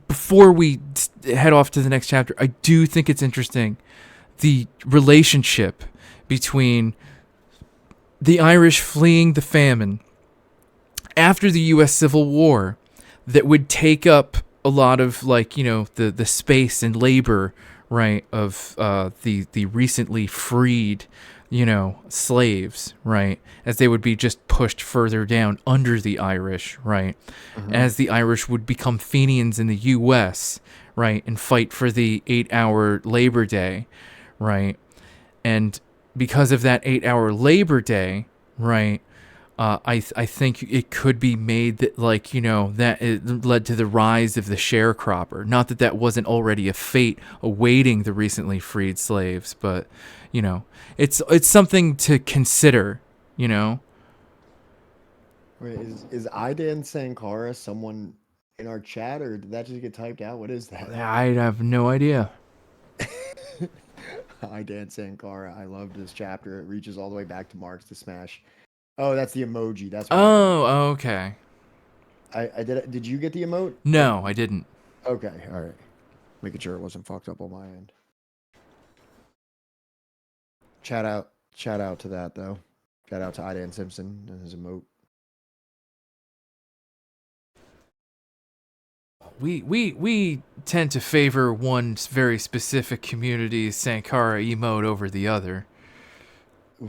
Before we head off to the next chapter, I do think it's interesting the relationship between the Irish fleeing the famine after the U.S. Civil War that would take up a lot of, like, the space and labor right, of the recently freed, slaves, right, as they would be just pushed further down under the Irish, right, as the Irish would become Fenians in the U.S., right, and fight for the 8-hour Labor Day, right, and because of that 8-hour Labor Day, right, I think it could be made that, like, that it led to the rise of the sharecropper. Not that that wasn't already a fate awaiting the recently freed slaves, but, it's something to consider, Wait, is Idan Sankara someone in our chat, or did that just get typed out? What is that? I have no idea. Idan Sankara. I loved this chapter. It reaches all the way back to Marx to smash. Oh, that's the emoji. That's what Oh, okay. I did. Did you get the emote? No, I didn't. Okay, all right. Making sure it wasn't fucked up on my end. Shout out to that though. Shout out to Idan Simpson and his emote. We tend to favor one very specific community's Sankara emote over the other.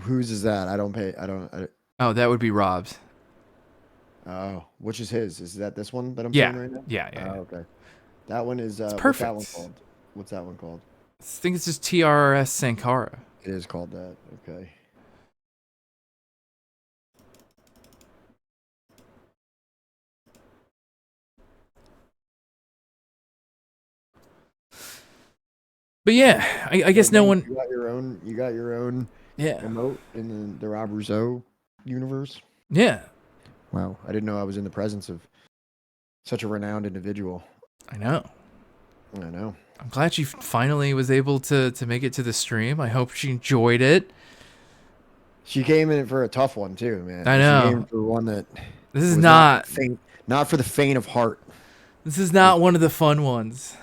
Whose is that? I don't. Oh, that would be Rob's. Oh, which is his? Is that this one that I'm Yeah. seeing right now? Yeah. Oh, okay. That one is. It's What's that one perfect. called? What's that one called? I think it's just TRS Sankara. It is called that. Okay. But yeah, I guess no one. You got your own. You got your own. Yeah. Emote in the Rob Rousseau universe. Yeah. Wow, I didn't know I was in the presence of such a renowned individual. I know. I know. I'm glad she finally was able to make it to the stream. I hope she enjoyed it. She came in for a tough one too, man. I know. She came for one that This is was not not for the faint of heart. This is not one of the fun ones.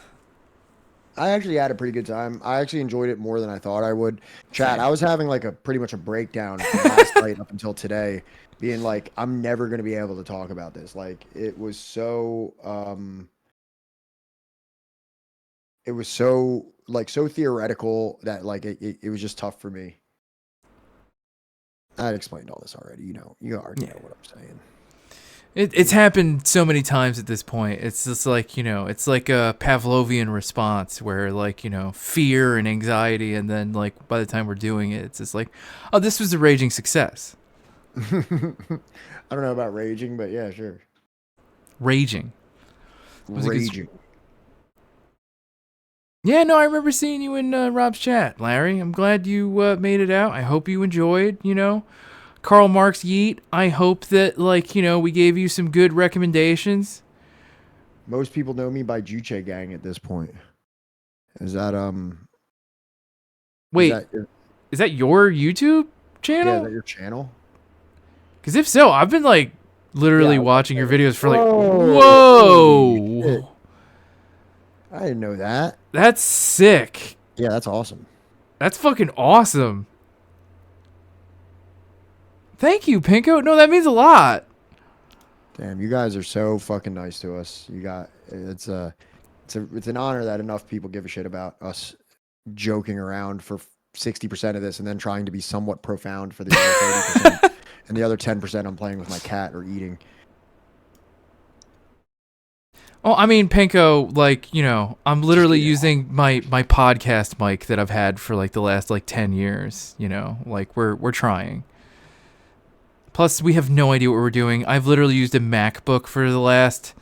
I actually had a pretty good time. I actually enjoyed it more than I thought I would. Chat, Same. I was having like a pretty much a breakdown from last night up until today, being like, I'm never gonna be able to talk about this. Like it was so so theoretical that like it was just tough for me. I explained all this already. You already know what I'm saying. It's happened so many times at this point. It's just like, it's like a Pavlovian response where like, fear and anxiety. And then like by the time we're doing it, it's just like, oh, this was a raging success. I don't know about raging, but yeah, sure. Raging. Raging. Yeah, no, I remember seeing you in Rob's chat, Larry. I'm glad you made it out. I hope you enjoyed, Karl Marx yeet. I hope that, like, we gave you some good recommendations. Most people know me by Juche Gang at this point. Is that Wait, is that your YouTube channel? Yeah, is that your channel? Because if so, I've been like literally watching your videos for like, whoa! I didn't know that. That's sick. Yeah, that's awesome. That's fucking awesome. Thank you, Pinko. No, that means a lot. Damn, you guys are so fucking nice to us. It's an honor that enough people give a shit about us joking around for 60% of this and then trying to be somewhat profound for the other 30%. And the other 10% I'm playing with my cat or eating. Oh, I mean, Pinko, like, I'm literally using my podcast mic that I've had for like the last like 10 years, like we're trying. Plus, we have no idea what we're doing. I've literally used a MacBook for the last...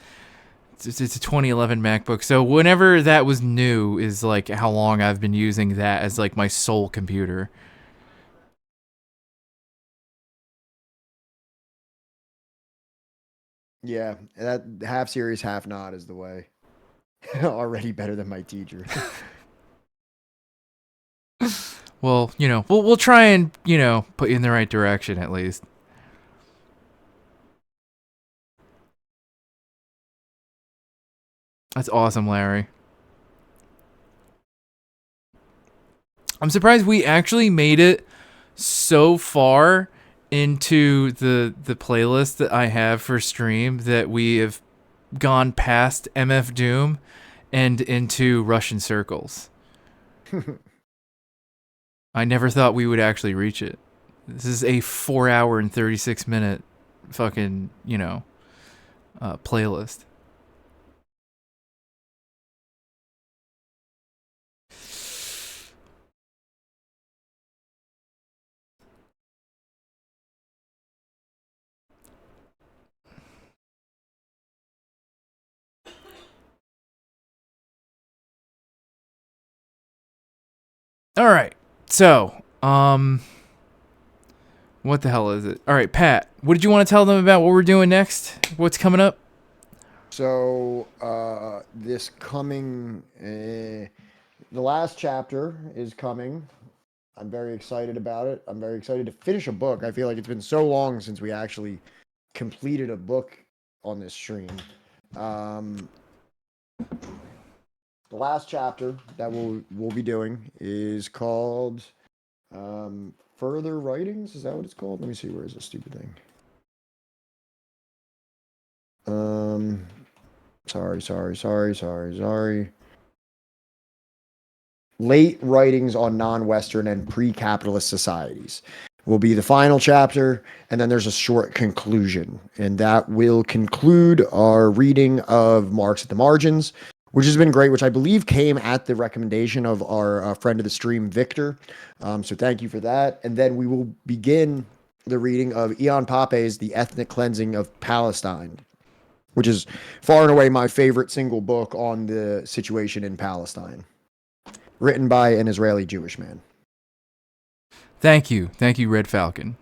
It's a 2011 MacBook. So whenever that was new is like how long I've been using that as like my sole computer. Yeah, that half serious, half not is the way. Already better than my teacher. Well, we'll try and, put you in the right direction at least. That's awesome, Larry. I'm surprised we actually made it so far into the playlist that I have for stream that we have gone past MF Doom and into Russian circles. I never thought we would actually reach it. This is a 4 hour and 36 minute fucking, playlist. All right. So, what the hell is it? All right, Pat, what did you want to tell them about what we're doing next? What's coming up? So, this coming, the last chapter is coming. I'm very excited about it. I'm very excited to finish a book. I feel like it's been so long since we actually completed a book on this stream. The last chapter that we'll be doing is called Further Writings. Is that what it's called? Let me see. Where is this stupid thing? Sorry. Late Writings on Non-Western and Pre-Capitalist Societies will be the final chapter, and then there's a short conclusion, and that will conclude our reading of Marx at the Margins, which has been great, which I believe came at the recommendation of our friend of the stream, Victor. So thank you for that. And then we will begin the reading of Ian Pape's The Ethnic Cleansing of Palestine, which is far and away my favorite single book on the situation in Palestine, written by an Israeli Jewish man. Thank you, Red Falcon.